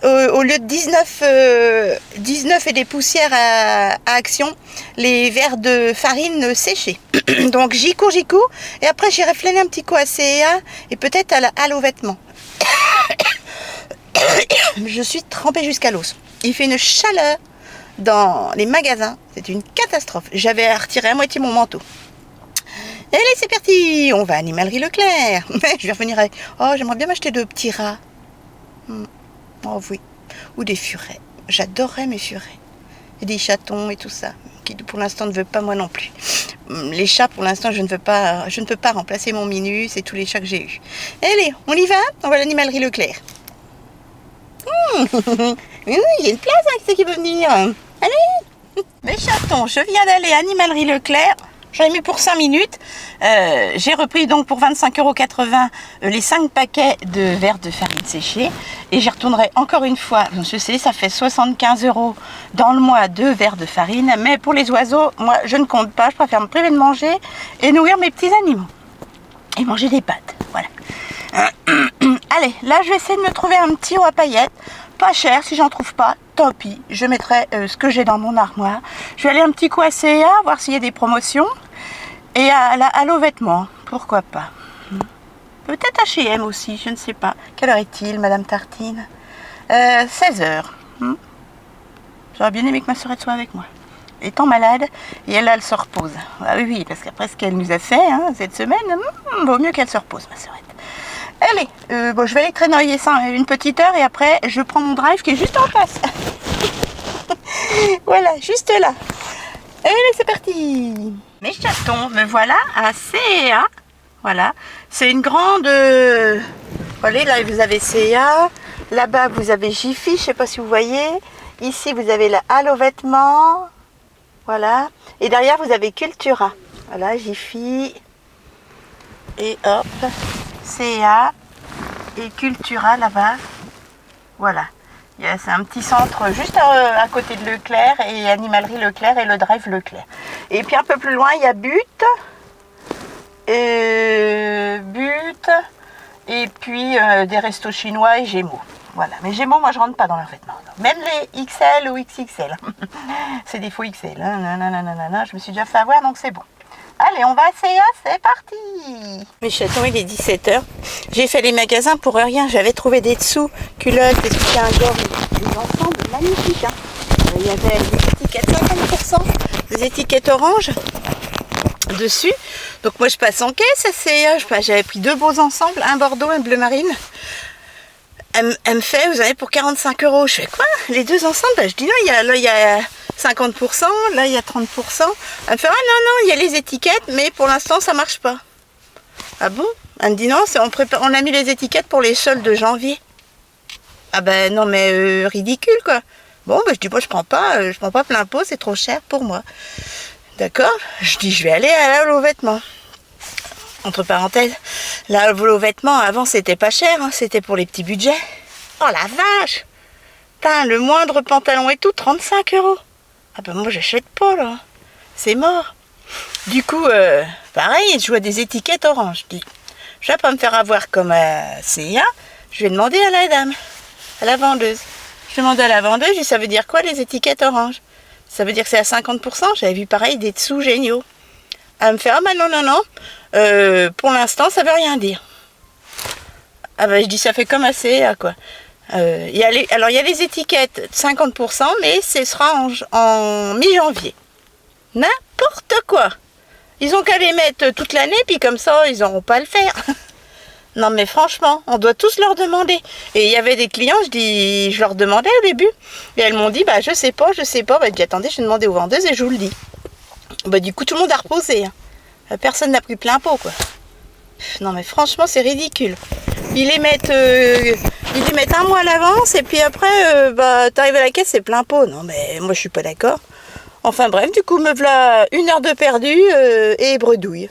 Au lieu de 19 et des poussières à Action, les verres de farine séchés. Donc j'y cours, et après j'irai flâner un petit coup à CA et peut-être à l'eau vêtements. Je suis trempée jusqu'à l'os. Il fait une chaleur dans les magasins, c'est une catastrophe. J'avais retiré à moitié mon manteau. Allez, c'est parti, on va à Animalerie Leclerc. Je vais revenir avec... Oh, j'aimerais bien m'acheter de petits rats. Oh oui, ou des furets. J'adorerais mes furets. Et des chatons et tout ça, qui pour l'instant ne veut pas, moi non plus. Les chats, pour l'instant, je ne peux pas remplacer mon Minus et tous les chats que j'ai eus. Allez, on y va? On va à l'animalerie Leclerc. Il y a une place avec ceux qui veulent venir. Allez. Mes chatons, je viens d'aller à Animalerie Leclerc. J'en ai mis pour 5 minutes. J'ai repris donc pour 25,80 € les 5 paquets de verres de farine séchée. Et j'y retournerai encore une fois. Je sais, ça fait 75 € dans le mois de verres de farine. Mais pour les oiseaux, moi, je ne compte pas. Je préfère me priver de manger et nourrir mes petits animaux. Et manger des pâtes. Voilà. Allez, là, je vais essayer de me trouver un petit haut à paillettes. Pas cher, si j'en trouve pas, tant pis. Je mettrai ce que j'ai dans mon armoire. Je vais aller un petit coup à CA, voir s'il y a des promotions. Et à l'eau vêtements, pourquoi pas. Peut-être H&M aussi, je ne sais pas. Quelle heure est-il, Madame Tartine? 16 h. J'aurais bien aimé que ma sœurette soit avec moi. Étant malade, et elle se repose. Ah oui, parce qu'après ce qu'elle nous a fait cette semaine, vaut mieux qu'elle se repose, ma sœurette. Allez, bon, je vais aller traîner ça une petite heure et après je prends mon drive qui est juste en face. Voilà, juste là. Allez, c'est parti. Mes chatons, me voilà à CA. Voilà, c'est une grande... Voilà, là vous avez CA. Là-bas vous avez Jiffy, je ne sais pas si vous voyez. Ici vous avez la Halle aux vêtements. Voilà. Et derrière vous avez Cultura. Voilà, Jiffy. Et hop. CA et Cultura là-bas. Voilà. C'est un petit centre juste à côté de Leclerc et Animalerie Leclerc et le Drive Leclerc. Et puis un peu plus loin, il y a But. Et puis des restos chinois et Gémeaux. Voilà. Mais Gémeaux, moi je rentre pas dans leurs vêtements. Même les XL ou XXL. C'est des faux XL. Je me suis déjà fait avoir, donc c'est bon. Allez, on va à CA, c'est parti. Mes chatons, il est 17h. J'ai fait les magasins pour rien. J'avais trouvé des dessous, culottes, des soutiens-gorge, des ensembles magnifiques. Hein. Il y avait des étiquettes 50%, des étiquettes orange dessus. Donc moi je passe en caisse à CA. J'avais pris 2 beaux ensembles, un bordeaux, un bleu marine. Elle me fait, vous avez pour 45 €. Je fais quoi? Les 2 ensemble? Je dis non, là il y a 50%, là il y a 30%. Elle me fait, ah non, il y a les étiquettes, mais pour l'instant ça marche pas. Ah bon? Elle me dit non, on a mis les étiquettes pour les soldes de janvier. Ah ben non mais ridicule quoi. Bon ben je dis moi je prends pas plein pot, c'est trop cher pour moi. D'accord? Je dis je vais aller à la hall aux vêtements. Entre parenthèses, la hall aux vêtements avant c'était pas cher, hein, c'était pour les petits budgets. Oh la vache! Putain, le moindre pantalon et tout, 35 €. Ah ben moi j'achète pas là. C'est mort. Du coup, pareil, je vois des étiquettes orange. Je dis, je vais pas me faire avoir comme CA, je vais demander à la dame, à la vendeuse. Je demande à la vendeuse, je dis, ça veut dire quoi les étiquettes orange? Ça veut dire que c'est à 50%? J'avais vu pareil des dessous géniaux. Elle me fait, ah ben non, pour l'instant ça veut rien dire. Ah ben je dis, ça fait comme à CA quoi. Alors il y a les étiquettes 50%, mais ce sera en mi-janvier. N'importe quoi. Ils ont qu'à les mettre toute l'année, puis comme ça, ils n'auront pas à le faire. Non mais franchement, on doit tous leur demander. Et il y avait des clients, je leur demandais au début. Et elles m'ont dit, bah je sais pas. Bah, je dis, attendez, je vais demander aux vendeuses et je vous le dis. Bah du coup, tout le monde a reposé. Hein. Personne n'a pris plein pot, quoi. Non mais franchement, c'est ridicule. Ils les mettent un mois à l'avance et puis après, t'arrives à la caisse, c'est plein pot. Non mais moi, je suis pas d'accord. Enfin bref, du coup, me voilà 1 heure de perdu et bredouille.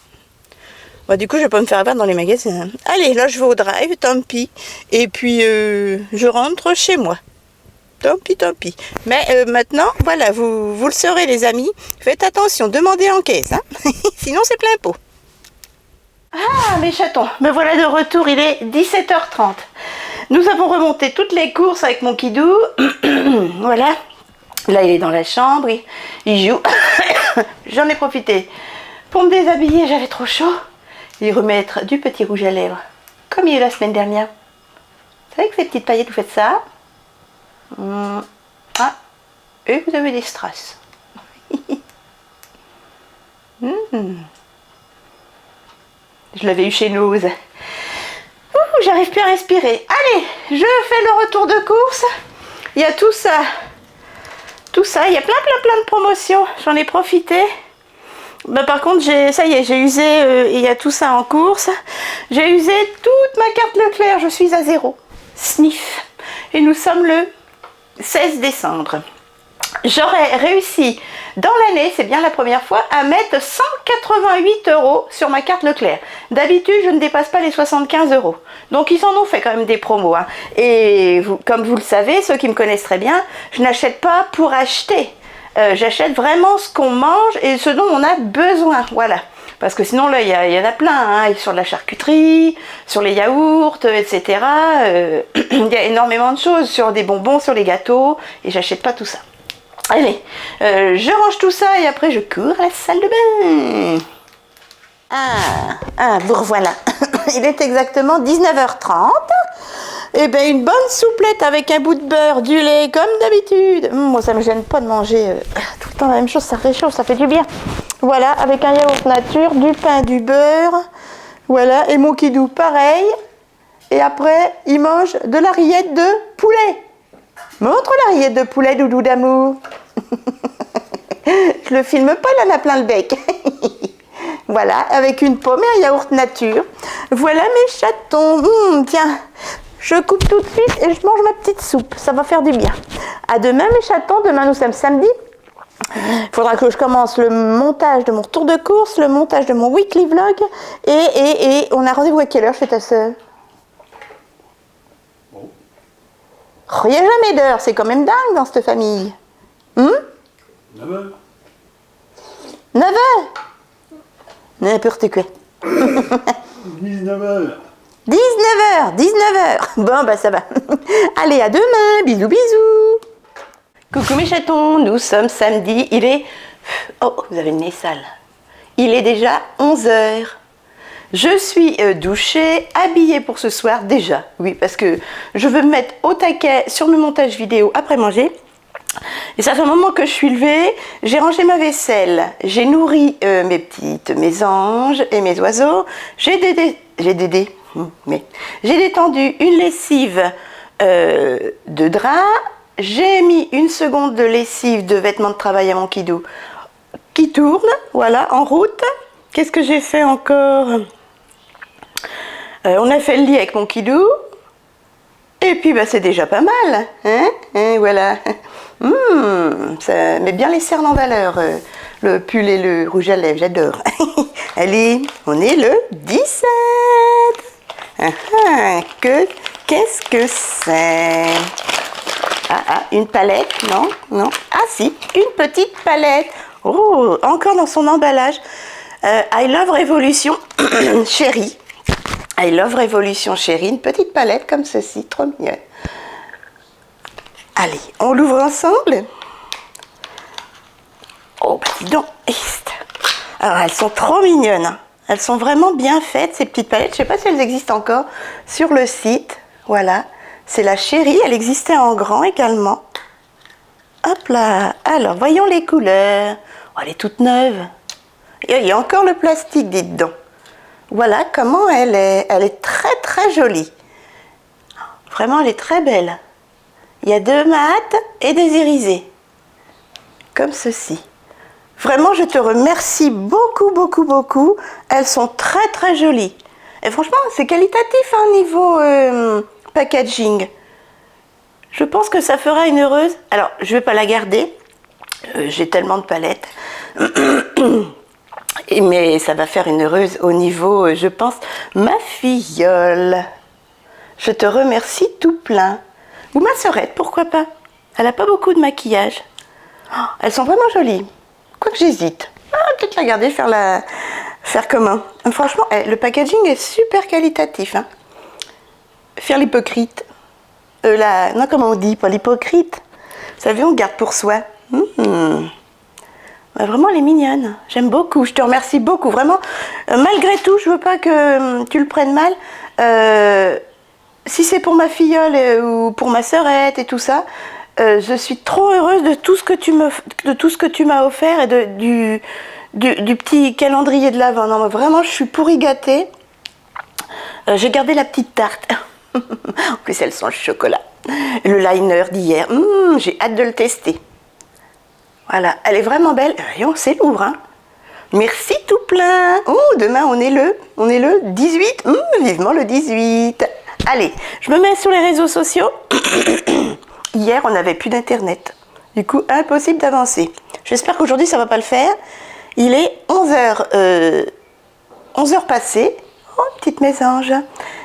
Bah, du coup, je vais pas me faire avoir dans les magasins. Allez, là, je vais au drive, tant pis. Et puis, je rentre chez moi. Tant pis. Mais maintenant, voilà, vous le saurez, les amis. Faites attention, demandez en caisse. Hein. Sinon, c'est plein pot. Ah, mes chatons, me voilà de retour. Il est 17h30. Nous avons remonté toutes les courses avec mon kidou. Voilà. Là, il est dans la chambre, il joue. J'en ai profité pour me déshabiller, j'avais trop chaud. Et remettre du petit rouge à lèvres, comme il est la semaine dernière. Vous savez que ces petites paillettes, vous faites ça. Ah, et vous avez des strass. Je l'avais eu chez Nose. J'arrive plus à respirer. Allez, je fais le retour de course. Il y a tout ça. Il y a plein de promotions, j'en ai profité. Bah, par contre, j'ai usé, il y a tout ça en course. J'ai usé toute ma carte Leclerc, je suis à 0. Sniff. Et nous sommes le 16 décembre. J'aurais réussi dans l'année, c'est bien la première fois, à mettre 188 € sur ma carte Leclerc. D'habitude, je ne dépasse pas les 75 €. Donc, ils en ont fait quand même des promos. Hein. Et comme vous le savez, ceux qui me connaissent très bien, je n'achète pas pour acheter. J'achète vraiment ce qu'on mange et ce dont on a besoin. Voilà. Parce que sinon, là, il y en a plein. Hein, sur la charcuterie, sur les yaourts, etc. Il y a énormément de choses. Sur des bonbons, sur les gâteaux. Et j'achète pas tout ça. Allez, je range tout ça et après je cours à la salle de bain. Ah, vous revoilà. Il est exactement 19h30. Et bien une bonne souplette avec un bout de beurre, du lait, comme d'habitude. Moi, ça me gêne pas de manger tout le temps la même chose, ça réchauffe, ça fait du bien. Voilà, avec un yaourt nature, du pain, du beurre. Voilà, et mon kidou, pareil. Et après, il mange de la rillette de poulet. Montre la rillette de poulet, doudou d'amour. Je le filme pas, là, on a plein le bec. Voilà, avec une pomme et un yaourt nature. Voilà mes chatons. Tiens, je coupe tout de suite et je mange ma petite soupe. Ça va faire du bien. À demain mes chatons. Demain nous sommes samedi. Il faudra que je commence le montage de mon retour de course, le montage de mon weekly vlog. Et on a rendez-vous à quelle heure chez ta soeur? Il n'y a jamais d'heure. C'est quand même dingue dans cette famille. 9h. 9h. N'importe quoi. 19h. 19h. Bon, bah ça va. Allez, à demain. Bisous, bisous. Coucou mes chatons, nous sommes samedi. Il est... Oh, vous avez le nez sale. Il est déjà 11 h. Je suis douchée, habillée pour ce soir déjà. Oui, parce que je veux me mettre au taquet sur le montage vidéo après manger. Et ça fait un moment que je suis levée, j'ai rangé ma vaisselle, j'ai nourri mes petites mésanges et mes oiseaux, j'ai détendu une lessive de drap, j'ai mis une seconde de lessive de vêtements de travail à mon kidou qui tourne, voilà, en route. Qu'est-ce que j'ai fait encore? On a fait le lit avec mon kidou. Et puis bah, c'est déjà pas mal, hein, et voilà. Ça met bien les cernes en valeur, le pull et le rouge à lèvres, j'adore. Allez, on est le 17. Qu'est-ce que c'est? Une palette, non. Ah si, une petite palette. Oh, encore dans son emballage. I Love Révolution Chérie. I Love Révolution Chérie, une petite palette comme ceci, trop mignonne. Allez, on l'ouvre ensemble. Oh, bah dis donc. Alors, elles sont trop mignonnes. Elles sont vraiment bien faites, ces petites palettes. Je ne sais pas si elles existent encore sur le site. Voilà, c'est la Chérie. Elle existait en grand également. Hop là. Alors, voyons les couleurs. Oh, elle est toute neuve. Et il y a encore le plastique, dites donc. Voilà comment elle est. Elle est très très jolie. Vraiment, elle est très belle. Il y a 2 mates et des irisés. Comme ceci. Vraiment, je te remercie beaucoup. Elles sont très très jolies. Et franchement, c'est qualitatif niveau packaging. Je pense que ça fera une heureuse. Alors, je ne vais pas la garder. J'ai tellement de palettes. Mais ça va faire une heureuse au niveau, je pense, ma filleule. Je te remercie tout plein. Ou ma sœurette, pourquoi pas? Elle n'a pas beaucoup de maquillage. Oh, elles sont vraiment jolies. Quoique j'hésite. Peut-être la garder, faire comment? Franchement, le packaging est super qualitatif. Hein. Faire l'hypocrite. Non, comment on dit? Pas l'hypocrite. Vous savez, on garde pour soi. Vraiment, elle est mignonne. J'aime beaucoup. Je te remercie beaucoup. Vraiment, malgré tout, je veux pas que tu le prennes mal. Si c'est pour ma filleule ou pour ma sœurette et tout ça, je suis trop heureuse de tout ce que tu m'as offert et du petit calendrier de l'Avent. Non, mais vraiment, je suis pourri gâtée. J'ai gardé la petite tarte. En plus, elles sont au chocolat. Le liner d'hier. J'ai hâte de le tester. Voilà, elle est vraiment belle. Voyons, c'est lourd, hein. Merci tout plein. Oh, demain, on est le 18. Vivement le 18. Allez, je me mets sur les réseaux sociaux. Hier, on n'avait plus d'internet. Du coup, impossible d'avancer. J'espère qu'aujourd'hui, ça ne va pas le faire. Il est 11h passées. Oh, petite mésange.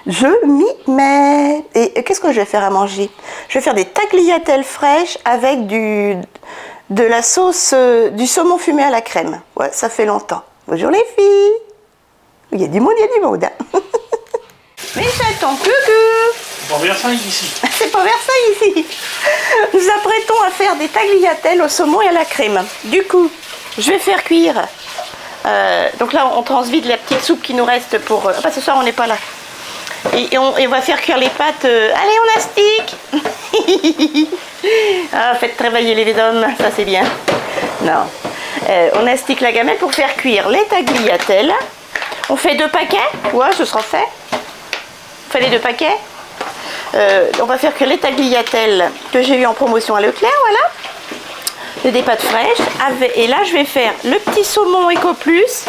Je m'y mets. Et qu'est-ce que je vais faire à manger? Je vais faire des tagliatelles fraîches avec de la sauce, du saumon fumé à la crème. Ouais, ça fait longtemps. Bonjour les filles. Il y a du monde, hein. Mais chatons, coucou. C'est pas Versailles ici. C'est pas Versailles ici. Nous apprêtons à faire des tagliatelles au saumon et à la crème. Du coup, je vais faire cuire. Donc là, on transvide la petite soupe qui nous reste pour... ce soir, on n'est pas là. Et on va faire cuire les pâtes. Allez, on astique. Faites travailler les hommes, ça c'est bien. Non. On astique la gamelle pour faire cuire les tagliatelles. On fait 2 paquets. Ouais, ce sera fait. On fait les 2 paquets. On va faire cuire les tagliatelles que j'ai eu en promotion à Leclerc, voilà. Des pâtes fraîches. Et là, je vais faire le petit saumon Eco Plus.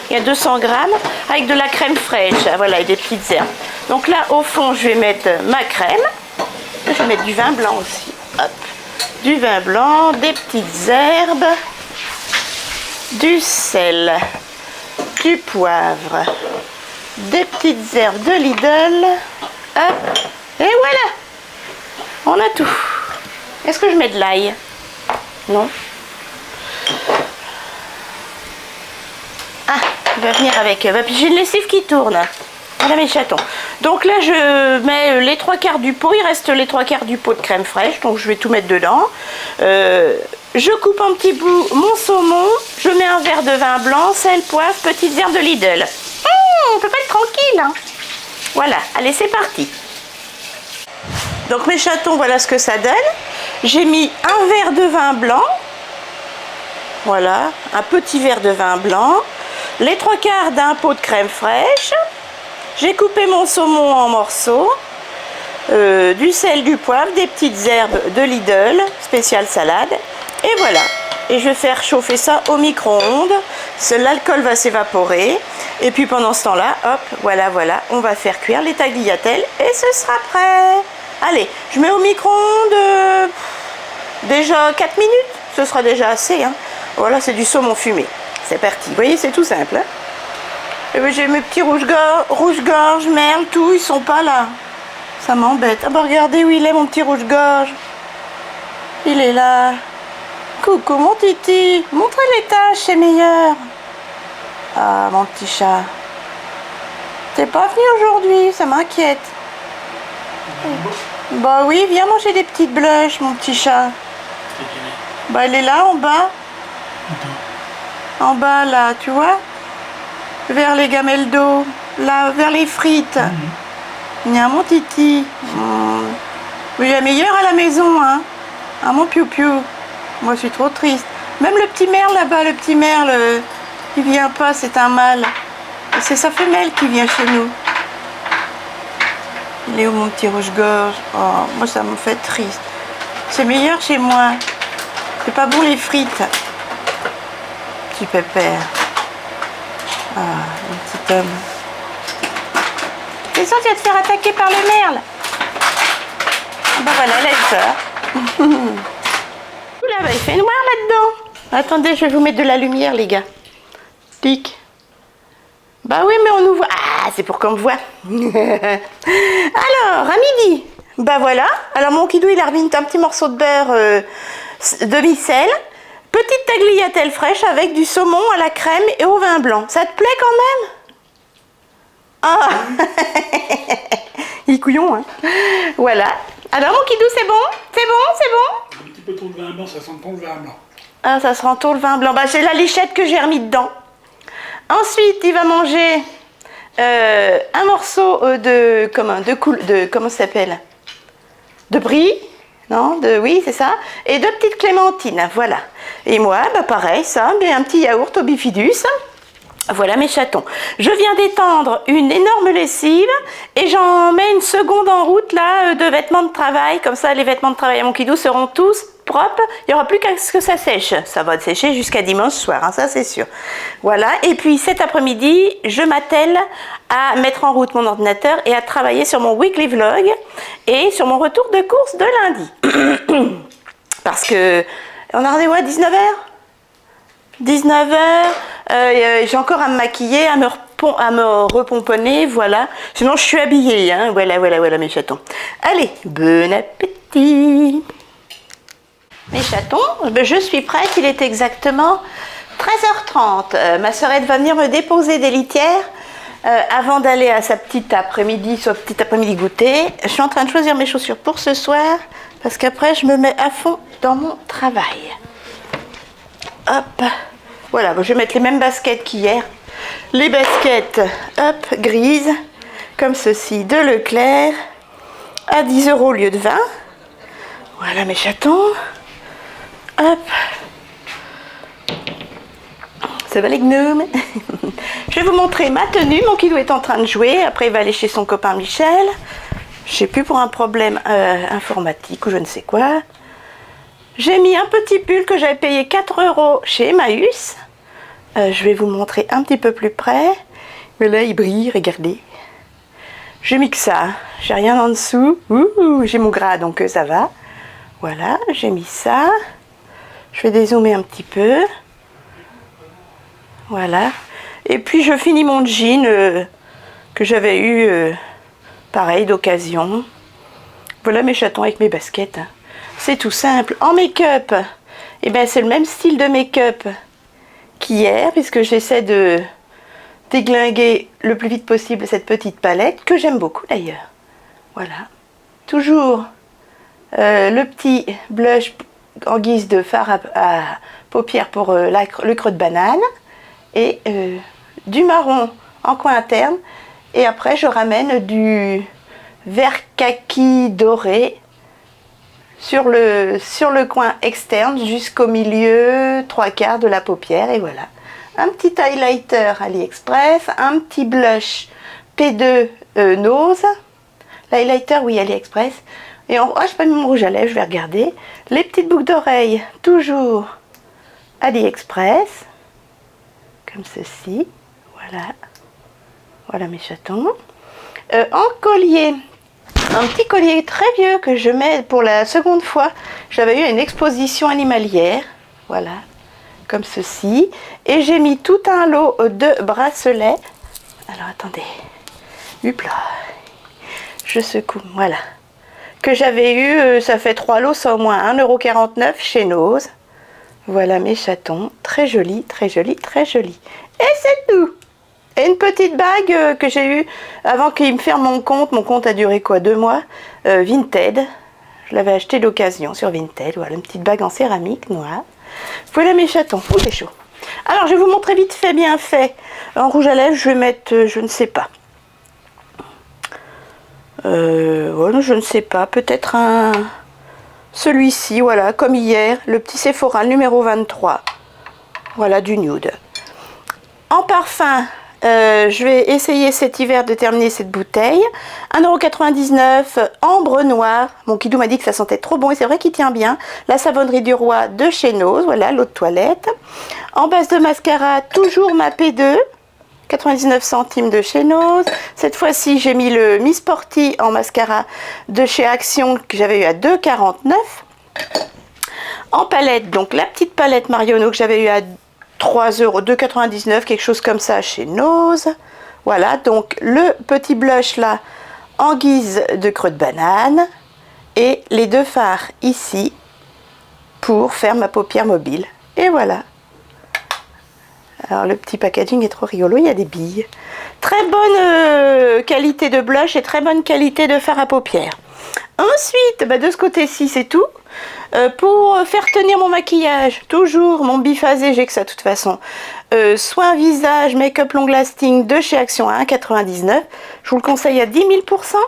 Il y a 200 grammes avec de la crème fraîche. Voilà, et des petites herbes. Donc là, au fond, je vais mettre ma crème. Je vais mettre du vin blanc aussi. Hop. Du vin blanc, des petites herbes, du sel, du poivre, des petites herbes de Lidl. Hop. Et voilà. On a tout. Est-ce que je mets de l'ail? Non. Il va venir avec... Puis j'ai une lessive qui tourne. Voilà mes chatons. Donc là, je mets les 3/4 du pot. Il reste les 3/4 du pot de crème fraîche. Donc je vais tout mettre dedans. Je coupe en petits bouts mon saumon. Je mets un verre de vin blanc, sel, poivre, petites herbes de Lidl. On peut pas être tranquille, hein. Voilà, allez, c'est parti. Donc mes chatons, voilà ce que ça donne. J'ai mis un verre de vin blanc. Voilà, un petit verre de vin blanc. Les 3/4 d'un pot de crème fraîche. J'ai coupé mon saumon en morceaux. Du sel, du poivre, des petites herbes de Lidl, spécial salade. Et voilà. Et je vais faire chauffer ça au micro-ondes. L'alcool va s'évaporer. Et puis pendant ce temps-là, hop, voilà, on va faire cuire les tagliatelles et ce sera prêt. Allez, je mets au micro-ondes déjà 4 minutes. Ce sera déjà assez, hein. Voilà, c'est du saumon fumé. C'est parti. Vous voyez, c'est tout simple, hein. Et bien, j'ai mes petits rouge-gorge, merle, tout, ils sont pas là. Ça m'embête. Ah bah regardez où il est, mon petit rouge-gorge. Il est là. Coucou mon titi. Montrez les tâches, c'est meilleur. Ah, mon petit chat. T'es pas venu aujourd'hui, ça m'inquiète. Bah oui, viens manger des petites bluches, mon petit chat. Bah elle est là, en bas. En bas, là, tu vois. Vers les gamelles d'eau. Là, vers les frites. Viens, mon titi. Oui, il est meilleur à la maison, hein. Ah, mon piou-piou. Moi, je suis trop triste. Même le petit merle, là-bas, le petit merle, il vient pas, c'est un mâle. C'est sa femelle qui vient chez nous. Il est où, mon petit rouge-gorge? Oh, moi, ça me fait triste. C'est meilleur chez moi. C'est pas bon, les frites. Petit pépère. Ah, mon petit homme. T'es sûr que tu vas te faire attaquer par le merle? Ben voilà, elle a eu peur. Oula, bah, il fait noir là-dedans. Attendez, je vais vous mettre de la lumière, les gars. Tic. Bah oui, mais on nous voit. Ah, c'est pour qu'on me voit. Alors, à midi. Bah voilà. Alors, mon kidou, il a remis un petit morceau de beurre demi-sel. Petite tagliatelle fraîche avec du saumon à la crème et au vin blanc. Ça te plaît quand même? Ah. Il est couillon, hein. Voilà. Alors, mon kidou, c'est bon? C'est bon? C'est bon? Un petit peu trop de vin blanc, ça sent trop le vin blanc. Ah, ça sent trop le vin blanc. Bah, c'est la lichette que j'ai remis dedans. Ensuite, il va manger un morceau comment ça s'appelle? De brie, non? Oui, c'est ça. Et 2 petites clémentines, voilà. Et moi, bah pareil, ça, mais un petit yaourt au bifidus. Voilà mes chatons. Je viens d'étendre une énorme lessive et j'en mets une seconde en route là de vêtements de travail. Comme ça, les vêtements de travail à mon kidou seront tous propres. Il n'y aura plus qu'à ce que ça sèche. Ça va sécher jusqu'à dimanche soir, hein, ça c'est sûr. Voilà. Et puis cet après-midi, je m'attelle à mettre en route mon ordinateur et à travailler sur mon weekly vlog et sur mon retour de course de lundi. Parce que on a rendez-vous à 19h. 19h, j'ai encore à me maquiller, à me repomponner, voilà. Sinon, je suis habillée, hein. Voilà mes chatons. Allez, bon appétit. Mes chatons, je suis prête, il est exactement 13h30. Ma sœurette va venir me déposer des litières avant d'aller à sa petite après-midi, soit petit après-midi goûter. Je suis en train de choisir mes chaussures pour ce soir, parce qu'après, je me mets à fond dans mon travail. Hop, voilà, je vais mettre les mêmes baskets qu'hier. Les baskets, hop, grises, comme ceci, de Leclerc, à 10 € au lieu de 20. Voilà mes chatons. Hop. Ça va les gnomes? Je vais vous montrer ma tenue. Mon kidou est en train de jouer. Après, il va aller chez son copain Michel. Je sais plus, pour un problème informatique ou je ne sais quoi. J'ai mis un petit pull que j'avais payé 4 € chez Emmaüs. Je vais vous montrer un petit peu plus près. Mais là, il brille, regardez. J'ai mis que ça. J'ai rien en dessous. J'ai mon gras, donc ça va. Voilà, j'ai mis ça. Je vais dézoomer un petit peu. Voilà. Et puis, je finis mon jean que j'avais eu, pareil, d'occasion. Voilà mes chatons avec mes baskets. C'est tout simple. En make-up, eh ben, c'est le même style de make-up qu'hier, puisque j'essaie de déglinguer le plus vite possible cette petite palette, que j'aime beaucoup d'ailleurs. Voilà. Toujours le petit blush en guise de fard à paupières pour le creux de banane. et du marron en coin interne. Et après, je ramène du vert kaki doré sur le coin externe jusqu'au milieu, 3/4 de la paupière. Et voilà. Un petit highlighter AliExpress, un petit blush P2 Nose. L'highlighter, oui, AliExpress. Et en je n'ai pas mis mon rouge à lèvres, je vais regarder. Les petites boucles d'oreilles, toujours AliExpress. Comme ceci. Voilà. Voilà mes chatons. En collier, un petit collier très vieux que je mets pour la seconde fois. J'avais eu une exposition animalière. Voilà. Comme ceci. Et j'ai mis tout un lot de bracelets. Alors attendez. Hop là. Je secoue. Voilà. Que j'avais eu, ça fait 3 lots, ça au moins 1,49 € chez Nose. Voilà mes chatons. Très joli, très joli, très joli. Et c'est tout. Et une petite bague que j'ai eue avant qu'il me ferme mon compte. Mon compte a duré quoi, 2 mois. Vinted. Je l'avais acheté d'occasion sur Vinted. Voilà, une petite bague en céramique noire. Voilà mes chatons. Oh, c'est chaud. Alors, je vais vous montrer vite fait, bien fait. En rouge à lèvres, je vais mettre, je ne sais pas. Voilà, je ne sais pas. Peut-être celui-ci, voilà, comme hier. Le petit Sephora, le numéro 23. Voilà, du nude. En parfum, je vais essayer cet hiver de terminer cette bouteille. 1,99 € ambre noir. Mon Kidou m'a dit que ça sentait trop bon et c'est vrai qu'il tient bien. La savonnerie du roi de chez Nose. Voilà, l'eau de toilette. En base de mascara, toujours ma P2. 99 centimes de chez Nose. Cette fois-ci, j'ai mis le Miss Sporty en mascara de chez Action que j'avais eu à 2,49 €. En palette, donc la petite palette Marionneau que j'avais eu à 3 €, 2,99 €, quelque chose comme ça chez Nose. Voilà, donc le petit blush là en guise de creux de banane et les 2 fards ici pour faire ma paupière mobile. Et voilà. Alors le petit packaging est trop rigolo, il y a des billes. Très bonne qualité de blush et très bonne qualité de fard à paupières. Ensuite, de ce côté-ci, c'est tout. Pour faire tenir mon maquillage, toujours mon biphasé, j'ai que ça de toute façon. Soin visage, make-up long lasting de chez Action à 1,99 €. Je vous le conseille à 10 000 %.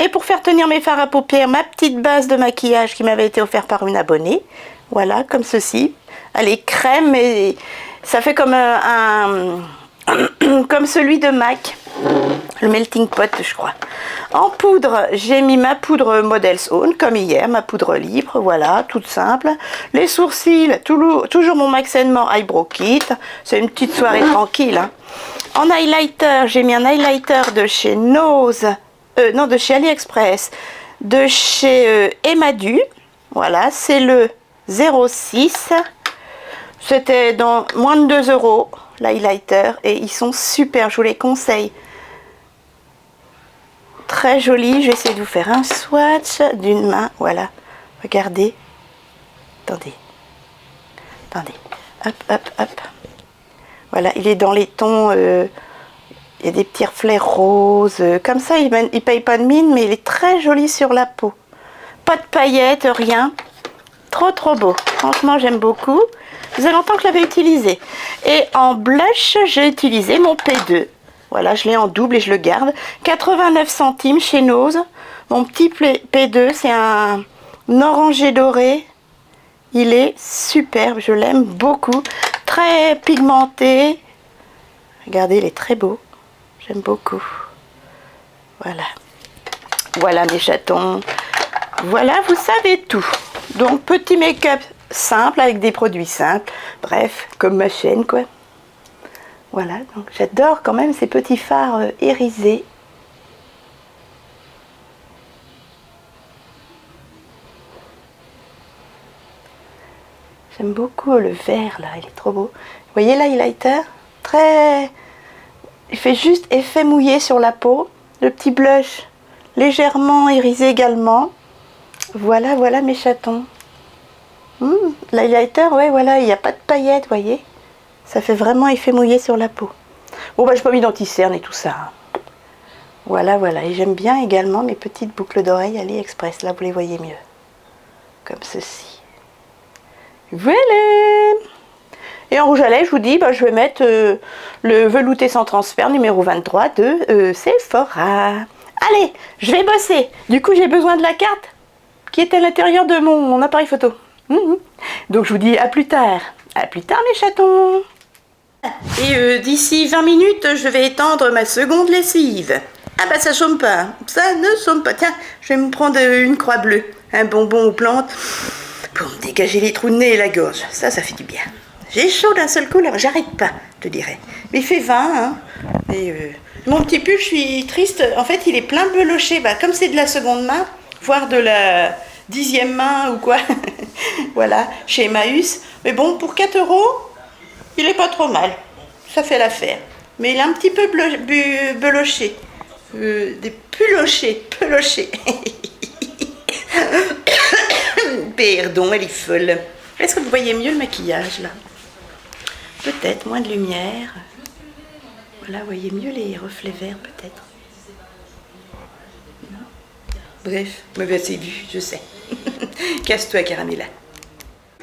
Et pour faire tenir mes fards à paupières, ma petite base de maquillage qui m'avait été offerte par une abonnée. Voilà, comme ceci. Elle est crème et ça fait comme comme celui de MAC. Le melting pot, je crois. En poudre, j'ai mis ma poudre Models Own, comme hier, ma poudre libre, voilà, toute simple. Les sourcils, toujours mon Max More Eyebrow Kit. C'est une petite soirée tranquille. Hein. En highlighter, j'ai mis un highlighter de chez Nose, non, de chez AliExpress, de chez Emadu. Voilà, c'est le 06. C'était dans moins de 2 € l'highlighter et ils sont super, je vous les conseille. Très joli, je vais essayer de vous faire un swatch d'une main, voilà, regardez, attendez, hop, hop, hop, voilà, il est dans les tons, il y a des petits reflets roses, comme ça, il paye pas de mine, mais il est très joli sur la peau, pas de paillettes, rien, trop beau, franchement j'aime beaucoup, ça faisait longtemps que je l'avais utilisé, et en blush, j'ai utilisé mon P2, voilà, je l'ai en double et je le garde. 89 centimes chez Nose. Mon petit P2, c'est un orangé doré. Il est superbe, je l'aime beaucoup. Très pigmenté. Regardez, il est très beau. J'aime beaucoup. Voilà. Voilà mes chatons. Voilà, vous savez tout. Donc, petit make-up simple avec des produits simples. Bref, comme ma chaîne, quoi. Voilà, donc j'adore quand même ces petits fards irisés. J'aime beaucoup le vert là, il est trop beau. Vous voyez l'highlighter? Très... Il fait juste effet mouillé sur la peau. Le petit blush légèrement irisé également. Voilà, voilà mes chatons. L'highlighter, ouais, voilà, il n'y a pas de paillettes, vous voyez. Ça fait vraiment effet mouillé sur la peau. Bon, je n'ai pas mis d'anti-cerne et tout ça. Hein. Voilà, voilà. Et j'aime bien également mes petites boucles d'oreilles AliExpress. Là, vous les voyez mieux. Comme ceci. Voilà. Et en rouge à lèvres, je vous dis, bah, je vais mettre le velouté sans transfert numéro 23 de Sephora. Allez, je vais bosser. Du coup, j'ai besoin de la carte qui est à l'intérieur de mon appareil photo. Donc, je vous dis à plus tard. À plus tard, mes chatons. Et d'ici 20 minutes, je vais étendre ma seconde lessive. Ah bah ça chôme pas, ça ne chôme pas. Tiens, je vais me prendre une croix bleue, un bonbon aux plantes pour me dégager les trous de nez et la gorge. Ça fait du bien. J'ai chaud d'un seul coup là, j'arrête pas, je te dirais. Mais il fait 20, hein. Et mon petit pull, je suis triste. En fait, il est plein beloché. Bah, comme c'est de la seconde main, voire de la 10e main ou quoi. Voilà, chez Emmaüs. Mais bon, pour 4 €, il est pas trop mal. Ça fait l'affaire. Mais il est un petit peu beloché. Des pelochés. Pardon, elle est folle. Est-ce que vous voyez mieux le maquillage là? Peut-être, moins de lumière. Voilà, vous voyez mieux les reflets verts peut-être. Bref, mauvais c'est vu, je sais. Casse-toi, Caramella.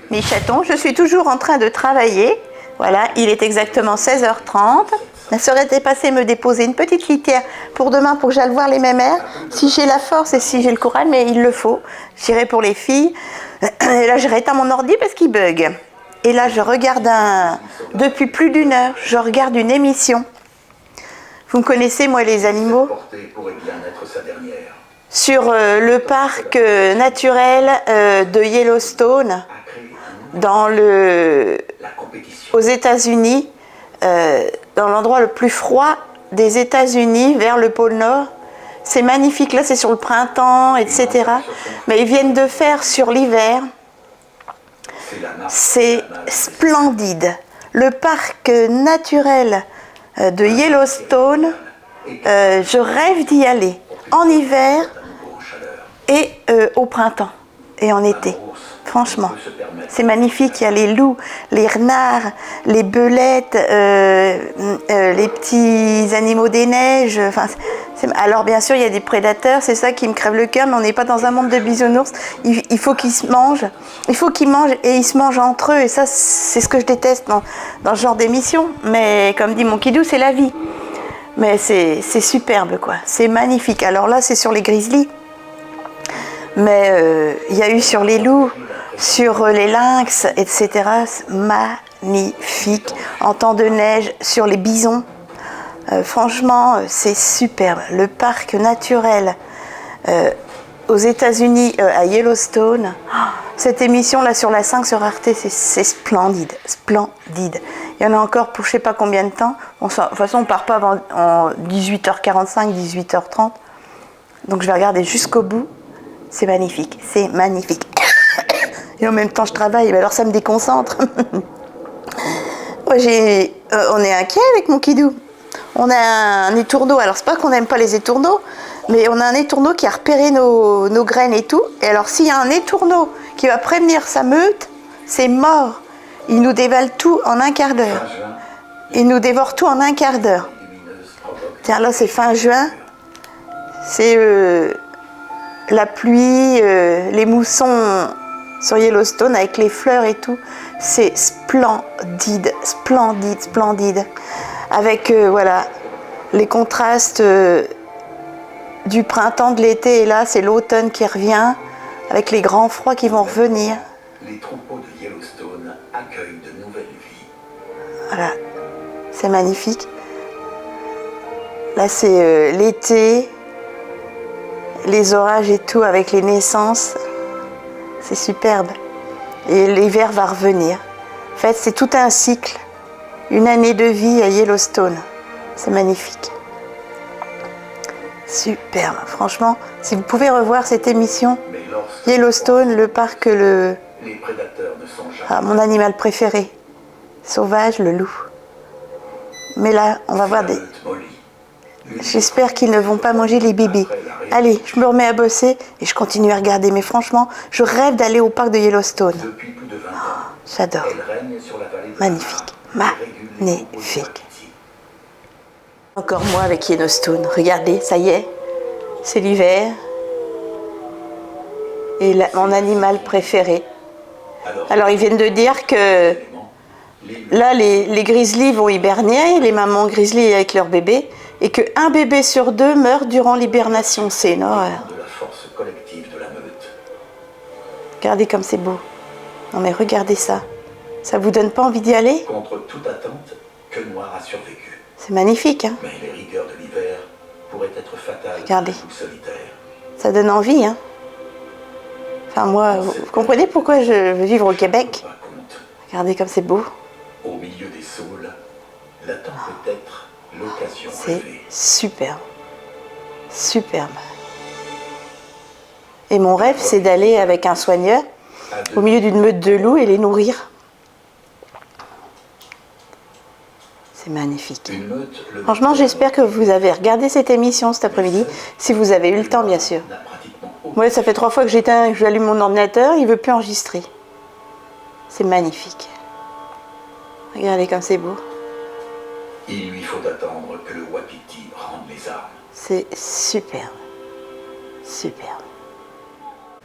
Mes chatons, je suis toujours en train de travailler. Voilà, il est exactement 16h30. Ma sœur était passée me déposer une petite litière pour demain pour que j'aille voir les mémères. Si j'ai la force et si j'ai le courage, mais il le faut. J'irai pour les filles. Et là, j'ai éteint mon ordi parce qu'il bug. Et là, je regarde depuis plus d'1 heure, je regarde une émission. Vous me connaissez, moi, les animaux. Sur le parc naturel de Yellowstone, aux États-Unis, dans l'endroit le plus froid des États-Unis, vers le pôle Nord. C'est magnifique, là c'est sur le printemps, etc. Mais ils viennent de faire sur l'hiver. C'est splendide. Le parc naturel de Yellowstone, je rêve d'y aller en hiver et au printemps et en été. Franchement, c'est magnifique. Il y a les loups, les renards, les belettes, les petits animaux des neiges. Enfin, alors bien sûr, il y a des prédateurs. C'est ça qui me crève le cœur. Mais on n'est pas dans un monde de bisounours. Il faut qu'ils se mangent. Il faut qu'ils mangent et ils se mangent entre eux. Et ça, c'est ce que je déteste dans ce genre d'émission. Mais comme dit mon kidou, c'est la vie. Mais c'est superbe, quoi. C'est magnifique. Alors là, c'est sur les grizzlies. Mais il y a eu sur les loups, sur les lynx, etc. Magnifique. En temps de neige, sur les bisons. Franchement, c'est superbe. Le parc naturel aux États-Unis, à Yellowstone. Cette émission-là sur la 5 sur Arte, c'est splendide. Splendide. Il y en a encore pour je ne sais pas combien de temps. De toute façon, on ne part pas avant 18h45, 18h30. Donc je vais regarder jusqu'au bout. C'est magnifique, c'est magnifique. Et en même temps, je travaille, alors ça me déconcentre. On est inquiet avec mon kidou. On a un étourneau, alors c'est pas qu'on n'aime pas les étourneaux, mais on a un étourneau qui a repéré nos graines et tout. Et alors s'il y a un étourneau qui va prévenir sa meute, c'est mort. Il nous dévale tout en un quart d'heure. Il nous dévore tout en un quart d'heure. Tiens, là c'est fin juin. C'est la pluie, les moussons sur Yellowstone avec les fleurs et tout. C'est splendide, splendide, splendide. Avec voilà, les contrastes du printemps, de l'été, et là c'est l'automne qui revient, avec les grands froids qui vont revenir. Les troupeaux de Yellowstone accueillent de nouvelles vies. Voilà, c'est magnifique. Là c'est l'été, les orages et tout, avec les naissances. C'est superbe. Et l'hiver va revenir. En fait, c'est tout un cycle. Une année de vie à Yellowstone. C'est magnifique. Superbe. Franchement, si vous pouvez revoir cette émission, Yellowstone, le parc, les prédateurs ne sont jamais mon animal préféré. Sauvage, le loup. Mais là, on va voir des... J'espère qu'ils ne vont pas manger les bébés. Allez, je me remets à bosser et je continue à regarder. Mais franchement, je rêve d'aller au parc de Yellowstone. depuis plus de 20 ans. J'adore. Elle règne sur la vallée de Magnifique. Mara et régule les troupeaux de Magnifique. Waikiki. Encore moi avec Yellowstone. Regardez, ça y est. C'est l'hiver. Et mon animal préféré. Alors, ils viennent de dire que là, les grizzlies vont hiberner, les mamans grizzlies avec leurs bébés, et qu'un bébé sur 2 meurt durant l'hibernation. C'est une horreur. De la force collective de la meute. Regardez comme c'est beau. Non mais regardez ça. Ça vous donne pas envie d'y aller? Contre toute attente, que Noir a survécu. C'est magnifique, hein? Mais les rigueurs de l'hiver pourraient être fatales Regardez. pour le loup solitaire. Ça donne envie, hein? Enfin moi, vous comprenez pourquoi je veux vivre au Québec? Pas compte. Regardez comme c'est beau. Au milieu des saules, l'attend peut-être l'occasion C'est rêvée. superbe. Superbe. Et mon rêve, c'est d'aller avec un soigneur À au deux, milieu d'une meute de loups et les nourrir. C'est magnifique. une meute, le Franchement, j'espère que vous avez regardé cette émission cet après-midi, si vous avez eu le temps, bien sûr. n'a pratiquement aucun. Moi, ça fait 3 fois que j'allume mon ordinateur, il ne veut plus enregistrer. C'est magnifique. Regardez comme c'est beau. Il lui faut attendre que le wapiti rende les armes. C'est superbe. Superbe.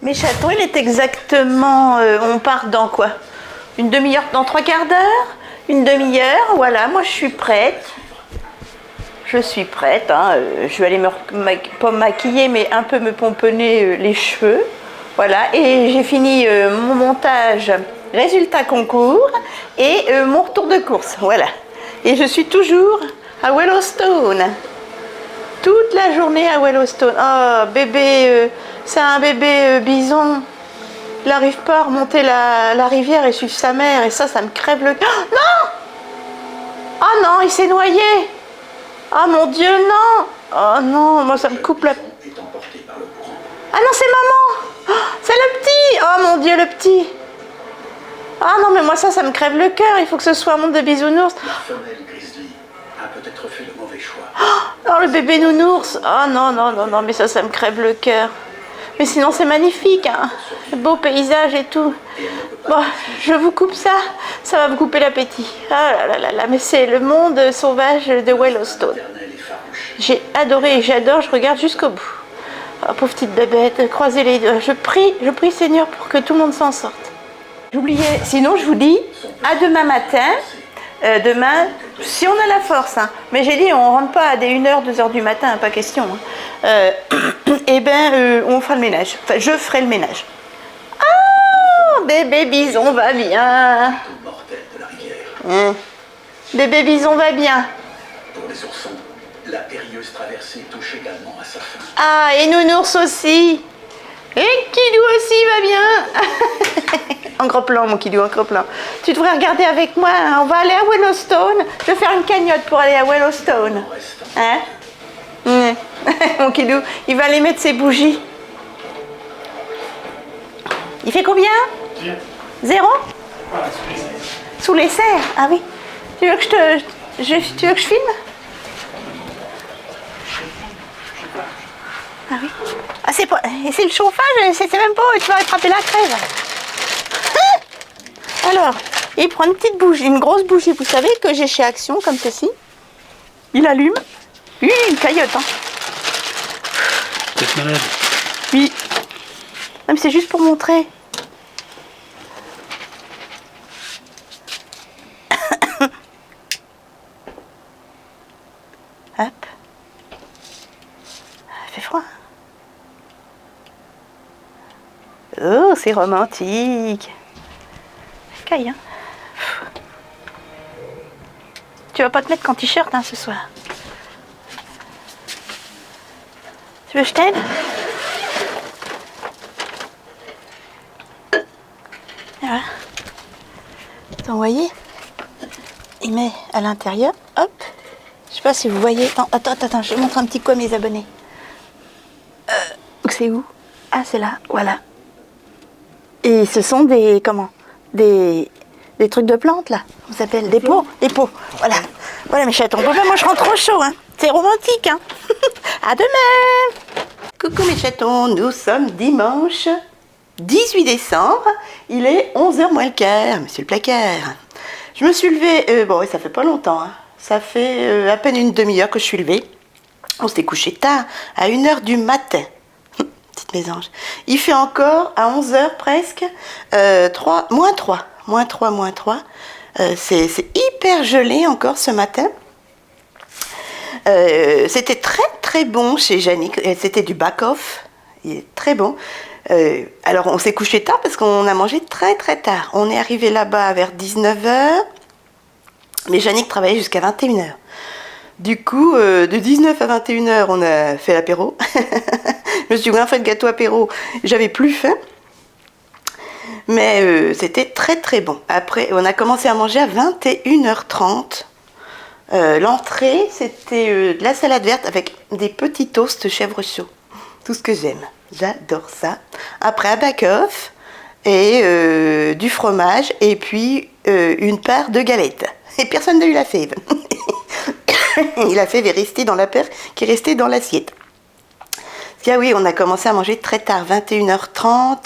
Mes chatons, il est exactement... on part dans quoi? Une demi-heure, dans 3 quarts d'heure? Une demi-heure, voilà, moi je suis prête. Je suis prête, hein. Je vais aller pas me maquiller, mais un peu me pomponner les cheveux. Voilà, et j'ai fini mon montage résultat concours et mon retour de course, voilà. Et je suis toujours à Yellowstone. Toute la journée à Yellowstone. Oh, bébé, c'est un bébé bison. Il n'arrive pas à remonter la rivière et suivre sa mère. Et ça me crève le cœur. Oh, non! Oh non, il s'est noyé. Oh mon Dieu, non! Oh non, moi ça me coupe la... Est emporté par le courant. Ah non, c'est maman! Oh, c'est le petit! Oh mon Dieu, le petit! Ah non, mais moi ça me crève le cœur. Il faut que ce soit un monde de bisounours. La femelle grizzly a peut-être fait le mauvais choix. Oh, le bébé nounours. Oh non, non, non, non, mais ça me crève le cœur. Mais sinon, c'est magnifique, hein. Beau paysage et tout. Bon, je vous coupe ça. Ça va vous couper l'appétit. Ah là là là là, mais c'est le monde sauvage de Yellowstone. Éternel et farouche. J'ai adoré et j'adore, je regarde jusqu'au bout. Oh, pauvre petite bébête, croisez les doigts. Je prie Seigneur pour que tout le monde s'en sorte. J'oubliais, sinon je vous dis à demain matin. Demain, si on a la force, hein. Mais j'ai dit on rentre pas à des 1h, 2h du matin, hein, pas question. Hein. Et ben on fera le ménage. Enfin, je ferai le ménage. Ah, bébé bison va bien. Tout mortel de la rivière. Bébé bison va bien. Pour les oursons, la périlleuse traversée touche également à sa fin. Ah, et nounours aussi. Et Kidou aussi va bien. En gros plan, mon Kidou, en gros plan. Tu devrais regarder avec moi, hein. On va aller à Yellowstone. Je vais faire une cagnotte pour aller à Yellowstone. Reste Hein? Mon Kidou, il va aller mettre ses bougies. Il fait combien? 0? Voilà, c'est les ailes. Sous les serres? Ah oui. Tu veux que tu veux que je filme? Ah oui. Ah c'est pas... c'est le chauffage, c'est même pas... Tu vas attraper la crève. Alors, il prend une petite bougie, une grosse bougie, vous savez, que j'ai chez Action, comme ceci. Il allume. Une caillotte, hein. Vous êtes malade. Oui. Non, mais c'est juste pour montrer. Hop. Il fait froid. Oh, c'est romantique. Caille, hein. Tu vas pas te mettre qu'en t-shirt, hein, ce soir. Tu veux que je t'aide? Voilà. Vous voyez? Il met à l'intérieur. Hop. Je sais pas si vous voyez. Attends, je montre un petit coup à mes abonnés. C'est où? Ah, c'est là. Voilà. Et ce sont des... Comment? Des trucs de plantes, là. On s'appelle des pots. Des pots. Voilà. Voilà, mes chatons. Moi, je rentre trop chaud, hein. C'est romantique, hein. À demain. Coucou, mes chatons. Nous sommes dimanche 18 décembre. Il est 11h moins le quart. Monsieur le placard. Je me suis levée... bon, ça fait pas longtemps, hein. Ça fait à peine une demi-heure que je suis levée. On s'était couché tard, à 1h du matin. Petite mésange. Il fait encore, à 11h presque, moins 3. C'est hyper gelé encore ce matin. C'était très très bon chez Jannick. C'était du back-off. Il est très bon. Alors on s'est couché tard parce qu'on a mangé très très tard. On est arrivé là-bas vers 19h. Mais Jannick travaillait jusqu'à 21h. Du coup, de 19 à 21h, on a fait l'apéro. Je me suis bien fait le gâteau apéro. J'avais plus faim. Mais c'était très très bon. Après, on a commencé à manger à 21h30. L'entrée, c'était de la salade verte avec des petits toasts chèvre chaud. Tout ce que j'aime. J'adore ça. Après, un back-off et du fromage et puis une part de galettes. Et personne n'a eu la fève. La fève est restée dans la paire qui est restée dans l'assiette. Ah oui, on a commencé à manger très tard, 21h30.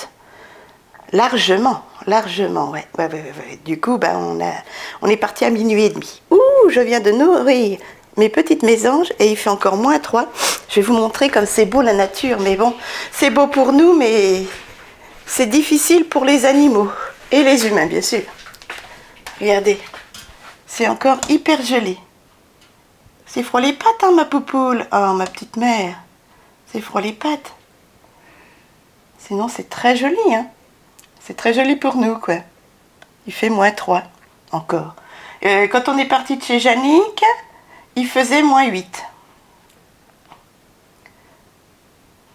Largement, ouais. Du coup, on est parti à minuit et demi. Ouh, je viens de nourrir mes petites mésanges et il fait encore -3. Je vais vous montrer comme c'est beau la nature. Mais bon, c'est beau pour nous, mais c'est difficile pour les animaux. Et les humains, bien sûr. Regardez, c'est encore hyper gelé. C'est froid les pattes, hein, ma poupoule. Oh, ma petite mère. C'est froid les pattes. Sinon, c'est très joli, hein. C'est très joli pour nous, quoi. Il fait -3, encore. Quand on est parti de chez Jannick, il faisait -8.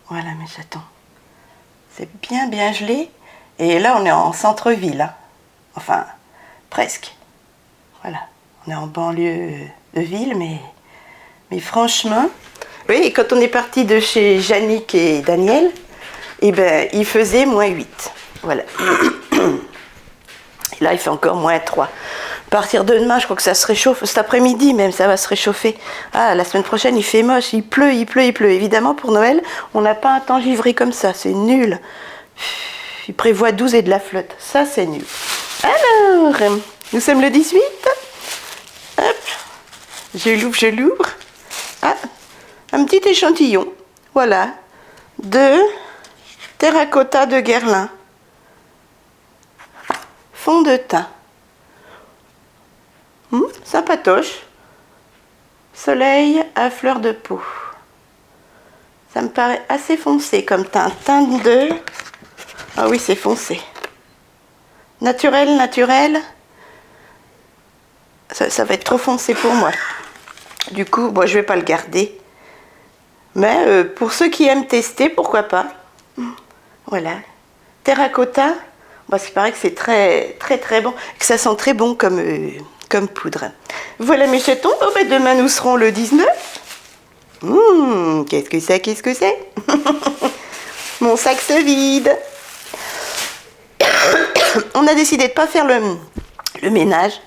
Voilà, mes chatons. C'est bien, bien gelé. Et là, on est en centre-ville, hein. Enfin, presque. Voilà. On est en banlieue de ville, mais franchement... Oui, et quand on est parti de chez Jannick et Daniel, eh ben, il faisait -8. Voilà. Et là, il fait encore -3. À partir de demain, je crois que ça se réchauffe. Cet après-midi, même, ça va se réchauffer. Ah, la semaine prochaine, il fait moche. Il pleut. Évidemment, pour Noël, on n'a pas un temps givré comme ça. C'est nul. Il prévoit 12 et de la flotte. Ça, c'est nul. Alors, nous sommes le 18. Hop. Je l'ouvre. Ah, un petit échantillon. Voilà. De terracotta de Guerlain. Fond de teint. Sympatoche. Soleil à fleur de peau. Ça me paraît assez foncé comme teint. Teint de... Ah oui, c'est foncé. Naturel. Ça va être trop foncé pour moi. Du coup, bon, je vais pas le garder. Mais pour ceux qui aiment tester, pourquoi pas. Voilà. Terracotta. Bon, il paraît que c'est très très bon, que ça sent très bon comme poudre. Voilà mes chatons. Oh, ben demain nous serons le 19. Qu'est-ce que c'est Mon sac se vide. On a décidé de ne pas faire le ménage.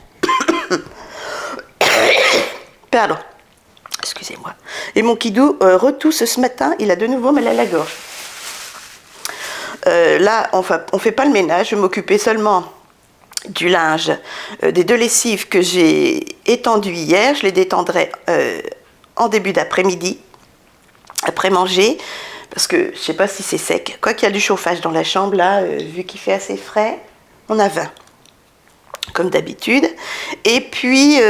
Pardon. Excusez-moi. Et mon kidou retousse ce matin. Il a de nouveau mal à la gorge. Là, on fait pas le ménage. Je m'occupais seulement du linge, des 2 lessives que j'ai étendues hier. Je les détendrai en début d'après-midi, après manger, parce que je sais pas si c'est sec. Quoi qu'il y a du chauffage dans la chambre, là, vu qu'il fait assez frais, on a 20, comme d'habitude. Et puis,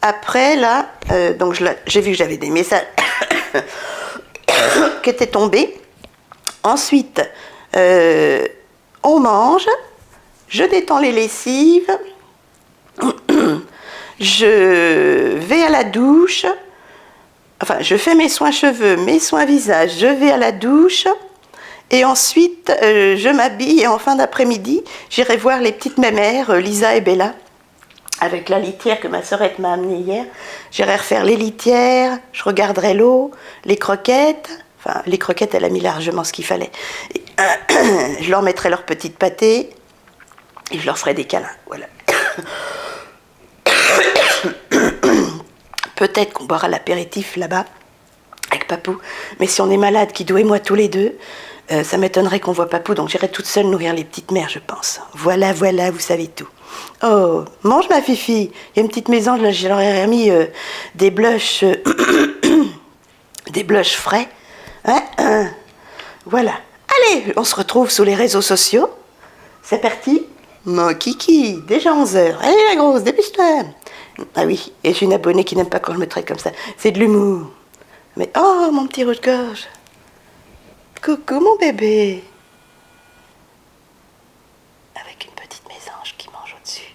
après, là, donc j'ai vu que j'avais des messages qui étaient tombés. Ensuite, on mange, je détends les lessives, je vais à la douche, enfin, je fais mes soins cheveux, mes soins visage, je vais à la douche, et ensuite, je m'habille, et en fin d'après-midi, j'irai voir les petites mémères, Lisa et Bella, avec la litière que ma sœurette m'a amenée hier. J'irai refaire les litières, je regarderai l'eau, les croquettes. Enfin, les croquettes, elle a mis largement ce qu'il fallait. Et, je leur mettrai leur petite pâtée et je leur ferai des câlins. Voilà. Peut-être qu'on boira l'apéritif là-bas avec Papou. Mais si on est malade, Kidou et moi tous les deux, ça m'étonnerait qu'on voit Papou. Donc j'irai toute seule nourrir les petites mères, je pense. Voilà, vous savez tout. Oh, mange ma fifi. Il y a une petite mésange, là, je leur ai remis des blushs, des blushs frais. Voilà. Allez, on se retrouve sur les réseaux sociaux. C'est parti. Mon kiki, déjà 11h. Allez la grosse, dépêche-toi. Ah oui, et j'ai une abonnée qui n'aime pas quand je me traite comme ça. C'est de l'humour. Mais oh, mon petit rouge-gorge. Coucou mon bébé. Avec une petite mésange qui mange au-dessus.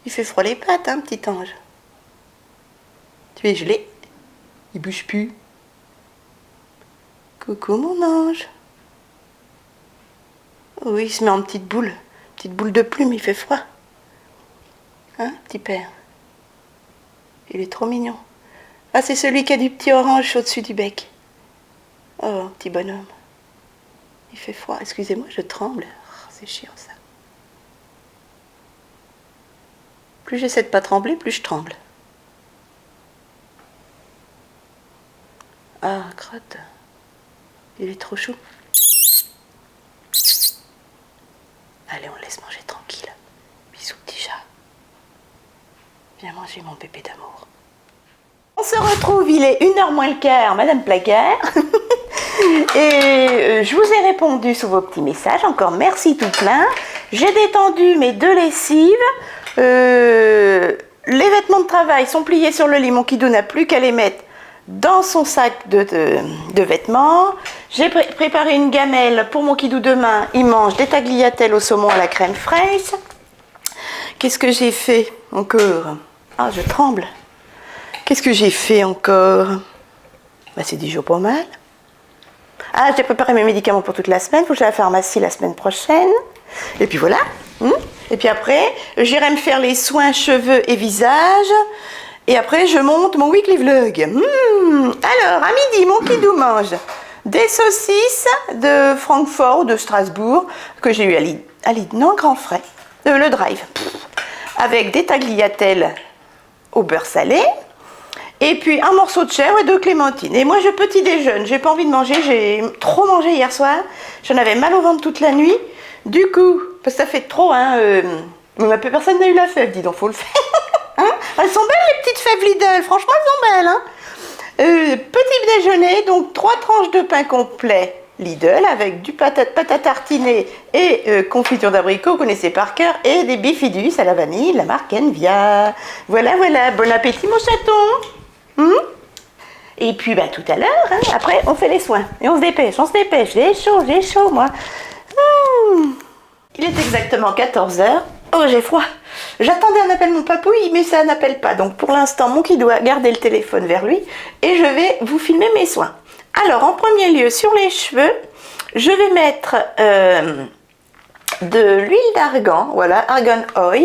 Il fait froid les pattes, hein, petit ange. Tu es gelé. Il bouge plus. Coucou mon ange. Oui, il se met en petite boule de plume, il fait froid. Hein, petit père? Il est trop mignon. Ah, c'est celui qui a du petit orange au-dessus du bec. Oh, petit bonhomme. Il fait froid. Excusez-moi, je tremble. Oh, c'est chiant ça. Plus j'essaie de pas trembler, plus je tremble. Ah, crotte. Il est trop chou. Allez, on le laisse manger tranquille. Bisous, petit chat. Viens manger mon bébé d'amour. On se retrouve, il est 1h moins le quart, Madame Placard. Et je vous ai répondu sous vos petits messages. Encore merci tout plein. J'ai détendu mes 2 lessives. Les vêtements de travail sont pliés sur le lit. Mon kidou n'a plus qu'à les mettre dans son sac de vêtements. J'ai préparé une gamelle pour mon kidou demain. Il mange des tagliatelles au saumon à la crème fraîche. Qu'est-ce que j'ai fait encore? Ah, je tremble. Qu'est-ce que j'ai fait encore? Bah, c'est 10 jours pour mal. Ah, j'ai préparé mes médicaments pour toute la semaine. Il faut que j'aille à la pharmacie la semaine prochaine. Et puis voilà. Et puis après, j'irai me faire les soins cheveux et visage. Et après, je monte mon weekly vlog. Alors, à midi, mon kidou mange des saucisses de Francfort ou de Strasbourg que j'ai eu à Lidl, non, Grand Frais, le Drive, avec des tagliatelles au beurre salé. Et puis un morceau de chèvre et 2 clémentines. Et moi, je petit déjeune. J'ai pas envie de manger. J'ai trop mangé hier soir. J'en avais mal au ventre toute la nuit. Du coup, parce que ça fait trop, hein. Personne n'a eu la fève, dis donc, faut le faire. Hein, elles sont belles les petites fèves Lidl. Franchement, elles sont belles. Hein. Petit déjeuner, donc 3 tranches de pain complet Lidl avec du pâte à tartiner et confiture d'abricot, vous connaissez par cœur, et des bifidus à la vanille, la marque Envia. Voilà, voilà. Bon appétit, mon chaton. Et puis bah, tout à l'heure, hein, après on fait les soins et on se dépêche. J'ai chaud moi. Il est exactement 14h. Oh, j'ai froid. J'attendais un appel de mon papouille, mais ça n'appelle pas. Donc pour l'instant, mon kidou a gardé le téléphone vers lui et je vais vous filmer mes soins. Alors en premier lieu, sur les cheveux, je vais mettre de l'huile d'argan, voilà, Argan Oil,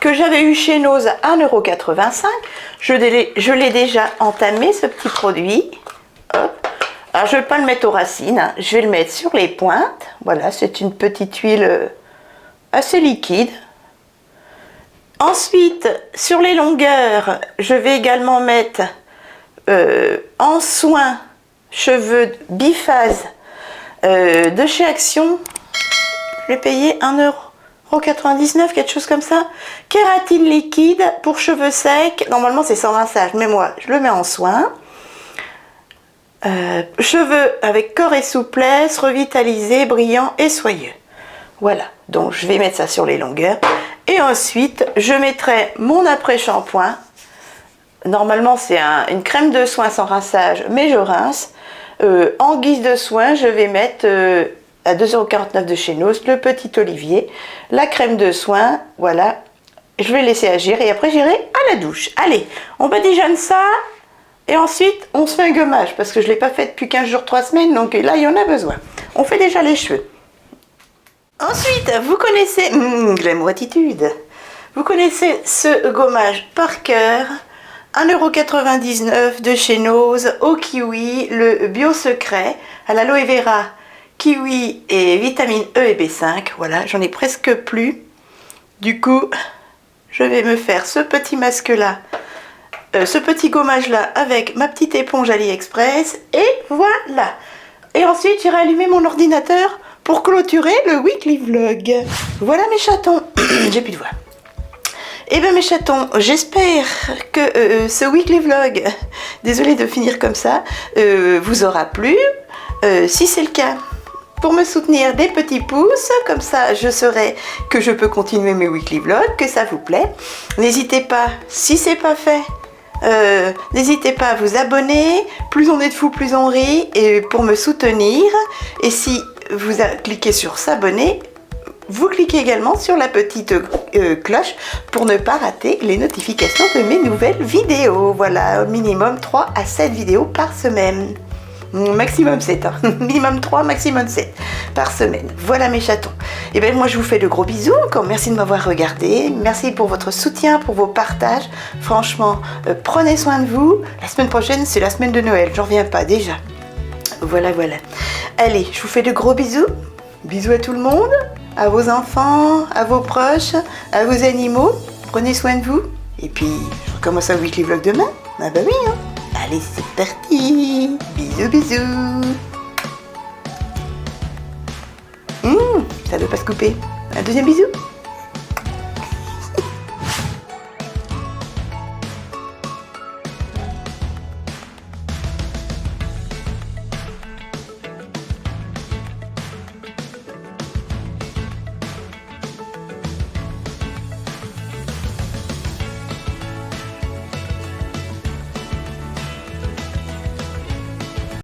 que j'avais eu chez Nose à 1,85 €. Je l'ai déjà entamé, ce petit produit. Hop. Alors, je ne vais pas le mettre aux racines, hein. Je vais le mettre sur les pointes. Voilà, c'est une petite huile assez liquide. Ensuite, sur les longueurs, je vais également mettre en soin cheveux biphase de chez Action. Je l'ai payé 1,99 €, quelque chose comme ça. Kératine liquide pour cheveux secs. Normalement, c'est sans rinçage, mais moi, je le mets en soin. Cheveux avec corps et souplesse, revitalisés, brillants et soyeux. Voilà, donc je vais mettre ça sur les longueurs. Et ensuite, je mettrai mon après-shampoing. Normalement, c'est une crème de soin sans rinçage, mais je rince. En guise de soin, je vais mettre à 2,49 € de chez Nose, le petit olivier, la crème de soin, voilà. Je vais laisser agir et après j'irai à la douche. Allez, on badigeonne ça. Et ensuite, on se fait un gommage, parce que je ne l'ai pas fait depuis 15 jours, 3 semaines, donc là, il y en a besoin. On fait déjà les cheveux. Ensuite, vous connaissez, Glamour Attitude, vous connaissez ce gommage par cœur, 1,99 € de chez Nose, au kiwi, le bio secret, à l'aloe vera, kiwi et vitamine E et B5. Voilà, j'en ai presque plus. Du coup, je vais me faire ce petit masque-là. Ce petit gommage là avec ma petite éponge AliExpress et voilà. Et ensuite j'irai allumer mon ordinateur pour clôturer le weekly vlog. Voilà mes chatons. J'ai plus de voix. Et bien mes chatons, j'espère que ce weekly vlog, désolée de finir comme ça, vous aura plu. Si c'est le cas, pour me soutenir des petits pouces, comme ça je saurai que je peux continuer mes weekly vlogs, que ça vous plaît. N'hésitez pas, si c'est pas fait, n'hésitez pas à vous abonner. Plus on est de fous, plus on rit, et pour me soutenir. Et si vous cliquez sur s'abonner, vous cliquez également sur la petite cloche pour ne pas rater les notifications de mes nouvelles vidéos. Voilà, au minimum 3 à 7 vidéos par semaine. Maximum 7, hein. Minimum 3, maximum 7 par semaine. Voilà mes chatons. Et bien moi je vous fais de gros bisous encore. Merci de m'avoir regardé. Merci pour votre soutien, pour vos partages. Franchement, prenez soin de vous. La semaine prochaine, c'est la semaine de Noël. J'en reviens pas déjà. Voilà, voilà. Allez, je vous fais de gros bisous. Bisous à tout le monde, à vos enfants, à vos proches, à vos animaux. Prenez soin de vous. Et puis, je recommence un weekly vlog demain. Ah bah oui, hein. Allez, c'est parti. Bisous, bisous. Ça ne veut pas se couper. Un deuxième bisou.